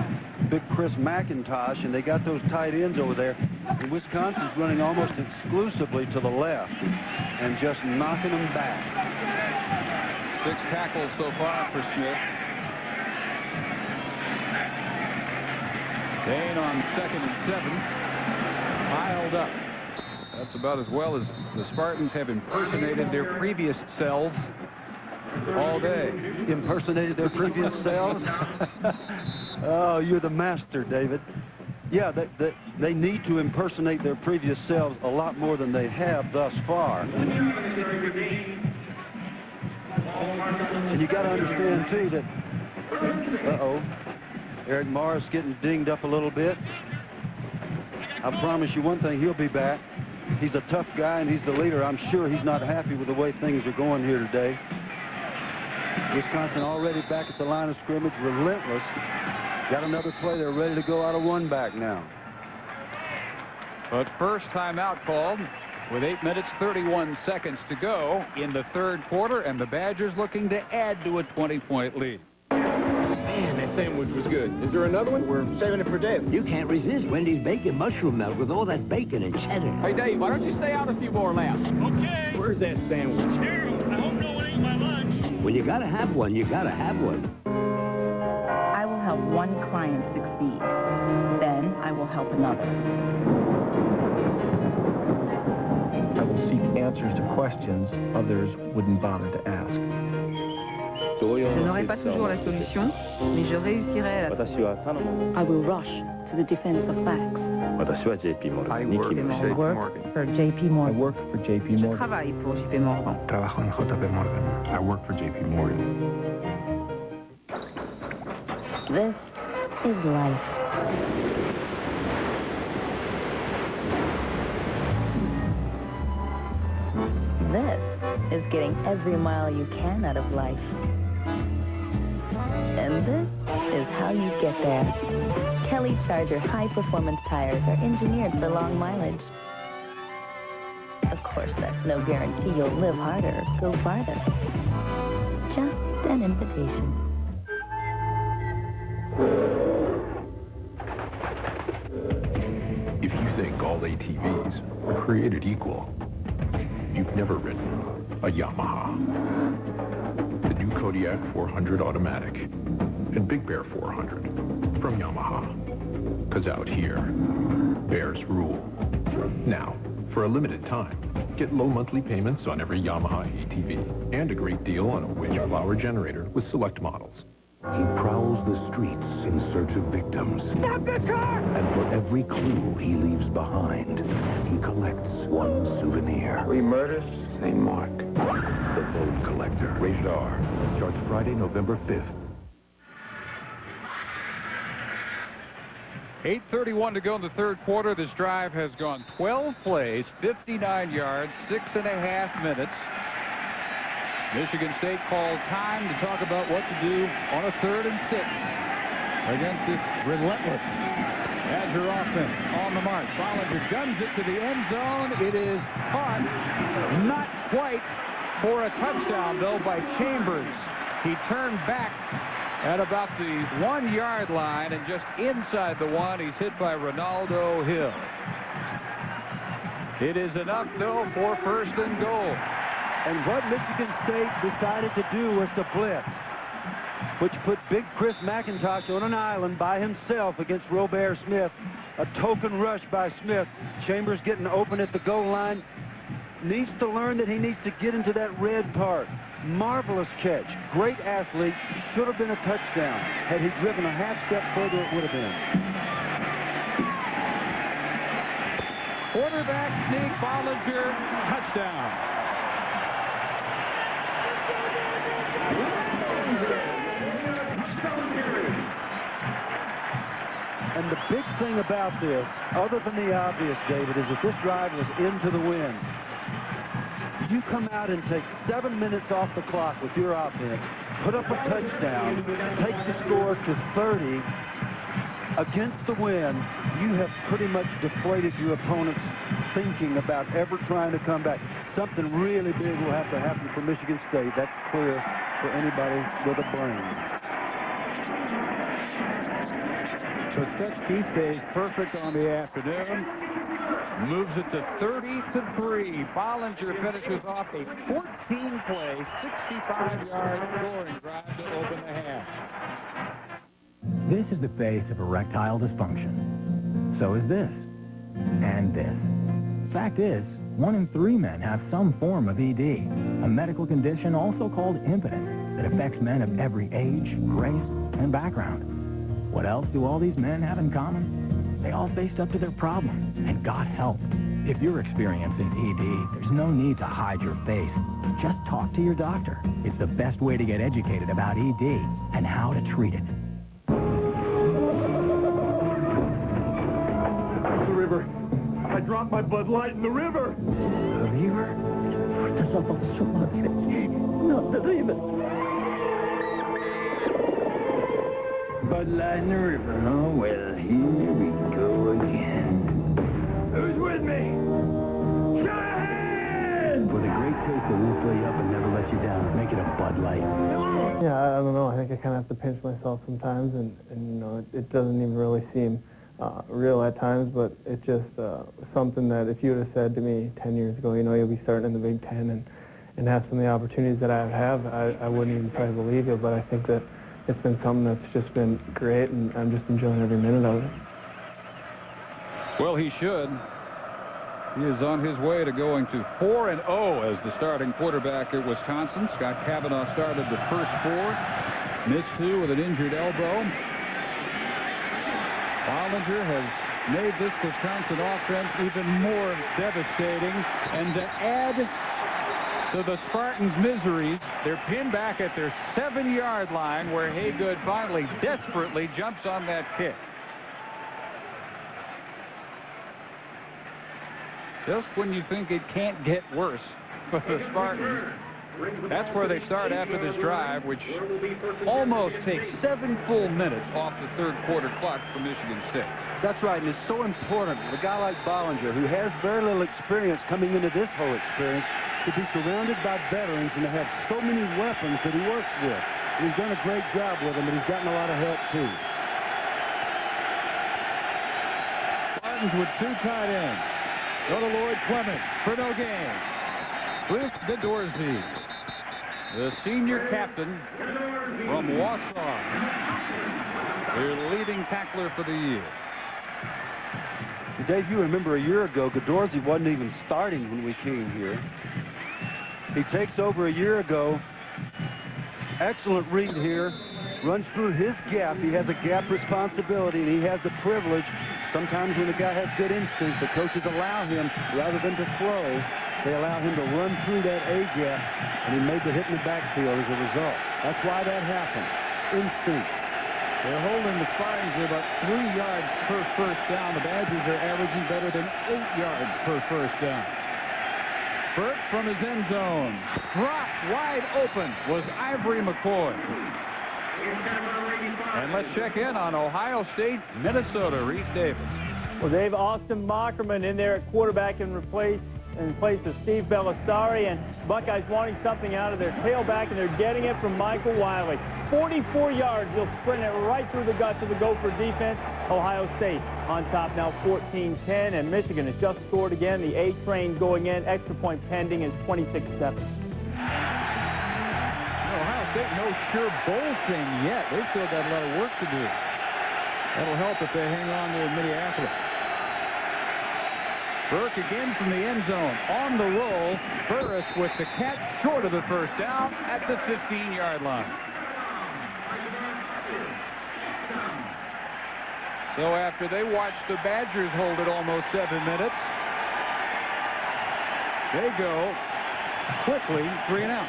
big Chris McIntosh, and they got those tight ends over there. And Wisconsin's running almost exclusively to the left and just knocking them back. 6 tackles so far for Smith. Dane on 2nd and 7, piled up. That's about as well as the Spartans have impersonated their previous selves all day. Impersonated their previous selves? Oh, you're the master, David. Yeah, they need to impersonate their previous selves a lot more than they have thus far. And you got to understand, too, that... Uh-oh. Eric Morris getting dinged up a little bit. I promise you one thing, he'll be back. He's a tough guy, and he's the leader. I'm sure he's not happy with the way things are going here today. Wisconsin already back at the line of scrimmage, relentless. Got another play. They're ready to go out of 1 back now. But first timeout called with 8 minutes, 31 seconds to go in the third quarter, and the Badgers looking to add to a 20-point lead. Man, that sandwich was good. Is there another one? We're saving it for Dave. You can't resist Wendy's bacon mushroom melt with all that bacon and cheddar. Hey, Dave, why don't you stay out a few more laps? Okay. Where's that sandwich? Here. I hope no one ate my lunch. When you gotta have one, you gotta have one. I will help one client succeed. Then I will help another. I will seek answers to questions others wouldn't bother to ask. Je n'aurai pas toujours la solution, mais je réussirai à la... I will rush to the defense of facts. I work for JP Morgan. I work for JP Je Morgan. travaille pour JP Morgan. Trabajo en JP Morgan. I work for JP Morgan. This is life. This is getting every mile you can out of life. And this is how you get there. Kelly Charger high-performance tires are engineered for long mileage. Of course, that's no guarantee you'll live harder or go farther. Just an invitation. If you think all ATVs are created equal, you've never ridden a Yamaha. The new Kodiak 400 Automatic and Big Bear 400 from Yamaha. Because out here, bears rule. Now, for a limited time, get low monthly payments on every Yamaha ATV and a great deal on a winch flower generator with select models. He prowls the streets in search of victims. Stop the car! And for every clue he leaves behind, he collects one souvenir. We murdered St. Mark. The Boat Collector. Rated R. Starts Friday, November 5th. 8:31 to go in the third quarter. This drive has gone 12 plays, 59 yards, 6.5 minutes. Michigan State called time to talk about what to do on a 3rd and 6 against this relentless Badger offense. On the march, Bollinger guns it to the end zone. It is caught, not quite for a touchdown, though, by Chambers. He turned back at about the 1-yard line, and just inside the 1, he's hit by Ronaldo Hill. It is enough, though, for first and goal. And what Michigan State decided to do was to blitz, which put big Chris McIntosh on an island by himself against Robert Smith. A token rush by Smith. Chambers getting open at the goal line. Needs to learn that he needs to get into that red part. Marvelous catch. Great athlete. Should have been a touchdown. Had he driven a half step further, it would have been. Quarterback sneak, Bollinger, touchdown. And the big thing about this, other than the obvious, David, is that this drive was into the wind. You come out and take 7 minutes off the clock with your offense, put up a touchdown, take the score to 30 against the wind, you have pretty much deflated your opponent's thinking about ever trying to come back. Something really big will have to happen for Michigan State. That's clear for anybody with a brain. Kosekski stays perfect on the afternoon. Moves it to 30-3. Bollinger finishes off a 14-play, 65-yard scoring drive to open the half. This is the face of erectile dysfunction. So is this. And this. Fact is, 1 in 3 men have some form of ED, a medical condition also called impotence that affects men of every age, race, and background. What else do all these men have in common? They all faced up to their problem and got help. If you're experiencing ED, there's no need to hide your face. Just talk to your doctor. It's the best way to get educated about ED and how to treat it. The river. I dropped my Bud Light in the river. The river? Not the river. Bud Light in the river. Oh, well, here we go again. Who's with me? Shine! With a great taste that won't fill you up and never let you down. Make it a Bud Light. Yeah, I don't know. I think I kind of have to pinch myself sometimes, and you know, it doesn't even really seem real at times, but it's just something that if you would have said to me 10 years ago, you know, you'll be starting in the Big Ten and have some of the opportunities that I have, I wouldn't even probably believe you, but I think that it's been something that's just been great, and I'm just enjoying every minute of it. Well, he should. He is on his way to going to 4-0 as the starting quarterback at Wisconsin. Scott Kavanaugh started the first 4, missed 2 with an injured elbow. Bollinger has made this Wisconsin offense even more devastating. And to add to the Spartans' miseries, they're pinned back at their 7-yard line where Haygood finally desperately jumps on that kick. Just when you think it can't get worse for the Spartans, that's where they start after this drive, which almost takes 7 full minutes off the third quarter clock for Michigan State. That's right, and it's so important for a guy like Bollinger, who has very little experience coming into this whole experience, to be surrounded by veterans and to have so many weapons that he works with. And he's done a great job with them, but he's gotten a lot of help, too. Spartans with 2 tight ends. Go to Lloyd Clement for no gain. Cliff DeDorsey, the senior captain from Wausau, their leading tackler for the year. Dave, you remember a year ago, DeDorsey wasn't even starting when we came here. He takes over a year ago. Excellent read here. Runs through his gap. He has a gap responsibility, and he has the privilege. Sometimes when a guy has good instincts, the coaches allow him, rather than to throw, they allow him to run through that A gap, and he made the hit in the backfield as a result. That's why that happened. Instinct. They're holding the Spartans at about 3 yards per first down. The Badgers are averaging better than 8 yards per first down. Burt from his end zone. Dropped wide open was Ivory McCoy. And let's check in on Ohio State, Minnesota. Reese Davis. Well, Dave, Austin Mockerman in there at quarterback in replace in place of Steve Belisari, and Buckeyes wanting something out of their tailback, and they're getting it from Michael Wiley. 44 yards, he'll sprint it right through the guts of the Gopher defense. Ohio State on top now 14-10, and Michigan has just scored again. The A train going in, extra point pending, is 26-7. Ohio State, no sure bowl thing yet. They've still got a lot of work to do. That'll help if they hang on to Minneapolis. Burke again from the end zone. On the roll, Burris with the catch short of the first down at the 15-yard line. So after they watched the Badgers hold it almost 7 minutes, they go quickly 3 and out.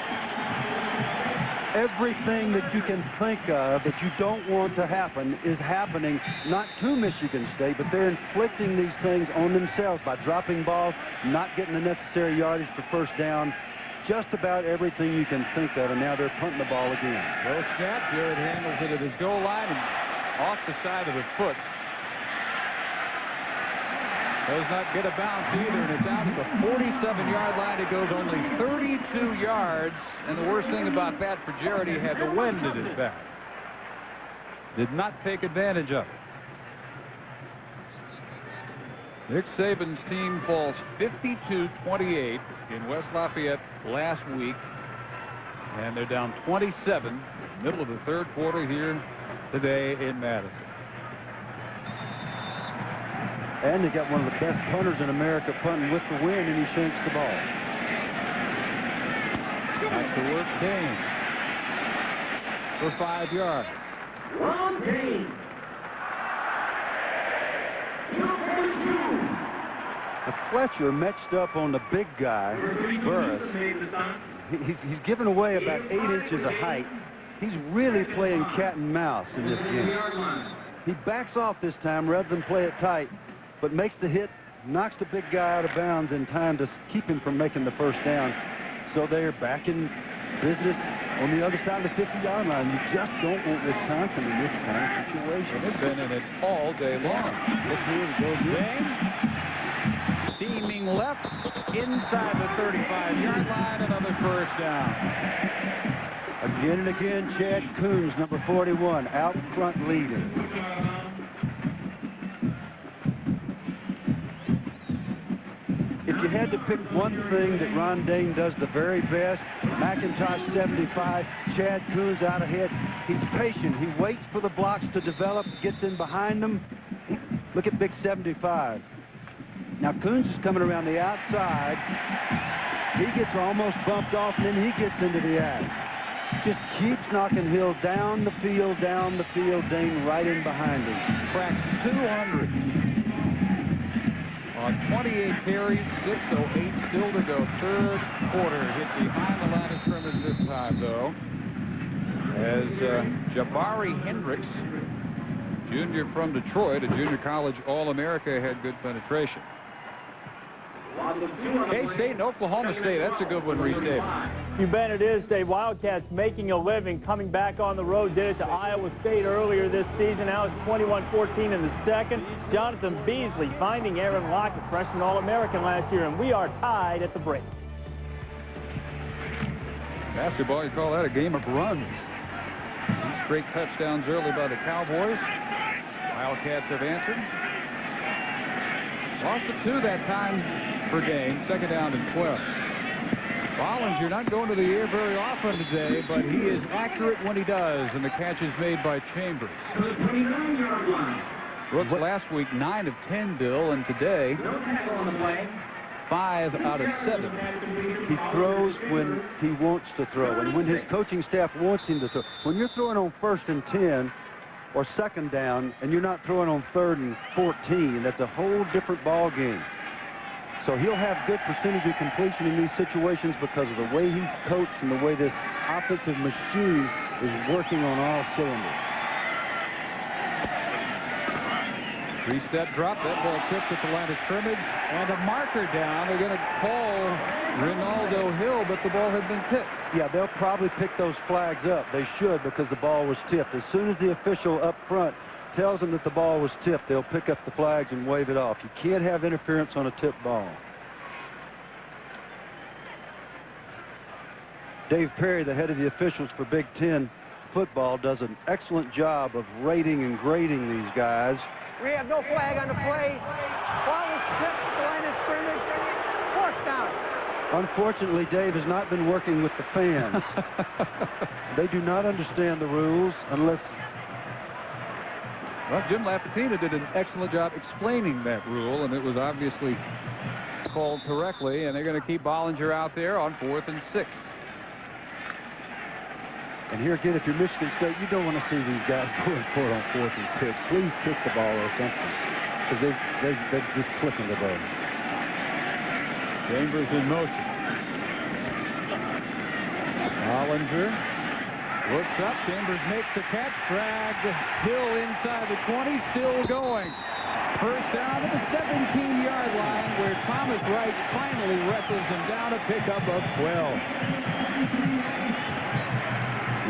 Everything that you can think of that you don't want to happen is happening, not to Michigan State, but they're inflicting these things on themselves by dropping balls, not getting the necessary yardage for first down, just about everything you can think of, and now they're punting the ball again. Well, snap, Jared handles it at his goal line and off the side of the foot. Does not get a bounce either, and it's out at the 47-yard line. It goes only 32 yards, and the worst thing about that for Jared, he had the wind at his back. Did not take advantage of it. Nick Saban's team falls 52-28 in West Lafayette last week, and they're down 27, middle of the third quarter here today in Madison. And they got one of the best punters in America punting with the wind, and he shanks the ball. That's the work Dane for 5 yards. Ron Dane. Fletcher matched up on the big guy, Burris. He's given away about 8 inches of height. He's really playing cat and mouse in this game. He backs off this time rather than play it tight, but makes the hit, knocks the big guy out of bounds in time to keep him from making the first down. So they're back in business on the other side of the 50-yard line. You just don't want Wisconsin in this kind of situation. They've been in it all day long. Look here, it goes Dane, steaming left, inside the 35-yard line, another first down. Again and again, Chad Coons, number 41, out front leading. If you had to pick one thing that Ron Dane does the very best, McIntosh 75, Chad Coons out ahead. He's patient. He waits for the blocks to develop, gets in behind them. Look at big 75. Now Coons is coming around the outside. He gets almost bumped off, and then he gets into the act. Just keeps knocking Hill down the field, Dane right in behind him. Cracks 200. On 28 carries, 6:08 still to go. Third quarter. Hit behind the line of scrimmage this time, though, as Jabari Hendricks, junior from Detroit, a junior college All-America, had good penetration. K-State and Oklahoma State, that's a good one, Reese Davis. You bet it is, Dave. Wildcats making a living, coming back on the road. Did it to Iowa State earlier this season. Now it's 21-14 in the second. Jonathan Beasley finding Aaron Lockett, freshman All-American last year, and we are tied at the break. Basketball, you call that a game of runs. Straight touchdowns early by the Cowboys. Wildcats have answered. Lost the 2 that time for Dane. Second down and 12. Bollinger not going to the air very often today, but he is accurate when he does, and the catch is made by Chambers. Brooks last week 9 of 10, Bill, and today 5 out of 7. He throws when he wants to throw, and when his coaching staff wants him to throw. When you're throwing on 1st and 10 or 2nd down, and you're not throwing on 3rd and 14, that's a whole different ball game. So he'll have good percentage of completion in these situations because of the way he's coached and the way this offensive machine is working on all cylinders. 3-step drop. That ball tipped at the line of scrimmage, and a marker down. They're going to call Ronaldo Hill, but the ball had been tipped. Yeah, they'll probably pick those flags up. They should, because the ball was tipped. As soon as the official up front tells them that the ball was tipped, they'll pick up the flags and wave it off. You can't have interference on a tipped ball. Dave Perry, the head of the officials for Big Ten football, does an excellent job of rating and grading these guys. We have no flag on the play. Ball is tipped at the line of scrimmage. Fourth down. Unfortunately, Dave has not been working with the fans. They do not understand the rules unless... Well, Jim Lapatina did an excellent job explaining that rule, and it was obviously called correctly, and they're going to keep Bollinger out there on 4th and 6. And here again, if you're Michigan State, you don't want to see these guys going for it on 4th and 6. Please kick the ball or something, because they're just clicking the ball. Chambers in motion. Bollinger looks up. Chambers makes the catch. Dragged. Hill inside the 20. Still going. First down at the 17-yard line, where Thomas Wright finally wrestles him down, a pickup of 12.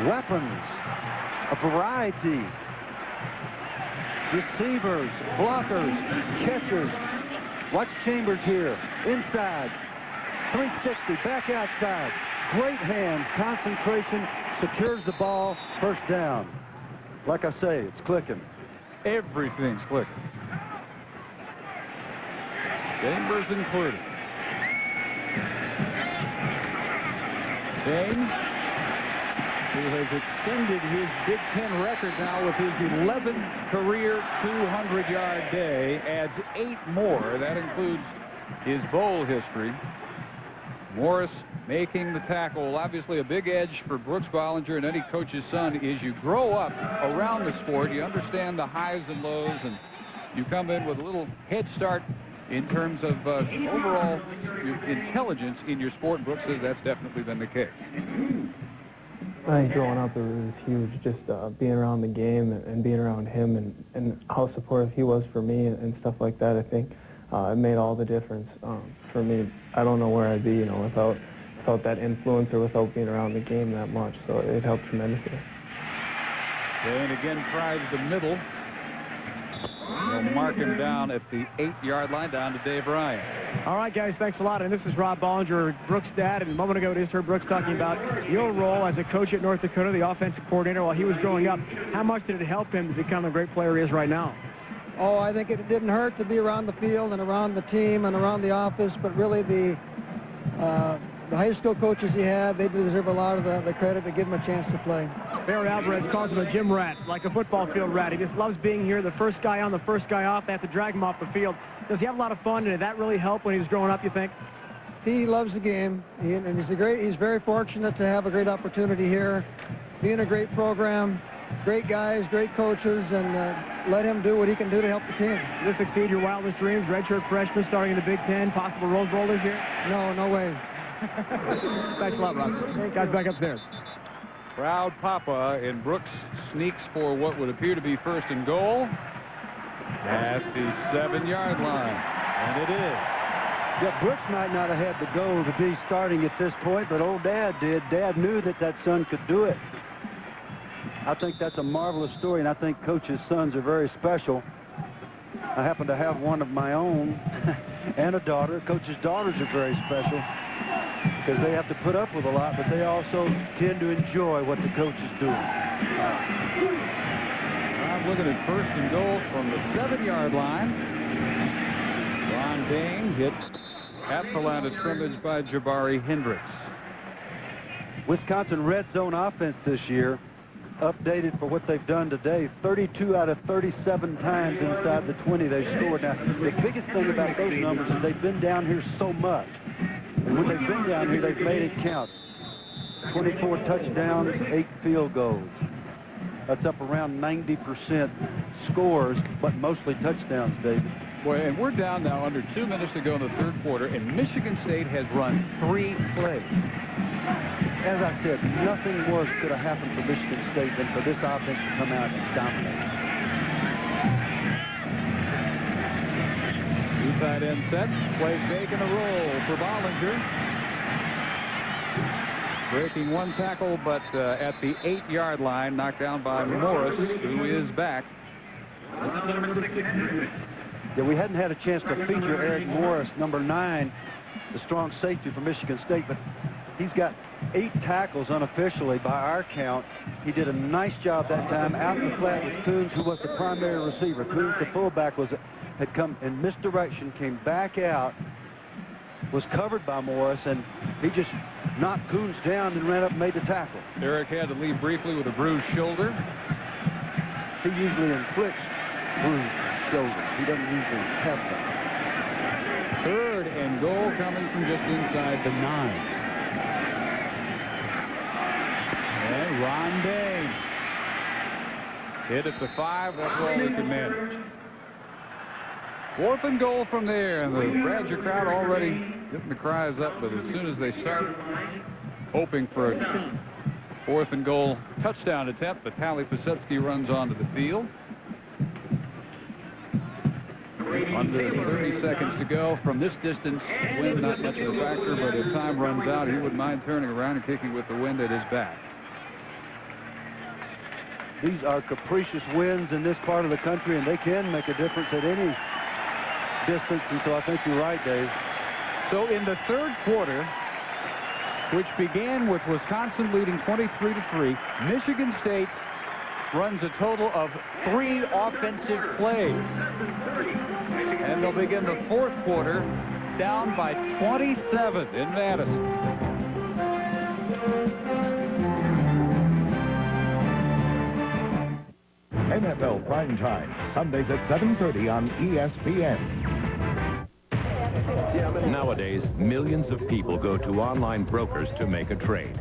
Weapons, a variety, receivers, blockers, catchers. Watch Chambers here, inside, 360, back outside. Great hands, concentration, secures the ball, first down. Like I say, it's clicking. Everything's clicking. Chambers included. Dane, who has extended his Big Ten record now with his 11th career 200-yard day, adds 8 more. That includes his bowl history. Morris making the tackle. Obviously a big edge for Brooks Bollinger and any coach's son is you grow up around the sport, you understand the highs and lows, and you come in with a little head start in terms of overall intelligence in your sport. Brooks says that's definitely been the case. I think growing up it was huge, just being around the game and being around him and how supportive he was for me and stuff like that. I think it made all the difference for me. I don't know where I'd be, without that influence or without being around the game that much. So it helped tremendously. And again tries the middle. They'll mark him down at the 8-yard line, down to Dave Ryan. All right, guys, thanks a lot. And this is Rob Bollinger, Brooks' dad. And a moment ago, we just heard Brooks talking about your role as a coach at North Dakota, the offensive coordinator, while he was growing up. How much did it help him to become the great player he is right now? Oh, I think it didn't hurt to be around the field and around the team and around the office, but really the high school coaches he had, they deserve a lot of the credit to give him a chance to play. Barry Alvarez calls him a gym rat, like a football field rat. He just loves being here, the first guy on, the first guy off. They have to drag him off the field. Does he have a lot of fun, and did that really help when he was growing up, you think? He loves the game, and he's very fortunate to have a great opportunity here, being a great program, great guys, great coaches, and let him do what he can do to help the team. Does this exceed your wildest dreams? Redshirt freshman starting in the Big Ten, possible Rose Bowl this year? No way. Thanks a lot, Rob. Guys, back upstairs. Proud Papa, and Brooks sneaks for what would appear to be first and goal at the 7-yard line. And it is. Yeah, Brooks might not have had the goal to be starting at this point, but old Dad did. Dad knew that son could do it. I think that's a marvelous story, and I think Coach's sons are very special. I happen to have one of my own and a daughter. Coach's daughters are very special because they have to put up with a lot, but they also tend to enjoy what the coach is doing. I'm looking at first and goal from the 7-yard line. Ron Dane hit at the line of scrimmage by Jabari Hendricks. Wisconsin red zone offense this year, updated for what they've done today, 32 out of 37 times inside the 20 they scored. Now, the biggest thing about those numbers is they've been down here so much. And when they've been down here, they've made it count. 24 touchdowns, 8 field goals. That's up around 90% scores, but mostly touchdowns, David. Boy, and we're down now under 2 minutes to go in the third quarter, and Michigan State has run 3 plays. As I said, nothing worse could have happened for Michigan State than for this offense to come out and dominate. 2 tight end sets, play fake and a roll for Bollinger. Breaking 1 tackle, but at the 8-yard line, knocked down by Morris, who is back. Yeah, we hadn't had a chance to feature Eric Morris, number 9, the strong safety for Michigan State, but he's got 8 tackles unofficially by our count. He did a nice job that time out in the flat with Coons, who was the primary receiver. Coons, the fullback, had come in misdirection, came back out, was covered by Morris, and he just knocked Coons down and ran up and made the tackle. Eric had to leave briefly with a bruised shoulder. He usually inflicts bruised shoulders. He doesn't usually have that. 3rd and goal coming from just inside the 9. And Ron Day hit at the 5. That's all we can manage. 4th and goal from there, and the Bradger crowd already getting the cries up, but as soon as they start hoping for a 4th and goal touchdown attempt, Vitaly Pisetsky runs onto the field. Under 30 seconds to go. From this distance, wind not much of a factor, but if time runs out, he wouldn't mind turning around and kicking with the wind at his back. These are capricious winds in this part of the country, and they can make a difference at any distance, and so I think you're right, Dave. So in the 3rd quarter, which began with Wisconsin leading 23-3, Michigan State runs a total of 3 offensive plays. And they'll begin the 4th quarter down by 27 in Madison. NFL Primetime, Sundays at 7:30 on ESPN. Nowadays, millions of people go to online brokers to make a trade.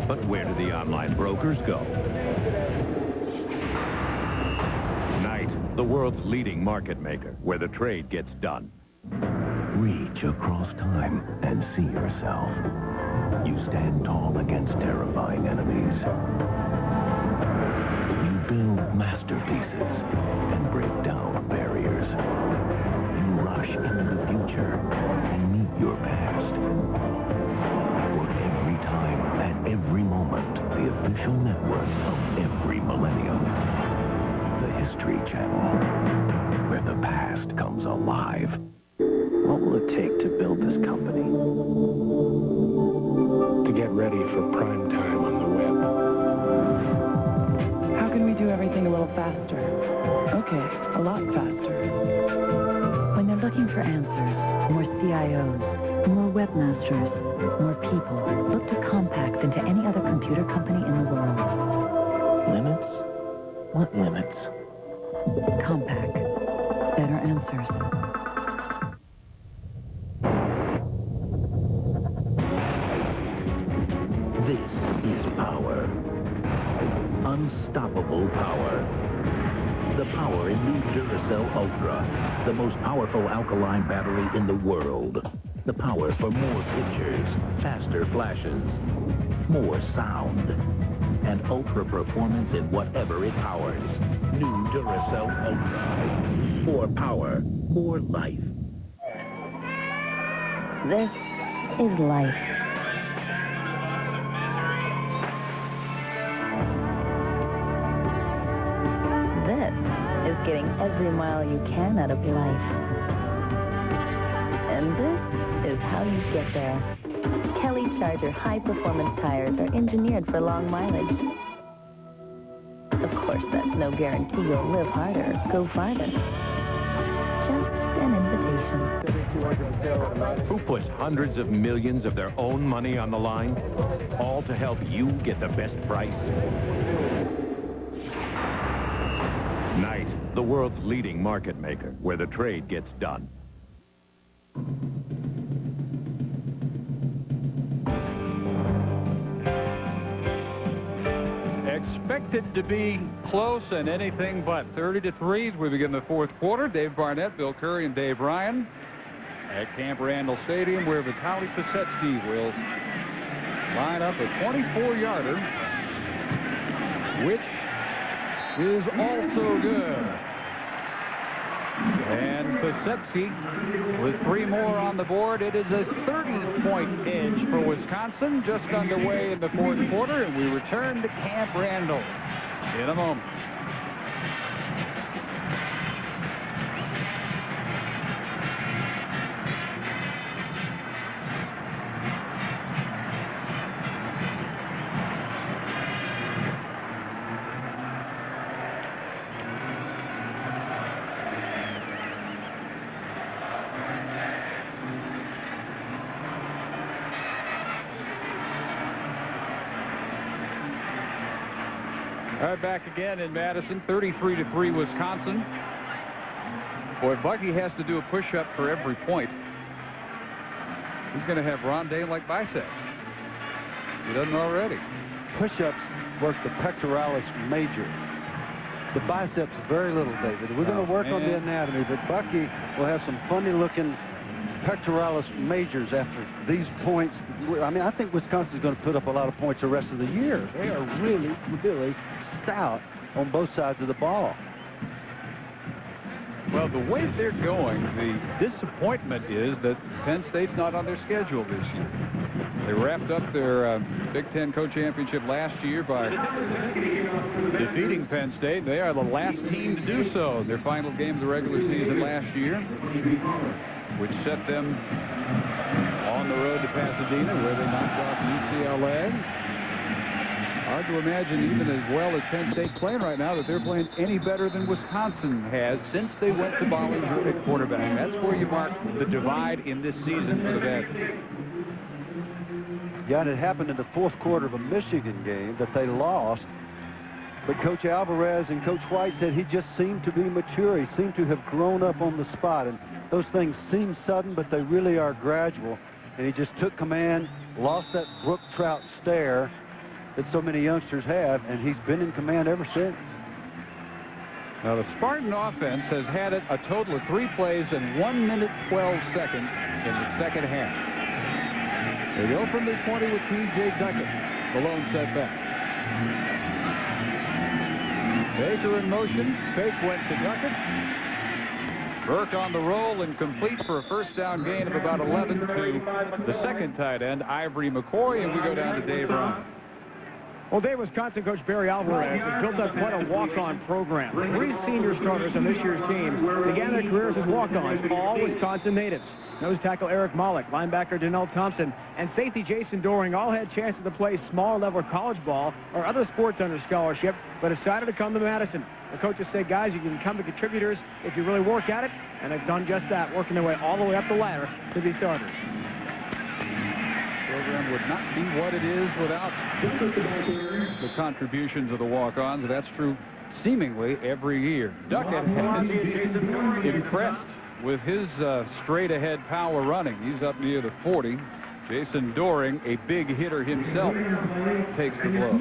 But where do the online brokers go? Knight, the world's leading market maker, where the trade gets done. Reach across time and see yourself. You stand tall against terrifying enemies. You build masterpieces and break down barriers. You rush into the future and meet your past. For every time, at every moment, the official network of every millennium. The History Channel, where the past comes alive. What will it take to build this company? To get ready for prime time on the web. How can we do everything a little faster? Okay, a lot faster. When they're looking for answers, more CIOs, more webmasters, more people, look to Compaq than to any other computer company in the world. Limits? What limits? Compaq. Better answers. This is power. Unstoppable power. The power in new Duracell Ultra, the most powerful alkaline battery in the world. The power for more pictures, faster flashes, more sound, and ultra performance in whatever it powers. New Duracell Ultra. More power, more life. This is life. This is getting every mile you can out of life. And this is how you get there. Kelly Charger high-performance tires are engineered for long mileage. Of course, that's no guarantee you'll live harder, go farther. Just an invitation. Who puts hundreds of millions of their own money on the line, all to help you get the best price? Knight, the world's leading market maker, where the trade gets done. Expected to be close and anything but 30-3 as we begin the 4th quarter. Dave Barnett, Bill Curry, and Dave Ryan at Camp Randall Stadium, where Vitaly Pisetsky will line up a 24-yarder, which is also good. And Pisetsky with 3 more on the board. It is a 30-point edge for Wisconsin, just underway in the 4th quarter, and we return to Camp Randall in a moment. Right back again in Madison, 33-3 Wisconsin. Boy, Bucky has to do a push-up for every point. He's going to have Rondé like biceps. He doesn't already. Push-ups work the pectoralis major. The biceps, very little, David. We're going to work on the anatomy, but Bucky will have some funny-looking pectoralis majors after these points. I mean, I think Wisconsin's going to put up a lot of points the rest of the year. They are really, really stout on both sides of the ball. Well, the way they're going, the disappointment is that Penn State's not on their schedule this year. They wrapped up their Big Ten co-championship last year by defeating Penn State. They are the last team to do so. Their final game of the regular season last year, which set them on the road to Pasadena, where they knocked off UCLA. Hard to imagine, even as well as Penn State's playing right now, that they're playing any better than Wisconsin has since they went to Bollinger at quarterback. That's where you mark the divide in this season for the Badgers. Yeah, and it happened in the fourth quarter of a Michigan game that they lost. But Coach Alvarez and Coach White said he just seemed to be mature. He seemed to have grown up on the spot. And those things seem sudden, but they really are gradual. And he just took command, lost that Brook Trout stare that so many youngsters have, and he's been in command ever since. Now, the Spartan offense has had it a total of 3 plays and 1 minute 12 seconds in the second half. They opened the 20 with T.J. Duckett, the lone setback. Baker in motion. Fake went to Duckett. Burke on the roll and complete for a first down gain of about 11 to the second tight end, Ivory McCoy, and we go down to Dave Ryan. Well, Dave, Wisconsin coach Barry Alvarez has built up quite a walk-on program. 3 senior starters on this year's team began their careers as walk-ons, all Wisconsin natives. Nose tackle Eric Mollick, linebacker Donnell Thompson, and safety Jason Doring all had chances to play small-level college ball or other sports under scholarship, but decided to come to Madison. The coaches say, guys, you can become the contributors if you really work at it, and they've done just that, working their way all the way up the ladder to be starters. Program would not be what it is without the contributions of the walk-ons. That's true seemingly every year. Duckett has impressed with his straight-ahead power running. He's up near the 40. Jason Doring, a big hitter himself, takes the blow.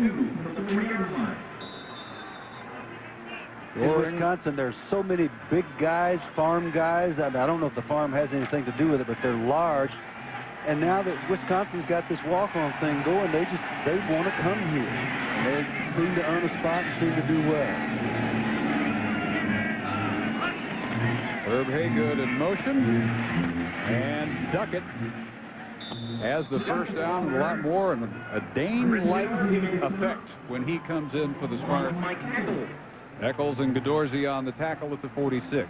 In Wisconsin, there's so many big guys, farm guys. I don't know if the farm has anything to do with it, but they're large. And now that Wisconsin's got this walk-on thing going, they want to come here. And they seem to earn a spot and seem to do well. Herb Haygood in motion. And Duckett has the first down and a lot more, and a Dane-like effect when he comes in for the Spartans. Eccles and Godorsey on the tackle at the 46.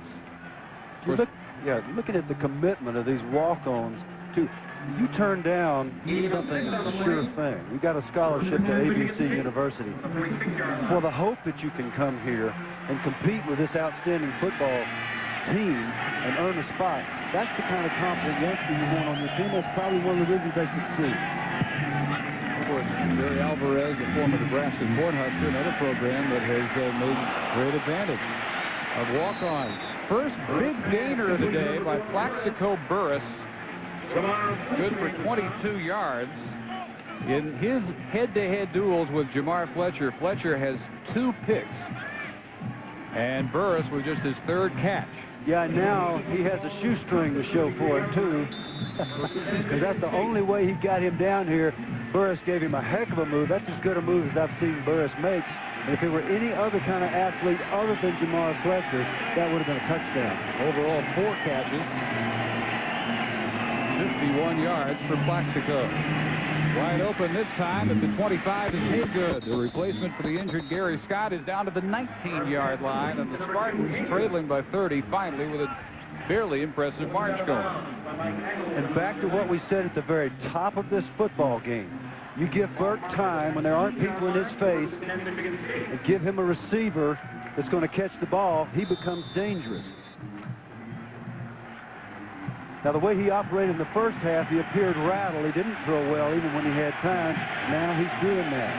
Looking at the commitment of these walk-ons, too. You turn down something that's a sure thing. We got a scholarship to ABC University. For the hope that you can come here and compete with this outstanding football team and earn a spot, that's the kind of confident youngster you want on your team. That's probably one of the reasons they succeed. Of course, Barry Alvarez, a former Nebraska Cornhusker, another program that has made great advantage of walk-ons. First big gainer of the day by Plaxico Burris. Good for 22 yards. In his head-to-head duels with Jamar Fletcher, Fletcher has 2 picks. And Burris with just his 3rd catch. Yeah, now he has a shoestring to show for it, too. Because that's the only way he got him down here. Burris gave him a heck of a move. That's as good a move as I've seen Burris make. And if it were any other kind of athlete other than Jamar Fletcher, that would have been a touchdown. Overall, 4 catches. 51 yards for Plaxico. Wide open this time at the 25 is Haygood. The replacement for the injured Gary Scott is down to the 19-yard line, and the Spartans trailing by 30 finally with a fairly impressive march going. And back to what we said at the very top of this football game. You give Burke time when there aren't people in his face and give him a receiver that's going to catch the ball, he becomes dangerous. Now, the way he operated in the first half, he appeared rattled. He didn't throw well even when he had time. Now he's doing that.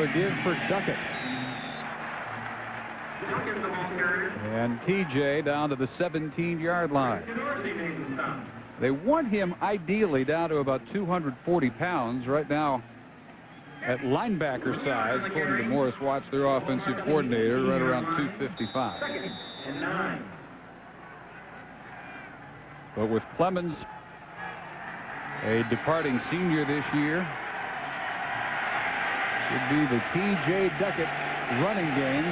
to give for Duckett. And TJ down to the 17-yard line. They want him ideally down to about 240 pounds. Right now, at linebacker size, according to Morris Watts, their offensive coordinator, right around 255. But with Clemens, a departing senior this year, would be the T.J. Duckett running game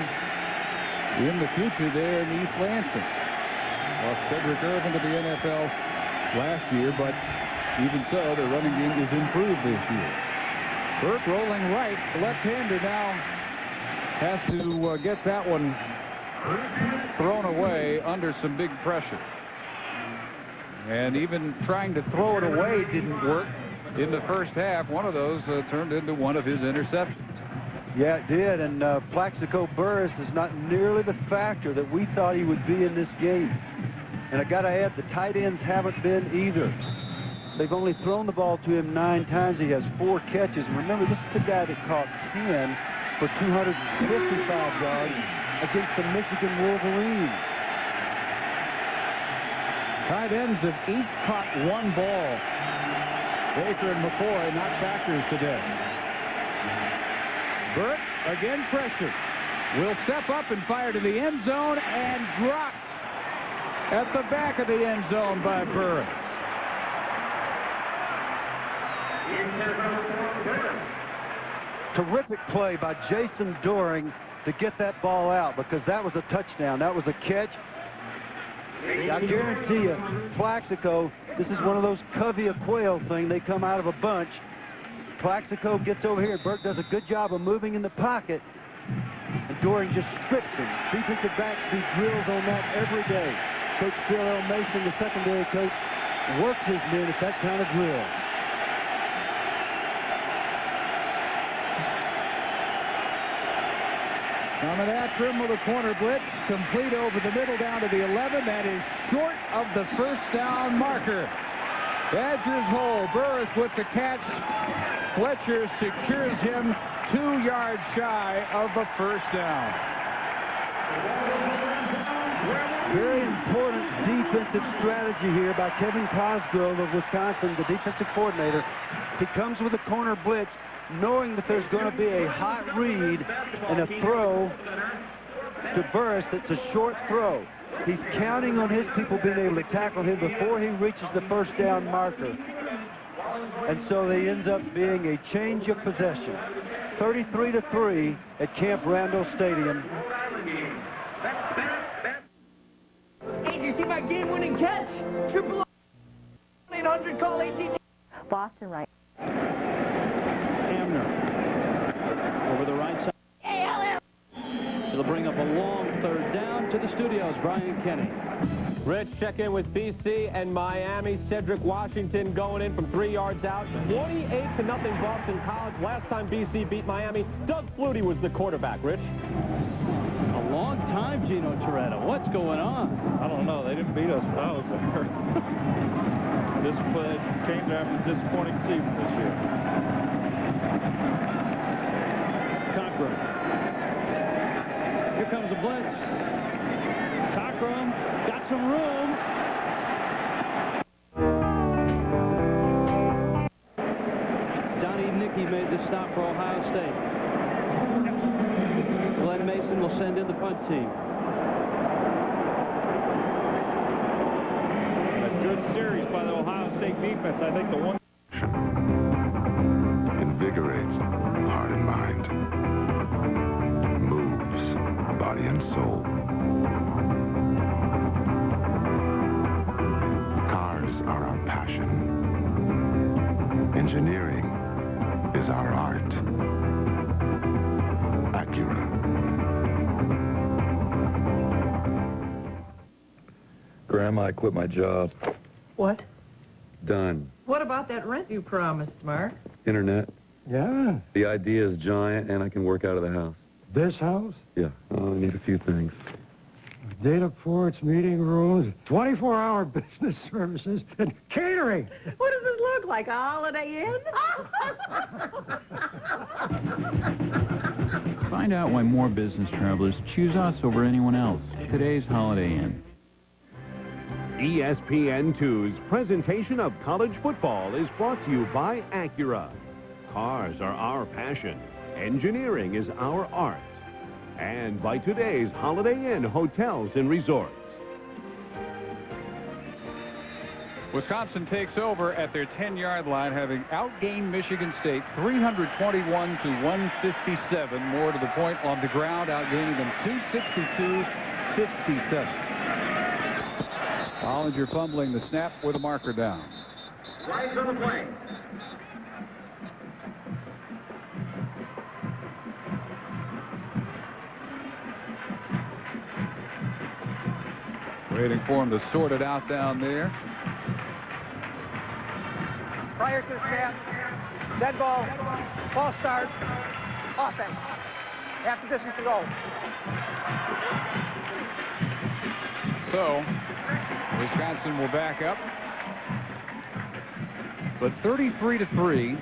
in the future there in East Lansing. Lost Cedric Irvin to the NFL last year, but even so, their running game is improved this year. Burke rolling right. The left-hander now has to get that one thrown away under some big pressure. And even trying to throw it away didn't work in the first half. One of those turned into one of his interceptions. Yeah, it did, and Plaxico Burris is not nearly the factor that we thought he would be in this game. And I got to add, the tight ends haven't been either. They've only thrown the ball to him 9 times. He has 4 catches. And remember, this is the guy that caught 10 for 255 yards against the Michigan Wolverines. Tight ends have each caught 1 ball. Baker and McCoy not factors today. Burke, again pressured, will step up and fire to the end zone and dropped at the back of the end zone by Burris. Terrific play by Jason Doring to get that ball out, because that was a touchdown. That was a catch. I guarantee you, Plaxico, this is one of those covey of quail thing. They come out of a bunch. Plaxico gets over here, and Burke does a good job of moving in the pocket, and Doring just strips him. Defensive backs do drills on that every day. Coach Phil L. Mason, the secondary coach, works his men at that kind of drill. Coming after him with a corner blitz, complete over the middle down to the 11. That is short of the first down marker. Badgers hole. Burris with the catch. Fletcher secures him 2 yards shy of a first down. Very important defensive strategy here by Kevin Cosgrove of Wisconsin, the defensive coordinator. He comes with a corner blitz, knowing that there's going to be a hot read and a throw to Burris that's a short throw. He's counting on his people being able to tackle him before he reaches the first down marker. And so they ends up being a change of possession. 33-3 at Camp Randall Stadium. Hey, did you see my game-winning catch? 800 call ATT. Boston, right. Hamner over the right side. It'll bring up a long 3rd down to the studios. Brian Kenny. Rich, check in with BC and Miami. Cedric Washington going in from 3 yards out. 28-0 Boston College. Last time BC beat Miami, Doug Flutie was the quarterback. Rich? A long time, Gino Toretta. What's going on? I don't know. They didn't beat us when I was there. This came after a disappointing season this year. Cockrum. Here comes a blitz. Cockrum got some room. Donnie Nicky made the stop for Ohio State. Glenn Mason will send in the punt team. A good series by the Ohio State defense. I think the one invigorates heart and mind, moves body and soul. Cars are our passion. Engineering is our art. Acura. Grandma, I quit my job. What? Done. What about that rent you promised, Mark? Internet. Yeah? The idea is giant, and I can work out of the house. This house? Yeah, I only need a few things. Data ports, meeting rooms, 24-hour business services, and catering. What does this look like, a Holiday Inn? Find out why more business travelers choose us over anyone else. Today's Holiday Inn. ESPN2's presentation of college football is brought to you by Acura. Cars are our passion. Engineering is our art. And by today's Holiday Inn Hotels and Resorts. Wisconsin takes over at their 10-yard line, having outgained Michigan State 321 to 157. More to the point, on the ground, outgaining them 262-57. Bollinger fumbling the snap with a marker down. Right to the play. Waiting for him to sort it out down there. Prior to the snap, dead ball, false start, offense. Half the distance to go. So, Wisconsin will back up. But 33-3.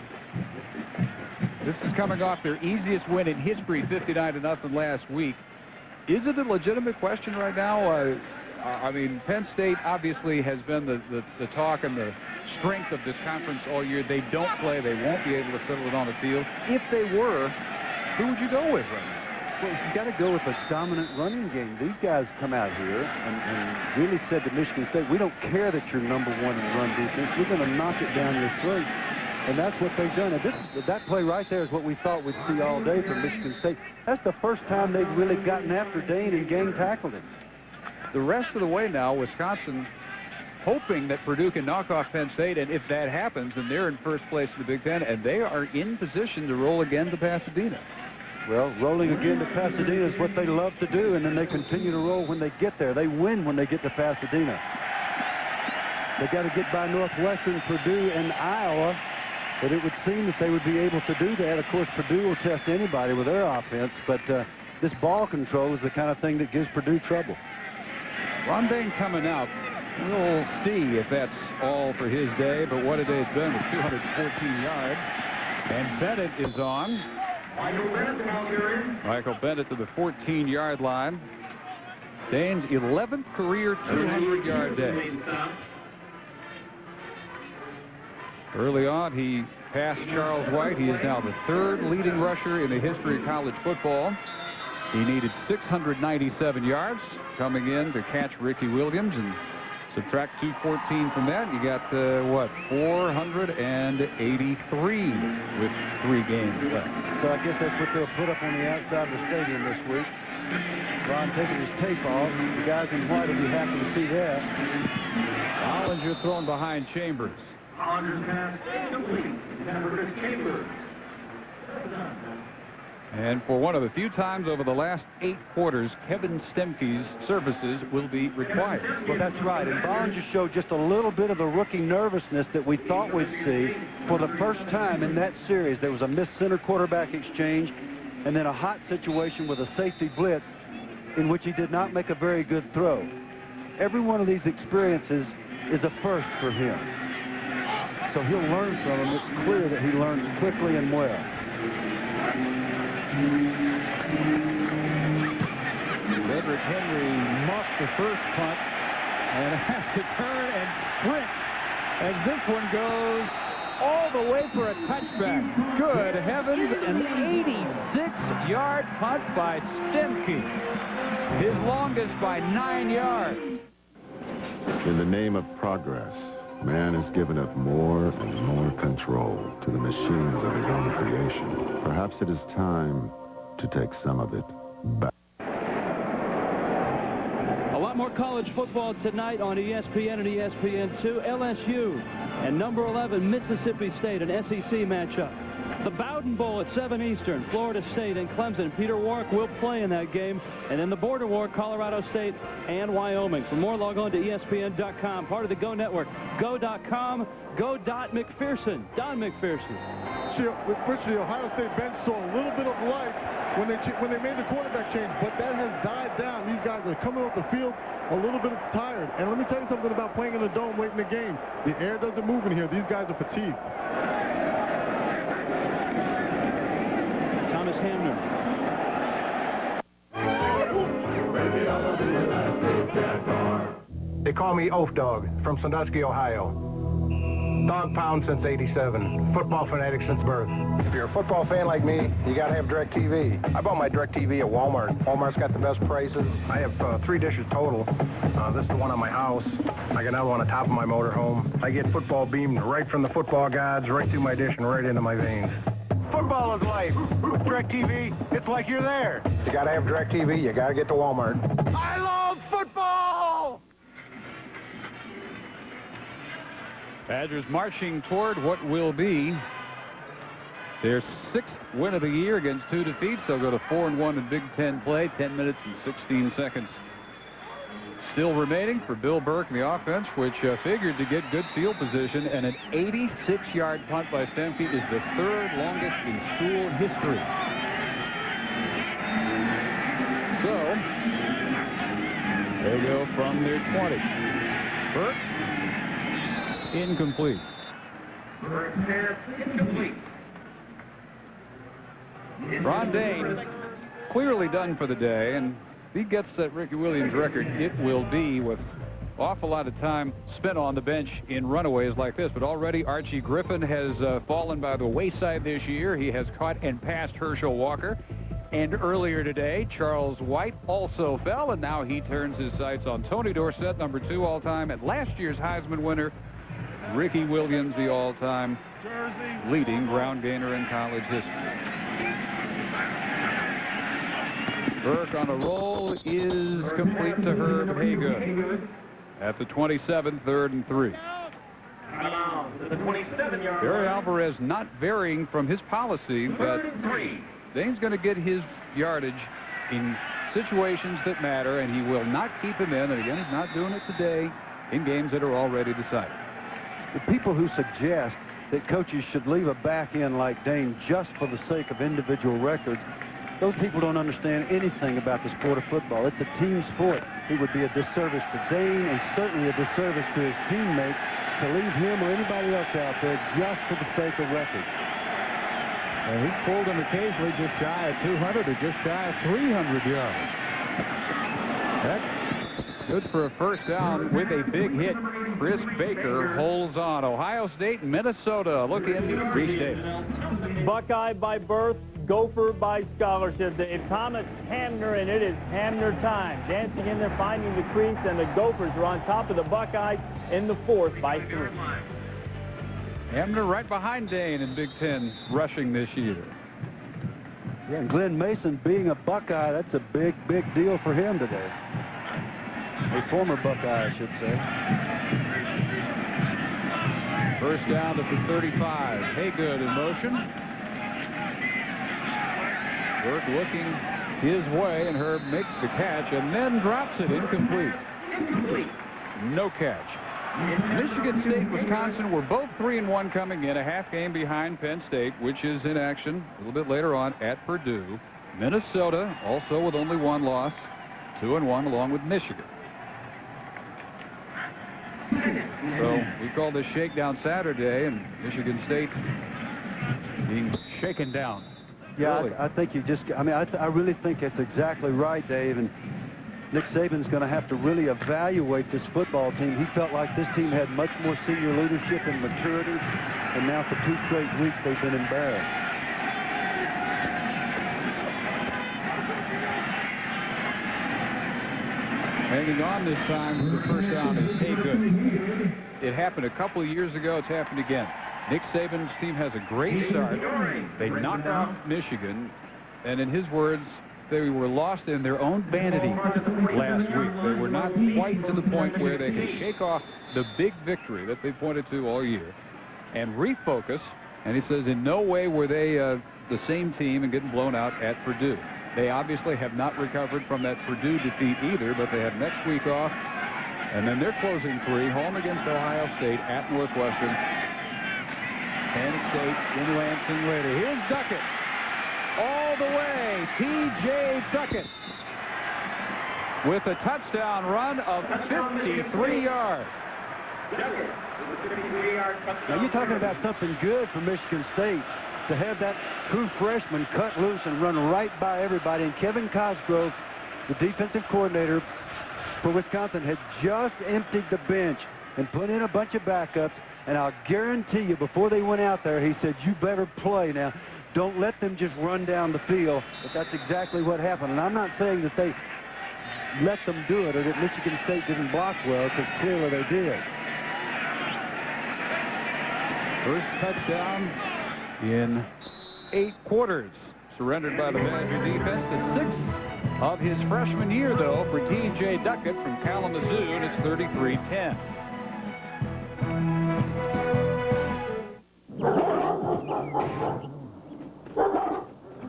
This is coming off their easiest win in history, 59-0 last week. Is it a legitimate question right now? I mean, Penn State obviously has been the talk and the strength of this conference all year. They don't play. They won't be able to settle it on the field. If they were, who would you go with right now? Well, you got to go with a dominant running game. These guys come out here and really said to Michigan State, we don't care that you're number one in run defense. We're going to knock it down your throat. And that's what they've done. And that play right there is what we thought we'd see all day from Michigan State. That's the first time they've really gotten after Dane and gang tackled him. The rest of the way now, Wisconsin hoping that Purdue can knock off Penn State, and if that happens, then they're in first place in the Big Ten, and they are in position to roll again to Pasadena. Well, rolling again to Pasadena is what they love to do, and then they continue to roll when they get there. They win when they get to Pasadena. They got to get by Northwestern, Purdue, and Iowa, but it would seem that they would be able to do that. Of course, Purdue will test anybody with their offense, but this ball control is the kind of thing that gives Purdue trouble. Rondane coming out. We'll see if that's all for his day, but what a day it's been with 214 yards. And Bennett is on. Michael Bennett to the 14-yard line. Dane's 11th career 200-yard day. Early on, he passed Charles White. He is now the third leading rusher in the history of college football. He needed 697 yards coming in to catch Ricky Williams, and subtract 214 from that, you got, 483 with 3 games left. So I guess that's what they'll put up on the outside of the stadium this week. Ron taking his tape off. The guys in white will be happy to see that. Bollinger thrown behind Chambers. Bollinger's pass complete. Number Chambers. And for one of the few times over the last 8 quarters, Kevin Stemke's services will be required. Well, that's right. And Bollinger showed just a little bit of the rookie nervousness that we thought we'd see for the first time in that series. There was a missed center quarterback exchange and then a hot situation with a safety blitz in which he did not make a very good throw. Every one of these experiences is a first for him. So he'll learn from them. It's clear that he learns quickly and well. Frederick Henry muffed the first punt and has to turn and sprint as this one goes all the way for a touchback. Good heavens, an 86-yard punt by Stemke. His longest by 9 yards. In the name of progress, man has given up more and more control to the machines of his own creation. Perhaps it is time to take some of it back. A lot more college football tonight on ESPN and ESPN2. LSU and number 11 Mississippi State, an SEC matchup. The Bowden Bowl at 7 Eastern, Florida State and Clemson. Peter Warwick will play in that game. And in the border war, Colorado State and Wyoming. For more, log on to ESPN.com, part of the Go Network. Go.com, Go.McPherson. Don McPherson. Which the Ohio State bench saw a little bit of life when they made the quarterback change, but that has died down. These guys are coming off the field a little bit tired. And let me tell you something about playing in the dome late in the game. The air doesn't move in here. These guys are fatigued. Thomas Hamner. They call me Oaf Dog from Sandusky, Ohio. Dog pound since '87. Football fanatic since birth. If you're a football fan like me, you gotta have DirecTV. I bought my DirecTV at Walmart. Walmart's got the best prices. I have 3 dishes total. This is the one on my house. I got another one on top of my motorhome. I get football beamed right from the football gods, right through my dish and right into my veins. Football is life. With DirecTV, it's like you're there. You gotta have DirecTV. You gotta get to Walmart. I love football! Badgers marching toward what will be their 6th win of the year against 2 defeats. They'll go to 4-1 in Big Ten play. 10 minutes and 16 seconds still remaining for Bill Burke and the offense, which figured to get good field position. And an 86-yard punt by Stemke is the 3rd longest in school history. So they go from their 20. Burke. Incomplete. Incomplete. Ron Dane clearly done for the day, and if he gets that Ricky Williams record, it will be with awful lot of time spent on the bench in runaways like this. But already Archie Griffin has fallen by the wayside this year. He has caught and passed Herschel Walker. And earlier today, Charles White also fell, and now he turns his sights on Tony Dorsett, number 2 all-time, and last year's Heisman winner, Ricky Williams, the all-time leading ground gainer in college history. Burke on a roll is complete to Herb Haygood at the 27, 3rd and 3. The 27-yard. Barry Alvarez not varying from his policy that Dane's going to get his yardage in situations that matter, and he will not keep him in. And again, he's not doing it today in games that are already decided. The people who suggest that coaches should leave a back end like Dane just for the sake of individual records, those people don't understand anything about the sport of football. It's a team sport. It would be a disservice to Dane and certainly a disservice to his teammates to leave him or anybody else out there just for the sake of records. And he's pulled them occasionally just shy of 200 or just shy of 300 yards. That's good for a first down with a big hit. Chris Baker holds on. Ohio State, Minnesota. Look in, Reese Davis. Buckeye by birth, Gopher by scholarship. Dave Thomas, Hamner, and it is Hamner time. Dancing in there, finding the crease, and the Gophers are on top of the Buckeyes in the 4th by 3. Hamner right behind Dane in Big Ten rushing this year. Yeah, and Glenn Mason being a Buckeye, that's a big, big deal for him today. A former Buckeye, I should say. First down at the 35. Haygood in motion. Burke looking his way, and Herb makes the catch and then drops it incomplete. No catch. Michigan State, Wisconsin were both 3-1 coming in, a half game behind Penn State, which is in action a little bit later on at Purdue. Minnesota also with only 1 loss, 2-1 along with Michigan. So we called this shakedown Saturday, and Michigan State being shaken down. Yeah, really. I think you just, I really think that's exactly right, Dave. And Nick Saban's going to have to really evaluate this football team. He felt like this team had much more senior leadership and maturity, and now for 2 straight weeks they've been embarrassed. Hanging on this time for the first down is Haygood. It happened a couple of years ago. It's happened again. Nick Saban's team has a great start. They knocked off Michigan, and in his words, they were lost in their own vanity last week. They were not quite to the point where they could shake off the big victory that they pointed to all year and refocus. And he says in no way were they the same team and getting blown out at Purdue. They obviously have not recovered from that Purdue defeat either, but they have next week off. And then they're closing 3, home against Ohio State, at Northwestern, Penn State in Lansing later. Here's Duckett. All the way, T.J. Duckett with a touchdown run of 53 yards. Now you're talking about something good for Michigan State, to have that true freshman cut loose and run right by everybody. And Kevin Cosgrove, the defensive coordinator, for Wisconsin had just emptied the bench and put in a bunch of backups, and I'll guarantee you before they went out there, he said, you better play now. Don't let them just run down the field. But that's exactly what happened. And I'm not saying that they let them do it or that Michigan State didn't block well, because clearly they did. First touchdown in 8 quarters. Surrendered by the Badger defense. The 6th of his freshman year, though, for T.J. Duckett from Kalamazoo, and it's 33-10.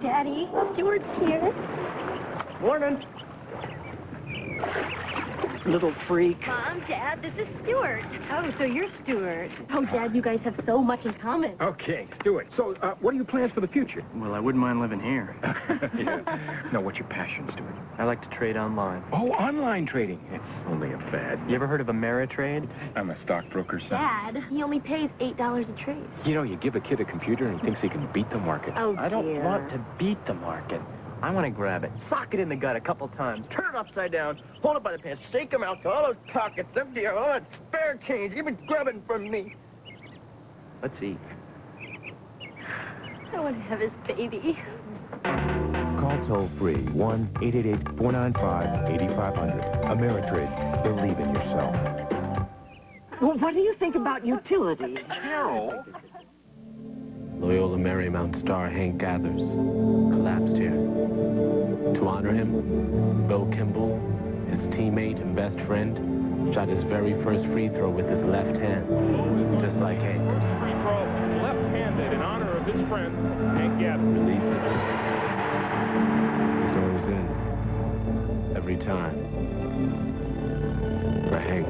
Daddy, Stuart's here. Morning. Little freak. Mom, Dad, this is Stuart. Oh, so you're Stuart. Oh, Dad, you guys have so much in common. Okay, Stuart. So, what are your plans for the future? Well, I wouldn't mind living here. Yeah. No, what's your passion, Stuart? I like to trade online. Oh, online trading. It's only a fad. You ever heard of Ameritrade? I'm a stockbroker, son. Dad, he only pays $8 a trade. You know, you give a kid a computer and he thinks he can beat the market. Oh, I don't want to beat the market. I want to grab it, sock it in the gut a couple times, turn it upside down, hold it by the pants, shake them out to all those pockets, empty all that spare change you've been grabbing from me. Let's eat. I want to have his baby. Call toll-free 1-888-495-8500. Ameritrade. Believe in yourself. Well, what do you think about utilities? Carol! Loyola Marymount star Hank Gathers collapsed here. To honor him, Bill Kimball, his teammate and best friend, shot his very first free throw with his left hand, just like Hank. Free throw, left-handed, in honor of his friend, Hank Gathers. Releases it. He goes in every time. For Hank.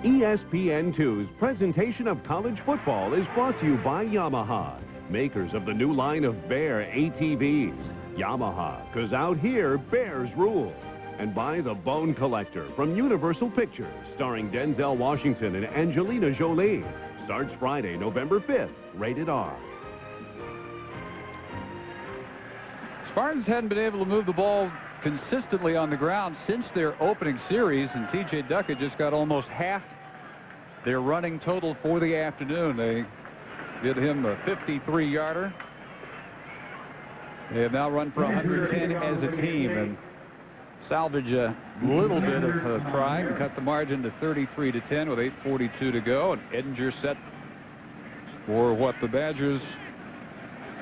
ESPN2's presentation of college football is brought to you by Yamaha, makers of the new line of Bear ATVs. Yamaha, 'cause out here, bears rule. And by The Bone Collector from Universal Pictures, starring Denzel Washington and Angelina Jolie. Starts Friday, November 5th, rated R. Spartans hadn't been able to move the ball consistently on the ground since their opening series, and T.J. Duckett just got almost half their running total for the afternoon. They did him a 53-yarder. They have now run for 110 as a team and salvage a little bit of pride and cut the margin to 33-10 with 8:42 to go. And Edinger set for what the Badgers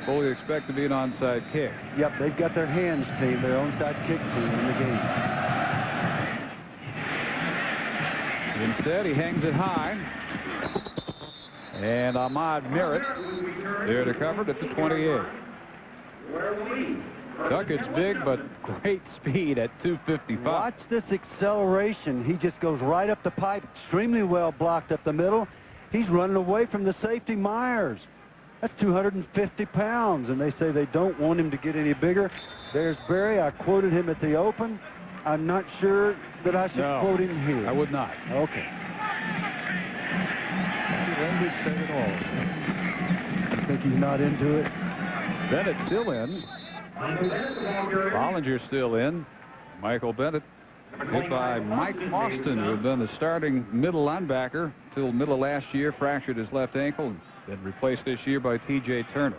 fully expect to be an onside kick. Yep, they've got their hands team, their onside kick team in the game. Instead, he hangs it high. And Ahmad Merritt there to cover it at the 28. Duckett's big, but great speed at 255. Watch this acceleration. He just goes right up the pipe, extremely well blocked up the middle. He's running away from the safety, Myers. That's 250 pounds, and they say they don't want him to get any bigger. There's Barry. I quoted him at the Open. I'm not sure that I should quote him here. I would not. Okay. Language said it all. I think he's not into it. Bennett's still in. Bollinger's still in. Michael Bennett hit by Mike Austin, who had been the starting middle linebacker till middle of last year, fractured his left ankle, and then replaced this year by T.J. Turner.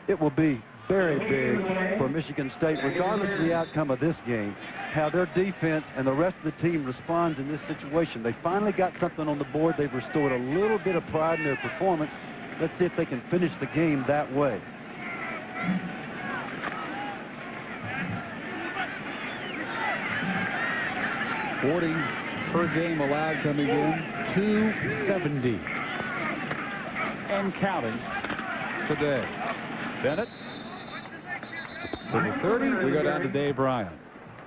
It will be very big for Michigan State, regardless of the outcome of this game, how their defense and the rest of the team responds in this situation. They finally got something on the board. They've restored a little bit of pride in their performance. Let's see if they can finish the game that way. $40 per game allowed coming in, 270 and counting today. Bennett to the 30. We go down to Dave Ryan.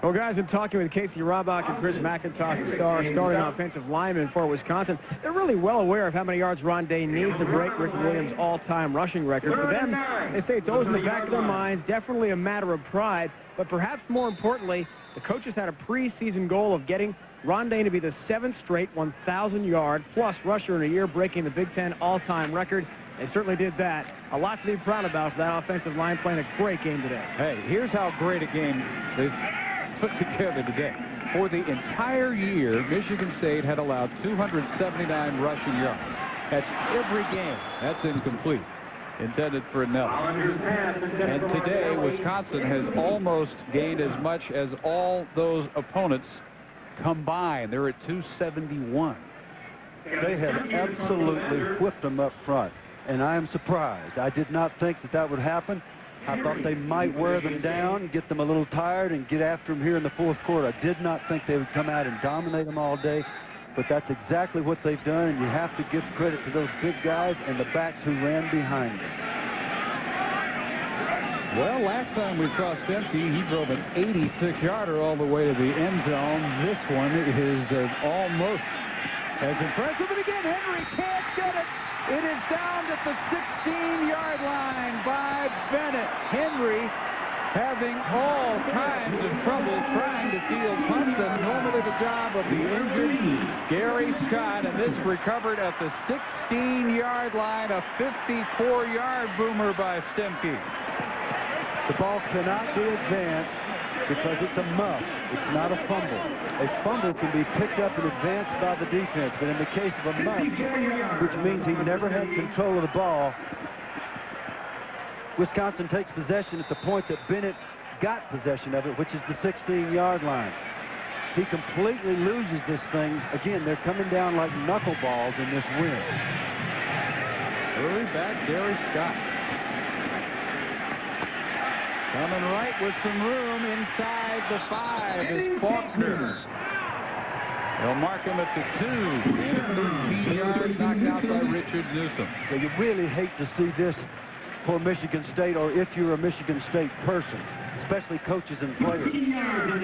Well, guys, in talking with Casey Robach and Chris McIntosh, the starting offensive lineman for Wisconsin, they're really well aware of how many yards Rondé needs to break Rick Williams' all-time rushing record. For them, they say it's always in the back of their minds, definitely a matter of pride, but perhaps more importantly, the coaches had a preseason goal of getting Rondé to be the 7th straight 1,000-yard plus rusher in a year, breaking the Big Ten all-time record. They certainly did that. A lot to be proud about for that offensive line playing a great game today. Hey, here's how great a game they've put together today. For the entire year, Michigan State had allowed 279 rushing yards. That's every game. That's incomplete. Intended for Nelson. And today, Wisconsin has almost gained as much as all those opponents combined. They're at 271. They have absolutely whipped them up front, and I am surprised. I did not think that would happen. I thought they might wear them down, get them a little tired, and get after them here in the fourth quarter. I did not think they would come out and dominate them all day, but that's exactly what they've done, and you have to give credit to those big guys and the backs who ran behind them. Well, last time we saw Stemke, he drove an 86-yarder all the way to the end zone. This one is almost as impressive. And again, Henry can't get it. It is down at the 16-yard line by Bennett. Henry having all kinds of trouble trying to field punts, and normally the job of the injured Gary Scott, and this recovered at the 16-yard line, a 54-yard boomer by Stemke. The ball cannot be advanced because it's a muff. It's not a fumble. A fumble can be picked up and advanced by the defense, but in the case of a muff, which means he never had control of the ball, Wisconsin takes possession at the point that Bennett got possession of it, which is the 16-yard line. He completely loses this thing. Again, they're coming down like knuckleballs in this win. Early back, Gary Scott. Coming right with some room inside the 5 is Faulkner. They'll mark him at the 2. And 13 yards knocked out by Richard Newsom. So you really hate to see this for Michigan State, or if you're a Michigan State person, especially coaches and players,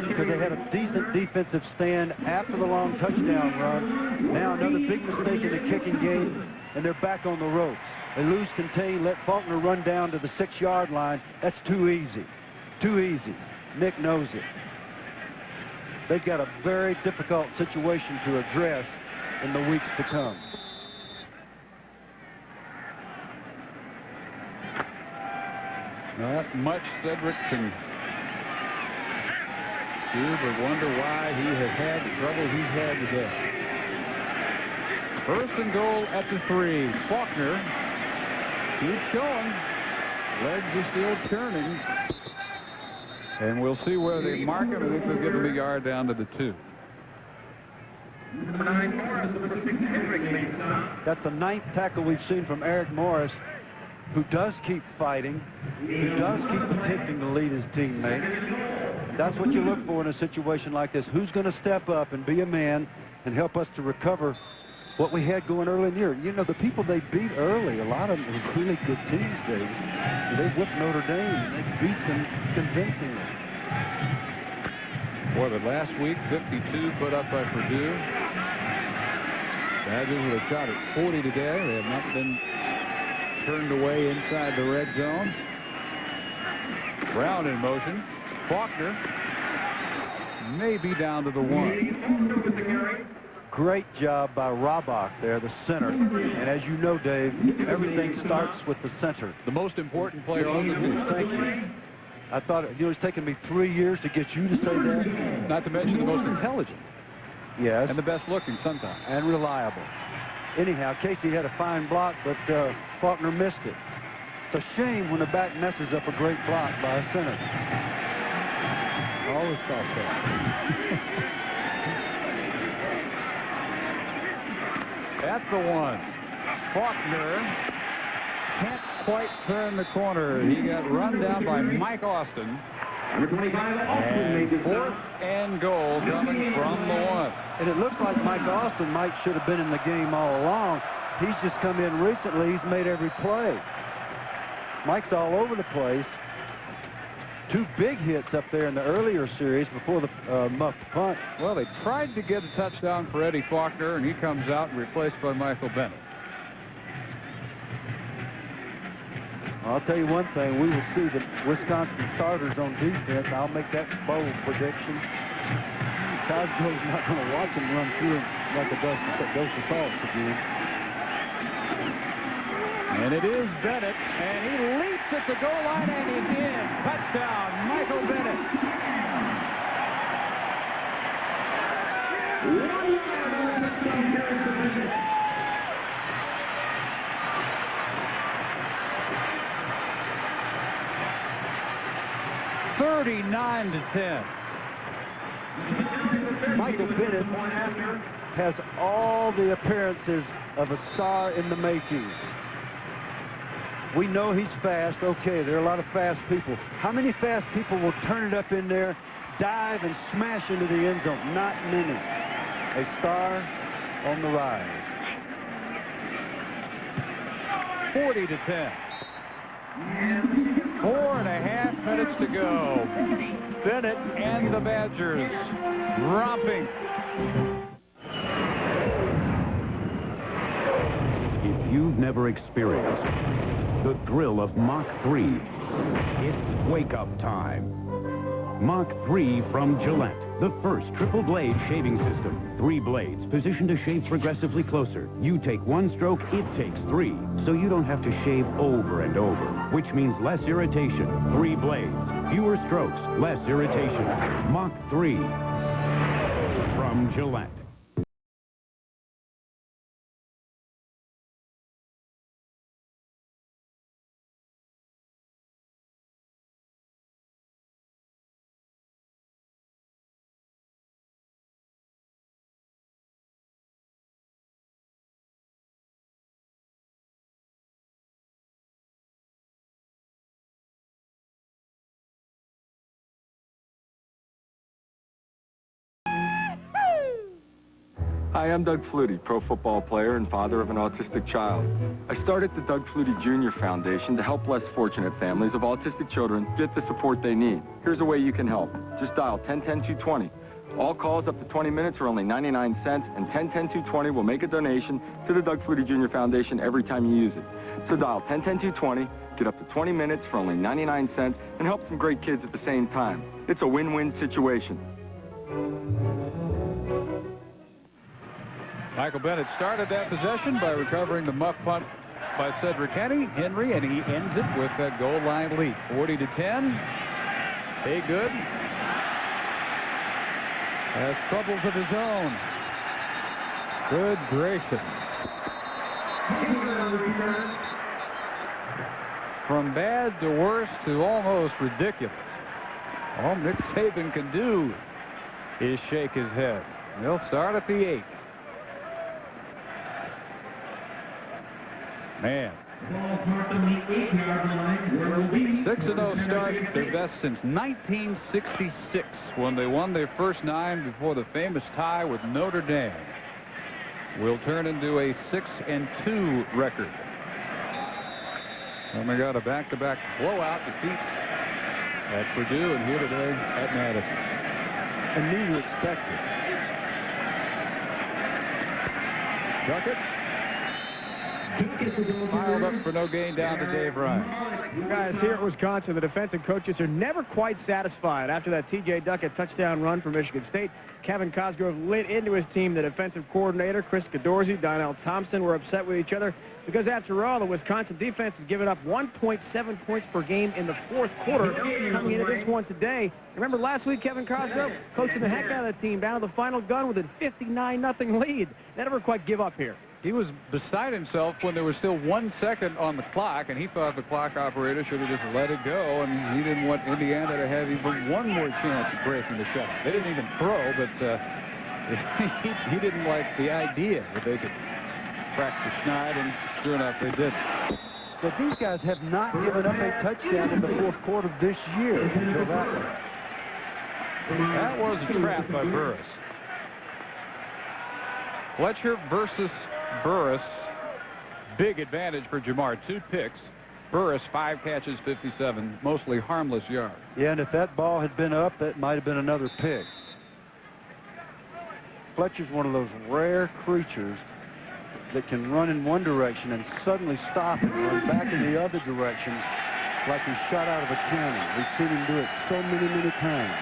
because they had a decent defensive stand after the long touchdown run. Now another big mistake in the kicking game, and they're back on the ropes. They lose contain, let Faulkner run down to the 6-yard line. That's too easy. Too easy. Nick knows it. They've got a very difficult situation to address in the weeks to come. Not much Cedric can do, but wonder why he has had the trouble he's had today. First and goal at the 3. Faulkner keeps going. Legs are still turning. And we'll see where they mark him. I think they'll give him a yard down to the 2. That's the 9th tackle we've seen from Eric Morris, who does keep fighting, who does keep attempting to lead his teammates. That's what you look for in a situation like this. Who's going to step up and be a man and help us to recover what we had going early in the year? You know, the people they beat early, a lot of them were really good teams, Dave. They whipped Notre Dame, and they beat them convincingly. Boy, but last week, 52 put up by Purdue. Badgers with a shot at 40 today. They have not been turned away inside the red zone. Brown in motion. Faulkner may be down to the 1. Great job by Robach there, the center. And as you know, Dave, everything starts with the center. The most important player on the team. Thank you. I thought, it's taken me 3 years to get you to say that. Not to mention the most intelligent. Yes. And the best looking sometimes. And reliable. Anyhow, Casey had a fine block, but Faulkner missed it. It's a shame when the back messes up a great block by a center. I always thought that. At the 1. Faulkner can't quite turn the corner. He got run down by Mike Austin. And 4th and goal coming from the 1. And it looks like Mike Austin should have been in the game all along. He's just come in recently. He's made every play. Mike's all over the place. 2 big hits up there in the earlier series before the muffed punt. Well, they tried to get a touchdown for Eddie Faulkner, and he comes out and replaced by Michael Bennett. I'll tell you one thing. We will see the Wisconsin starters on defense. I'll make that bold prediction. Cosgrove's not going to watch him run through him like a dose of salts again. And it is Bennett, and he leaps at the goal line, and he's in. Touchdown, Michael Bennett. (39-10). Michael Bennett has all the appearances of a star in the making. We know he's fast. Okay, there are a lot of fast people. How many fast people will turn it up in there, dive, and smash into the end zone? Not many. A star on the rise. 40-10. 4.5 minutes to go. Bennett and the Badgers romping. If you've never experienced the thrill of Mach 3, it's wake-up time. Mach 3 from Gillette, the first triple-blade shaving system. 3 blades positioned to shave progressively closer. You take 1 stroke, it takes 3, so you don't have to shave over and over, which means less irritation. 3 blades, fewer strokes, less irritation. Mach 3 from Gillette. Hi, I'm Doug Flutie, pro football player and father of an autistic child. I started the Doug Flutie Jr. Foundation to help less fortunate families of autistic children get the support they need. Here's a way you can help. Just dial 1010-220. All calls up to 20 minutes are only 99 cents, and 1010-220 will make a donation to the Doug Flutie Jr. Foundation every time you use it. So dial 1010-220, get up to 20 minutes for only 99 cents, and help some great kids at the same time. It's a win-win situation. Michael Bennett started that possession by recovering the muff punt by Cedric Henry, and he ends it with that goal line lead. 40-10. Hey, good. Has troubles of his own. Good gracious. From bad to worse to almost ridiculous. All Nick Saban can do is shake his head. They'll start at the 8. Man. 6-0 start, their best since 1966 when they won their first 9 before the famous tie with Notre Dame. Will turn into a 6-2 record. And they got a back-to-back blowout defeat at Purdue and here today at Madison. And knew you expected. Duckett. Piled up for no gain down to Dave Ryan. Guys, here at Wisconsin, the defensive coaches are never quite satisfied. After that T.J. Duckett touchdown run for Michigan State, Kevin Cosgrove lit into his team. The defensive coordinator, Chris Cadorsey, Donnell Thompson were upset with each other because, after all, the Wisconsin defense has given up 1.7 points per game in the fourth quarter coming into this one today. Remember last week, Kevin Cosgrove coaching the heck out of the team down to the final gun with a 59-0 lead. They never quite give up here. He was beside himself when there was still 1 second on the clock, and he thought the clock operator should have just let it go, and he didn't want Indiana to have even one more chance of breaking the shot. They didn't even throw, but he didn't like the idea that they could crack the schneid, and sure enough, they did. But these guys have not given up a touchdown in the fourth quarter this year until that one. That was a trap by Burris. Fletcher versus Burris. Big advantage for Jamar. 2 picks. Burris, 5 catches, 57, mostly harmless yards. Yeah, and if that ball had been up, that might have been another pick. Fletcher's one of those rare creatures that can run in one direction and suddenly stop and run back in the other direction like he's shot out of a cannon. We've seen him do it so many, many times.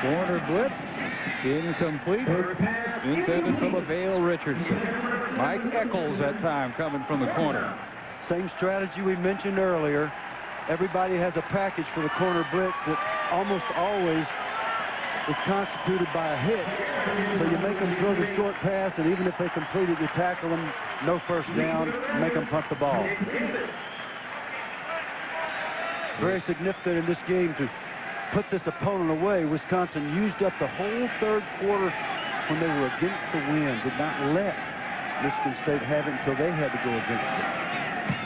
Corner blitz. Incomplete. Intended for LaVale Richardson. Mike Eccles that time coming from the corner. Same strategy we mentioned earlier. Everybody has a package for the corner blitz that almost always is constituted by a hit. So you make them throw the short pass, and even if they complete it, you tackle them, no first down, make them punt the ball. Very significant in this game to put this opponent away. Wisconsin used up the whole third quarter when they were against the wind, did not let Michigan State have it until they had to go against it.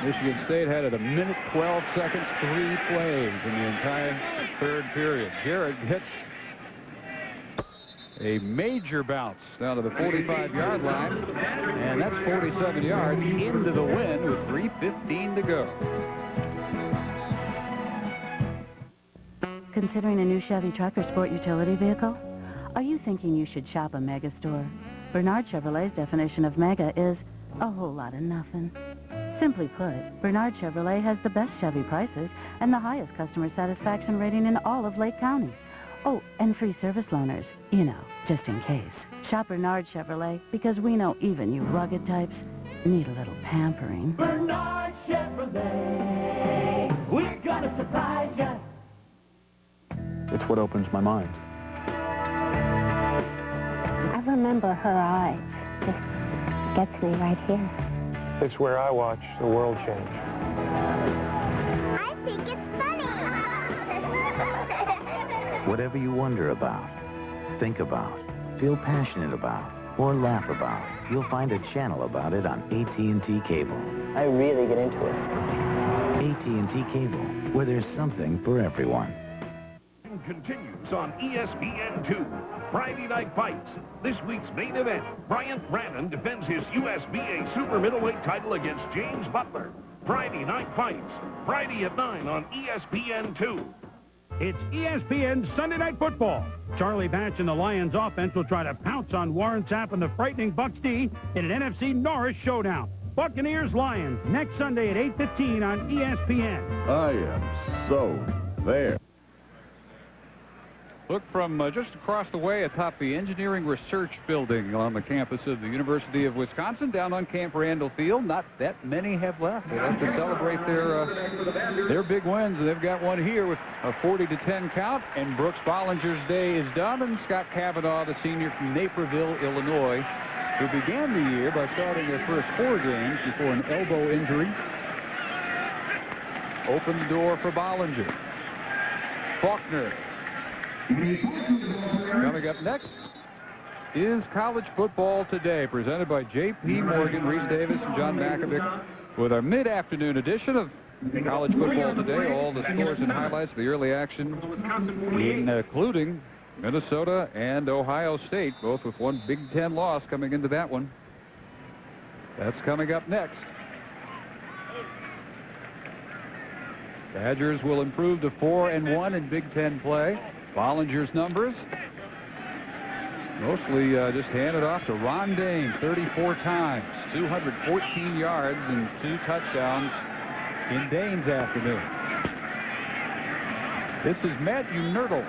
Michigan State had it a minute 12 seconds, 3 plays in the entire third period. Garrett hits a major bounce down to the 45-yard line, and that's 47 yards into the wind with 3:15 to go. Considering a new Chevy truck or sport utility vehicle? Are you thinking you should shop a mega store? Bernard Chevrolet's definition of mega is a whole lot of nothing. Simply put, Bernard Chevrolet has the best Chevy prices and the highest customer satisfaction rating in all of Lake County. Oh, and free service loaners, you know, just in case. Shop Bernard Chevrolet because we know even you rugged types need a little pampering. Bernard Chevrolet, we're gonna surprise ya. It's what opens my mind. I remember her eyes. Just gets me right here. It's where I watch the world change. I think it's funny. Whatever you wonder about, think about, feel passionate about, or laugh about, you'll find a channel about it on AT&T Cable. I really get into it. AT&T Cable, where there's something for everyone. Continues on ESPN2. Friday Night Fights. This week's main event, Bryant Brannon defends his USBA super middleweight title against James Butler. Friday Night Fights. Friday at 9 on ESPN2. It's ESPN Sunday Night Football. Charlie Batch and the Lions offense will try to pounce on Warren Sapp and the frightening Bucks D in an NFC Norris showdown. Buccaneers-Lions next Sunday at 8:15 on ESPN. I am so there. Look from just across the way atop the Engineering Research Building on the campus of the University of Wisconsin down on Camp Randall Field. Not that many have left. They have to celebrate their big wins. They've got one here with a 40-10 count, and Brooks Bollinger's day is done, and Scott Kavanaugh, the senior from Naperville, Illinois, who began the year by starting their first 4 games before an elbow injury, opened the door for Bollinger. Faulkner. Coming up next is College Football Today, presented by J.P. Morgan, Reese Davis, and John Makovic, with our mid-afternoon edition of College Football Today. All the scores and highlights of the early action, including Minnesota and Ohio State, both with one Big Ten loss coming into that one. That's coming up next. Badgers will improve to 4-1 in Big Ten play. Bollinger's numbers, mostly just handed off to Ron Dane 34 times, 214 yards and 2 touchdowns in Dane's afternoon. This is Matt Unertle,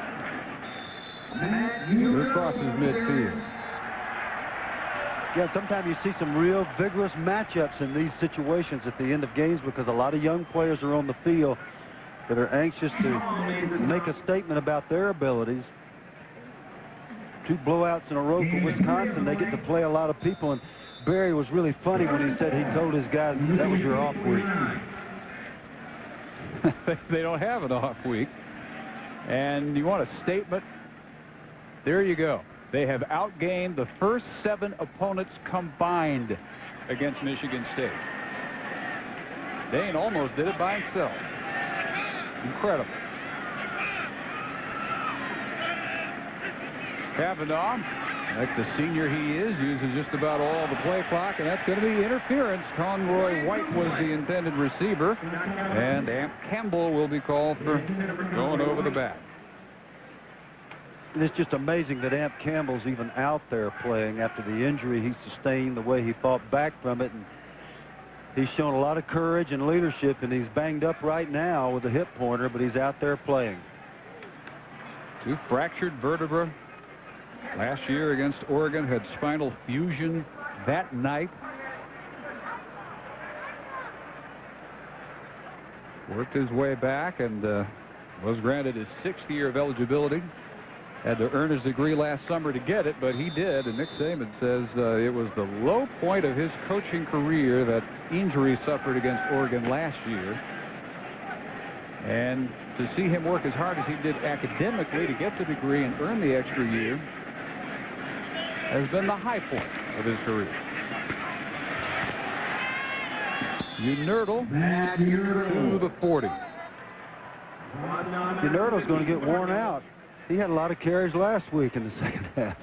who crosses midfield. Yeah, sometimes you see some real vigorous matchups in these situations at the end of games because a lot of young players are on the field that are anxious to make a statement about their abilities. 2 blowouts in a row for Wisconsin. They get to play a lot of people, and Barry was really funny when he said he told his guys that was your off week. They don't have an off week. And you want a statement? There you go. They have outgained the first 7 opponents combined against Michigan State. Dane almost did it by himself. Incredible. Kavanaugh, like the senior he is, uses just about all the play clock, and that's going to be interference. Conroy White was the intended receiver, and Amp Campbell will be called for going over the back. It's just amazing that Amp Campbell's even out there playing after the injury he sustained, the way he fought back from it. And he's shown a lot of courage and leadership, and he's banged up right now with a hip pointer, but he's out there playing. 2 fractured vertebrae last year against Oregon, had spinal fusion that night. Worked his way back and was granted his 6th year of eligibility. Had to earn his degree last summer to get it, but he did. And Nick Saban says it was the low point of his coaching career, that injury suffered against Oregon last year. And to see him work as hard as he did academically to get the degree and earn the extra year has been the high point of his career. Unerdle to the 40. Unerdle's going to get worn out. He had a lot of carries last week in the second half.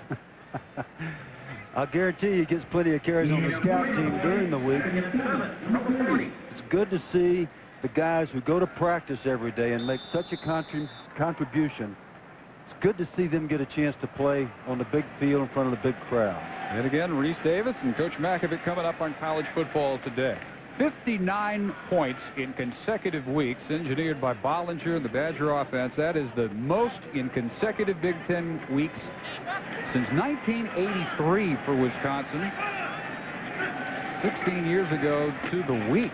I'll guarantee he gets plenty of carries on the scout team during the week. It's good to see the guys who go to practice every day and make such a contribution. It's good to see them get a chance to play on the big field in front of the big crowd. And again, Reese Davis and Coach Makovic coming up on college football today. 59 points in consecutive weeks, engineered by Bollinger and the Badger offense. That is the most in consecutive Big Ten weeks since 1983 for Wisconsin. 16 years ago to the week.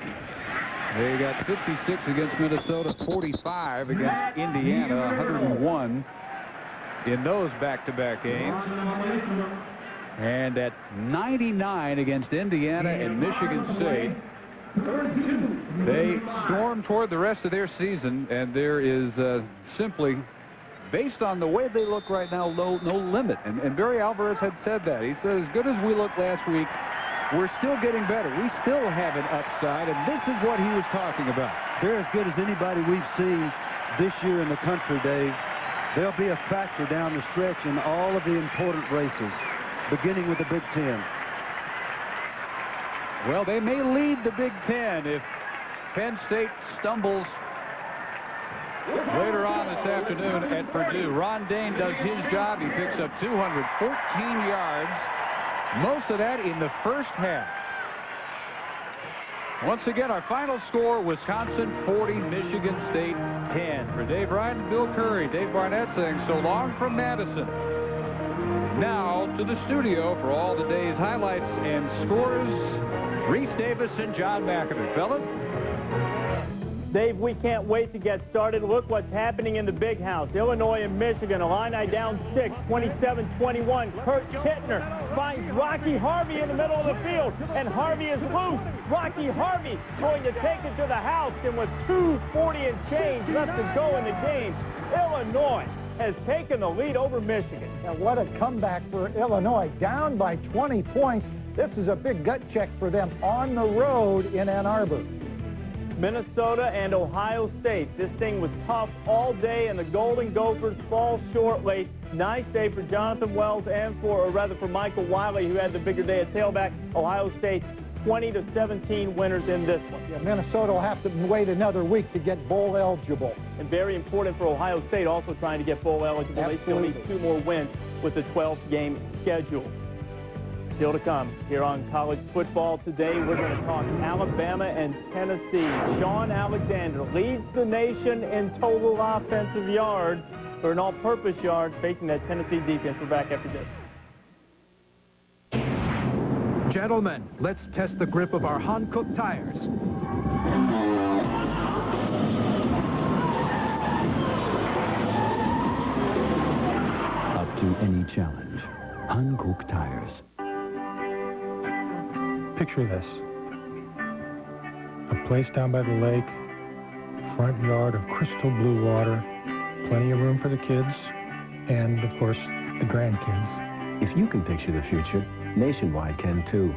They got 56 against Minnesota, 45 against Indiana, 101 in those back-to-back games. And at 99 against Indiana and Michigan State. They storm toward the rest of their season, and there is simply, based on the way they look right now, no limit. And Barry Alvarez had said that. He said, as good as we looked last week, we're still getting better. We still have an upside, and this is what he was talking about. They're as good as anybody we've seen this year in the country, Dave. They'll be a factor down the stretch in all of the important races, beginning with the Big Ten. Well, they may lead the Big Ten if Penn State stumbles later on this afternoon at Purdue. Ron Dane does his job. He picks up 214 yards, most of that in the first half. Once again, our final score, Wisconsin 40, Michigan State 10. For Dave Ryan and Bill Curry, Dave Barnett saying so long from Madison. Now to the studio for all the day's highlights and scores, Reese Davis and John McAdoo. Fellas? Dave, we can't wait to get started. Look what's happening in the big house. Illinois and Michigan. Illini down 6, 27-21. Kurt Kittner finds Rocky Harvey in the middle of the field, and Harvey is loose. Rocky Harvey going to take it to the house, and with 2:40 and change left to go in the game, Illinois has taken the lead over Michigan. And what a comeback for Illinois. Down by 20 points. This is a big gut check for them on the road in Ann Arbor. Minnesota and Ohio State. This thing was tough all day, and the Golden Gophers fall short late. Nice day for Jonathan Wells and for Michael Wiley, who had the bigger day at tailback. Ohio State 20-17 winners in this one. Yeah, Minnesota will have to wait another week to get bowl eligible. And very important for Ohio State, also trying to get bowl eligible. Absolutely. They still need 2 more wins with the 12th game schedule. Still to come here on College Football Today. We're going to talk Alabama and Tennessee. Sean Alexander leads the nation in total offensive yards, or in all-purpose yards, facing that Tennessee defense. We're back after this. Gentlemen, let's test the grip of our Hankook tires. Up to any challenge. Hankook tires. Picture this. A place down by the lake, front yard of crystal blue water, plenty of room for the kids, and, of course, the grandkids. If you can picture the future, Nationwide can too.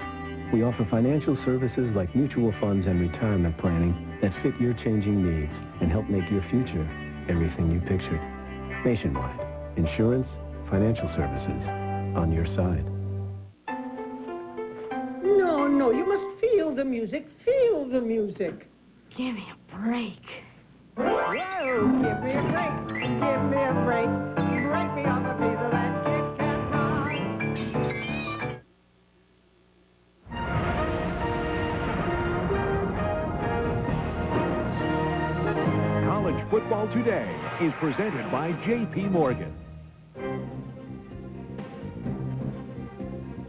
We offer financial services like mutual funds and retirement planning that fit your changing needs and help make your future everything you pictured. Nationwide. Insurance, financial services. On your side. No, you must feel the music. Feel the music. Give me a break. Whoa, give me a break. Give me a break. Break me off a piece of that Kit Kat pie. College Football Today is presented by J.P. Morgan.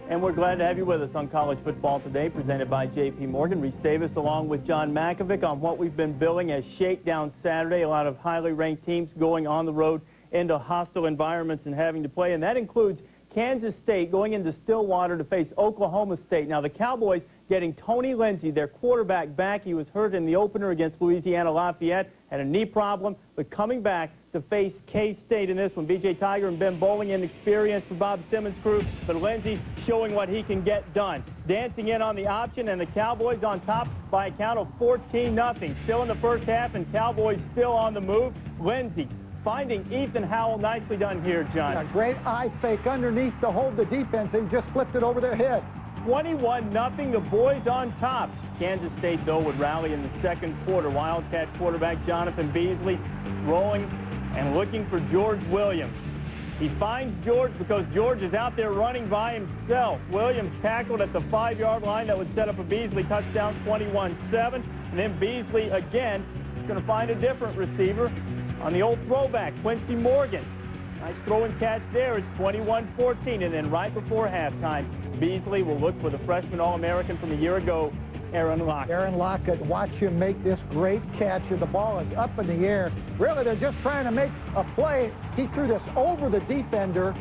And we're glad to have you with us on College Football Today, presented by J.P. Morgan. Reese Davis along with John Makovic on what we've been billing as Shakedown Saturday. A lot of highly ranked teams going on the road into hostile environments and having to play. And that includes Kansas State going into Stillwater to face Oklahoma State. Now the Cowboys getting Tony Lindsey, their quarterback, back. He was hurt in the opener against Louisiana Lafayette, had a knee problem, but coming back to face K-State in this one. B.J. Tiger and Ben Bowling, inexperienced for Bob Simmons' crew, but Lindsey showing what he can get done. Dancing in on the option, and the Cowboys on top by a count of 14-0. Still in the first half, and Cowboys still on the move. Lindsey finding Ethan Howell. Nicely done here, John. A great eye fake underneath to hold the defense and just flipped it over their head. 21-0, the boys on top. Kansas State, though, would rally in the second quarter. Wildcat quarterback Jonathan Beasley rolling and looking for George Williams. He finds George because George is out there running by himself. Williams tackled at the 5-yard line. That would set up a Beasley touchdown, 21-7. And then Beasley again is going to find a different receiver on the old throwback, Quincy Morgan. Nice throw and catch there. It's 21-14. And then right before halftime, Beasley will look for the freshman All-American from a year ago, Aaron Lockett. Aaron Lockett, watch him make this great catch. The ball is up in the air. Really, they're just trying to make a play. He threw this over the defender.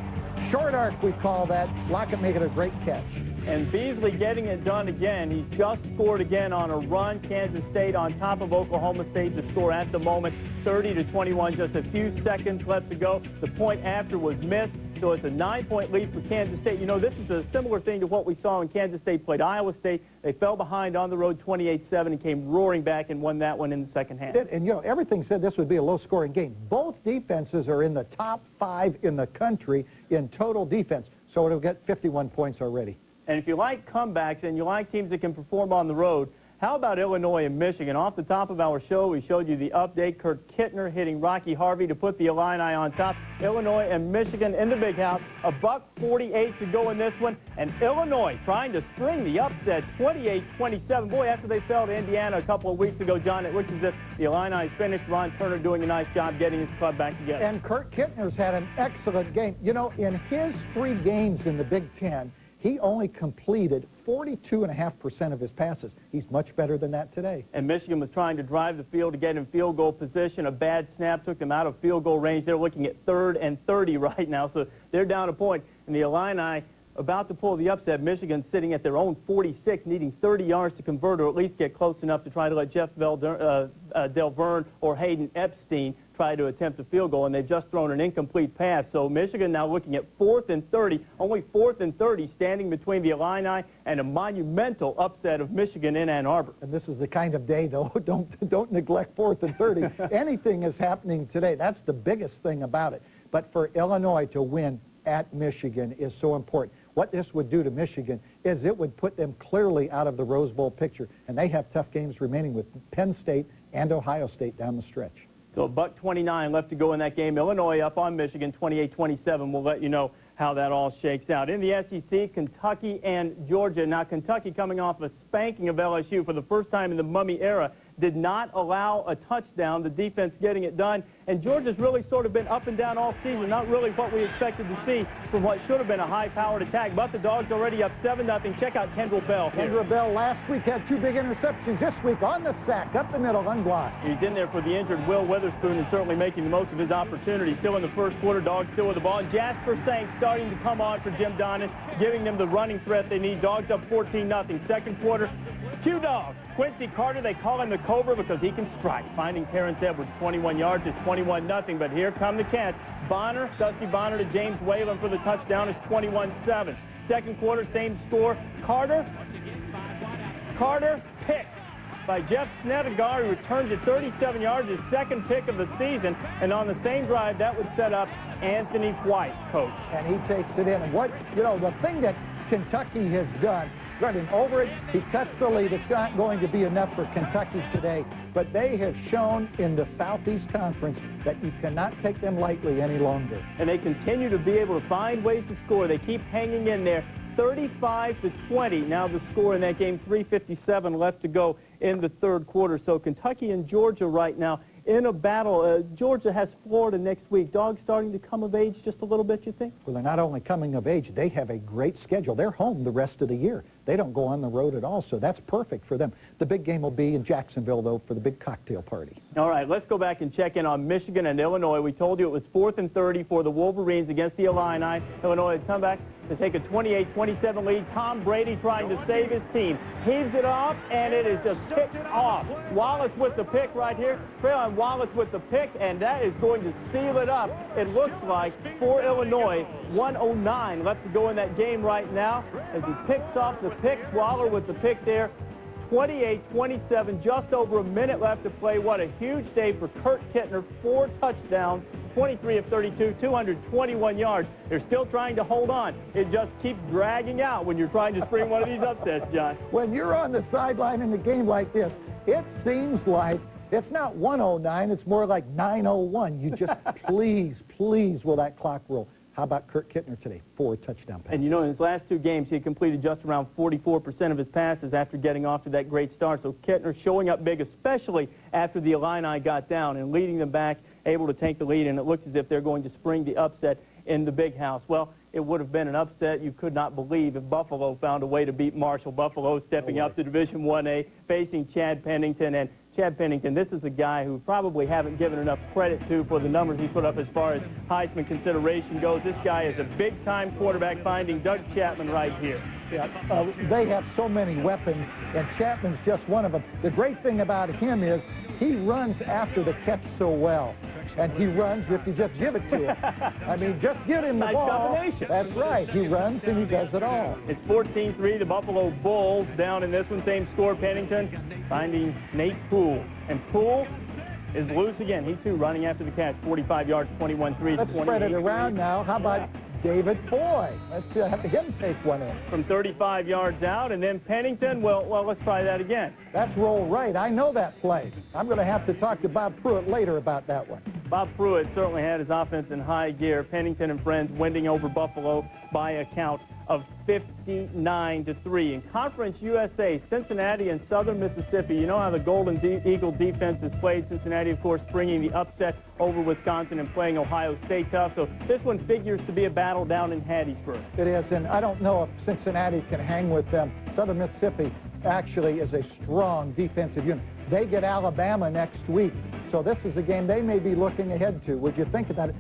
Short arc, we call that. Lockett making a great catch. And Beasley getting it done again. He's just scored again on a run. Kansas State on top of Oklahoma State. The score at the moment, 30-21. Just a few seconds left to go. The point after was missed. So it's a 9-point lead for Kansas State. You know, this is a similar thing to what we saw when Kansas State played Iowa State. They fell behind on the road 28-7 and came roaring back and won that one in the second half. And, you know, everything said this would be a low-scoring game. Both defenses are in the top 5 in the country in total defense. So it'll get 51 points already. And if you like comebacks and you like teams that can perform on the road, how about Illinois and Michigan? Off the top of our show, we showed you the update. Kurt Kittner hitting Rocky Harvey to put the Illini on top. Illinois and Michigan in the big house. $1:48 to go in this one. And Illinois trying to string the upset, 28-27. Boy, after they fell to Indiana a couple of weeks ago, John, it looks as if the Illini finished. Ron Turner doing a nice job getting his club back together. And Kurt Kittner's had an excellent game. You know, in his 3 games in the Big Ten, he only completed 42.5% of his passes. He's much better than that today. And Michigan was trying to drive the field to get in field goal position. A bad snap took them out of field goal range. They're looking at 3rd and 30 right now, so they're down a point. And the Illini about to pull the upset. Michigan sitting at their own 46, needing 30 yards to convert or at least get close enough to try to let Jeff Delverne or Hayden Epstein try to attempt a field goal, and they've just thrown an incomplete pass. So Michigan now looking at 4th and 30, only 4th and 30 standing between the Illini and a monumental upset of Michigan in Ann Arbor. And this is the kind of day, though, don't neglect 4th and 30. Anything is happening today. That's the biggest thing about it. But for Illinois to win at Michigan is so important. What this would do to Michigan is it would put them clearly out of the Rose Bowl picture, and they have tough games remaining with Penn State and Ohio State down the stretch. So $1:29 left to go in that game. Illinois up on Michigan, 28-27. We'll let you know how that all shakes out. In the SEC, Kentucky and Georgia. Now, Kentucky coming off a spanking of LSU for the first time in the Mummy era, did not allow a touchdown, the defense getting it done. And Georgia's really sort of been up and down all season, not really what we expected to see from what should have been a high-powered attack. But the Dogs already up 7-0. Check out Kendrell Bell here. Kendrell Bell last week had 2 big interceptions. This week on the sack, up the middle, unblocked. He's in there for the injured Will Witherspoon and certainly making the most of his opportunity. Still in the first quarter, Dogs still with the ball. And Jasper Saint starting to come on for Jim Donnan, giving them the running threat they need. Dogs up 14-0. Second quarter, 2 Dogs. Quincy Carter, they call him the Cobra because he can strike. Finding Terrence Edwards, 21 yards, it's 21-0. But here come the Cats. Bonner, Dusty Bonner to James Whalen for the touchdown. It's 21-7. Second quarter, same score. Carter picked by Jeff Snedegar, who returns it 37 yards, his second pick of the season. And on the same drive, that would set up Anthony White, coach. And he takes it in. And what, you know, the thing that Kentucky has done, running over it, he cuts the lead. It's not going to be enough for Kentucky today, but they have shown in the Southeast Conference that you cannot take them lightly any longer. And they continue to be able to find ways to score. They keep hanging in there. 35-20 now the score in that game. 3:57 left to go in the third quarter. So Kentucky and Georgia right now in a battle. Georgia has Florida next week. Dogs starting to come of age just a little bit, you think? Well, they're not only coming of age, they have a great schedule. They're home the rest of the year. They don't go on the road at all, so that's perfect for them. The big game will be in Jacksonville, though, for the big cocktail party. All right, let's go back and check in on Michigan and Illinois. We told you it was 4th and 30 for the Wolverines against the Illini. Illinois had come back to take a 28-27 lead. Tom Brady trying to save his team. Heaves it off, and it is just picked off. Wallace with the pick right here. Traylon Wallace with the pick, and that is going to seal it up. It looks like for Illinois, 1:09 left to go in that game right now. As he picks off the pick, Waller with the pick there. 28-27, just over a minute left to play. What a huge day for Kurt Kittner. 4 touchdowns, 23 of 32, 221 yards. They're still trying to hold on. It just keeps dragging out when you're trying to spring one of these upsets, John. When you're on the sideline in a game like this, it seems like it's not 1:09, it's more like 9:01. You just, please, will that clock roll. How about Kurt Kittner today? 4 touchdown passes. And you know, in his last 2 games, he had completed just around 44% of his passes after getting off to that great start. So Kittner showing up big, especially after the Illini got down and leading them back, able to take the lead, and it looks as if they're going to spring the upset in the Big House. Well, it would have been an upset you could not believe if Buffalo found a way to beat Marshall. Buffalo stepping up to Division 1A, facing Chad Pennington. And Chad Pennington, this is a guy who probably haven't given enough credit to for the numbers he put up as far as Heisman consideration goes. This guy is a big-time quarterback, finding Doug Chapman right here. Yeah, they have so many weapons, and Chapman's just one of them. The great thing about him is he runs after the catch so well. And he runs if you just give it to him. I mean, just get him the ball. Combination. That's right. He runs and he does it all. It's 14-3, the Buffalo Bulls down in this one. Same score, Pennington finding Nate Poole. And Poole is loose again. He, too, running after the catch. 45 yards, 21-3. Let's spread it around now. How about David Foy? Let's have him take one in. From 35 yards out, and then Pennington, well, let's try that again. That's roll right. I know that play. I'm going to have to talk to Bob Pruitt later about that one. Bob Pruitt certainly had his offense in high gear. Pennington and friends winning over Buffalo by a count of 59-3. In Conference USA, Cincinnati and Southern Mississippi, you know how the Golden Eagle defense has played. Cincinnati, of course, bringing the upset over Wisconsin and playing Ohio State tough. So this one figures to be a battle down in Hattiesburg. It is, and I don't know if Cincinnati can hang with them. Southern Mississippi actually is a strong defensive unit. They get Alabama next week. So this is a game they may be looking ahead to. Would you think about it?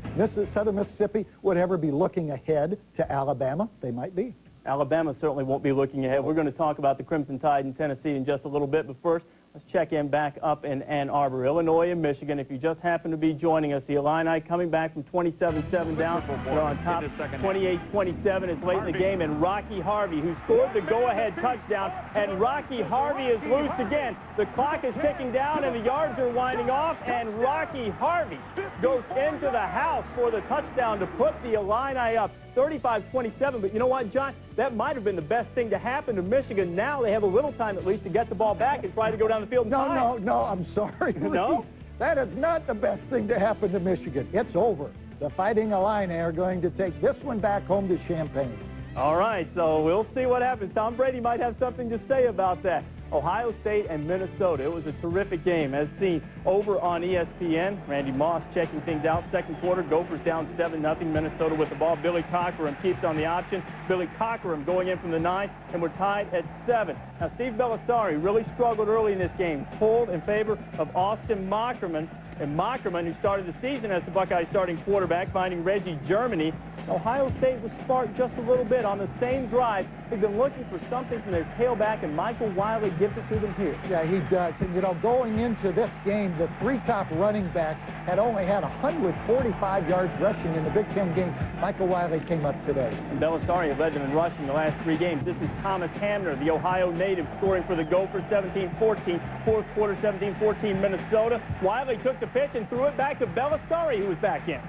Southern Mississippi would ever be looking ahead to Alabama? They might be. Alabama certainly won't be looking ahead. We're going to talk about the Crimson Tide in Tennessee in just a little bit, but first, let's check in back up in Ann Arbor, Illinois and Michigan. If you just happen to be joining us, the Illini coming back from 27-7 down. They're on top 28-27. It's late in the game, and Rocky Harvey, who scored the go-ahead touchdown, and Rocky Harvey is loose again. The clock is ticking down, and the yards are winding off, and Rocky Harvey goes into the house for the touchdown to put the Illini up 35-27. But you know what, John? That might have been the best thing to happen to Michigan. Now they have a little time at least to get the ball back and try to go down the field. No, I'm sorry. No? That is not the best thing to happen to Michigan. It's over. The Fighting Illini are going to take this one back home to Champaign. All right, so we'll see what happens. Tom Brady might have something to say about that. Ohio State and Minnesota. It was a terrific game, as seen over on ESPN. Randy Moss checking things out. Second quarter, Gophers down 7-0. Minnesota with the ball. Billy Cockerham keeps on the option. Billy Cockerham going in from the 9, and we're tied at 7. Now, Steve Belisari really struggled early in this game. Pulled in favor of Austin Mockerman. And Mockerman, who started the season as the Buckeye starting quarterback, finding Reggie Germany. Ohio State was sparked just a little bit on the same drive. They've been looking for something from their tailback, and Michael Wiley gives it to them here. Yeah, he does. And, you know, going into this game, the 3 top running backs had only had 145 yards rushing in the Big Ten game. Michael Wiley came up today. And Belisari had led them in rushing the last 3 games. This is Thomas Hamner, the Ohio native, scoring for the Gophers, 17-14. Fourth quarter, 17-14, Minnesota. Wiley took the pitch and threw it back to Belisari, who was back in.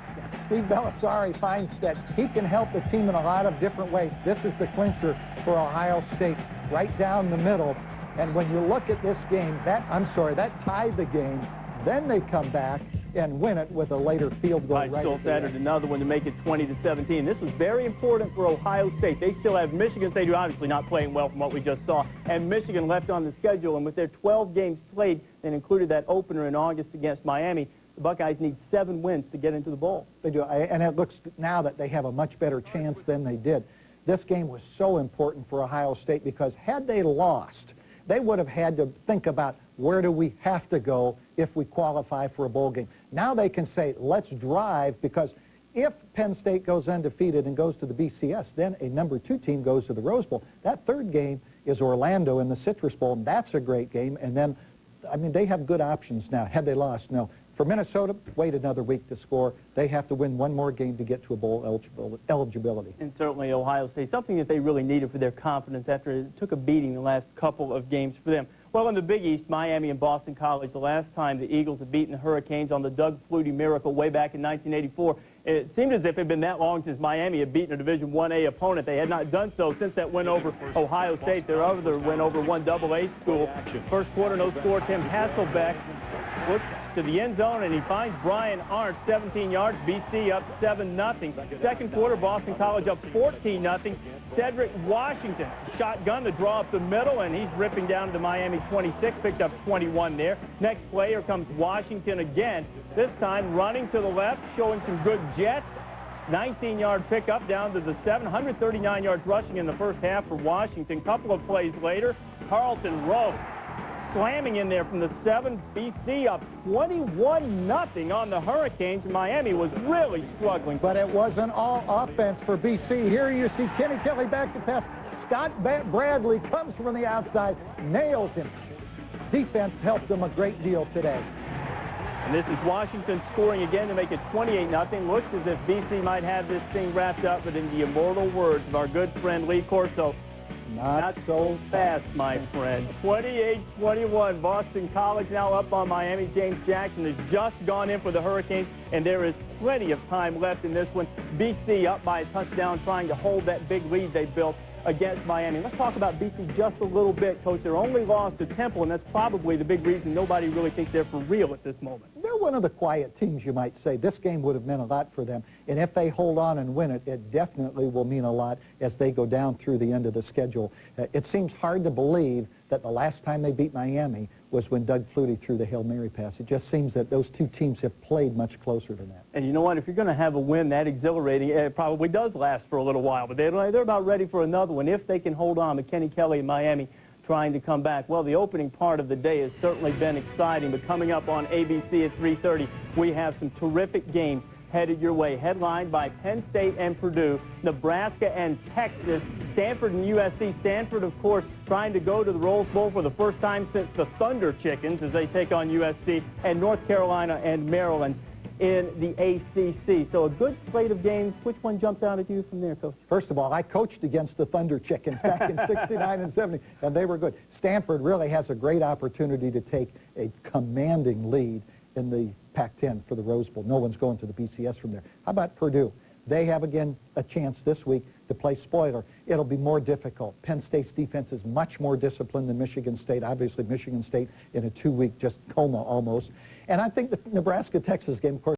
Steve Belisari finds that he can help the team in a lot of different ways. This is the clincher for Ohio State, right down the middle. And when you look at this game, that tied the game. Then they come back and win it with a later field goal. Right still added another one to make it 20-17. This was very important for Ohio State. They still have Michigan State, who obviously not playing well from what we just saw, and Michigan left on the schedule. And with their 12 games played, and included that opener in August against Miami, the Buckeyes need 7 wins to get into the bowl. They do, and it looks now that they have a much better chance than they did. This game was so important for Ohio State because had they lost, they would have had to think about where do we have to go if we qualify for a bowl game. Now they can say, let's drive, because if Penn State goes undefeated and goes to the BCS, then a number 2 team goes to the Rose Bowl. That third game is Orlando in the Citrus Bowl, and that's a great game. And then, I mean, they have good options now. Had they lost, no. For Minnesota, wait another week to score. They have to win one more game to get to a bowl eligibility. And certainly Ohio State, something that they really needed for their confidence after it took a beating the last couple of games for them. Well, in the Big East, Miami and Boston College, the last time the Eagles had beaten the Hurricanes on the Doug Flutie miracle way back in 1984, it seemed as if it had been that long since Miami had beaten a Division 1A opponent. They had not done so since that win over Ohio State, their other win over one AA school. First quarter, no score. Tim Hasselbeck looks to the end zone, and he finds Brian Arndt, 17 yards, BC up 7-0. Second quarter, Boston College up 14-0. Cedric Washington, shotgun to draw up the middle, and he's ripping down to the Miami 26, picked up 21 there. Next play, here comes Washington again, this time running to the left, showing some good jets. 19-yard pickup down to the 7, 139 yards rushing in the first half for Washington. Couple of plays later, Carlton Rowe slamming in there from the 7. BC up 21-0 on the Hurricanes. Miami was really struggling. But it wasn't all offense for BC. Here you see Kenny Kelly back to pass. Scott Bradley comes from the outside, nails him. Defense helped them a great deal today. And this is Washington scoring again to make it 28-0. Looks as if BC might have this thing wrapped up, but in the immortal words of our good friend Lee Corso, not so fast, my friend. 28-21. Boston College now up on Miami. James Jackson has just gone in for the Hurricanes, and there is plenty of time left in this one. BC up by a touchdown, trying to hold that big lead they built against Miami. Let's talk about BC just a little bit, Coach. Their only loss to Temple, and that's probably the big reason nobody really thinks they're for real at this moment. They're one of the quiet teams, you might say. This game would have meant a lot for them, and if they hold on and win it, it definitely will mean a lot as they go down through the end of the schedule. It seems hard to believe that the last time they beat Miami was when Doug Flutie threw the Hail Mary pass. It just seems that those two teams have played much closer than that. And you know what? If you're going to have a win that exhilarating, it probably does last for a little while. But they're about ready for another one if they can hold on. But Kenny Kelly and Miami trying to come back. Well, the opening part of the day has certainly been exciting. But coming up on ABC at 3:30, we have some terrific games headed your way, headlined by Penn State and Purdue, Nebraska and Texas, Stanford and USC. Stanford, of course, trying to go to the Rose Bowl for the first time since the Thunder Chickens as they take on USC, and North Carolina and Maryland in the ACC. So a good slate of games. Which one jumps out at you from there, Coach? First of all, I coached against the Thunder Chickens back in 69 and 70, and they were good. Stanford really has a great opportunity to take a commanding lead in the Pac-10 for the Rose Bowl. No one's going to the BCS from there. How about Purdue? They have, again, a chance this week to play spoiler. It'll be more difficult. Penn State's defense is much more disciplined than Michigan State. Obviously, Michigan State in a 2-week just coma almost. And I think the Nebraska-Texas game, of course,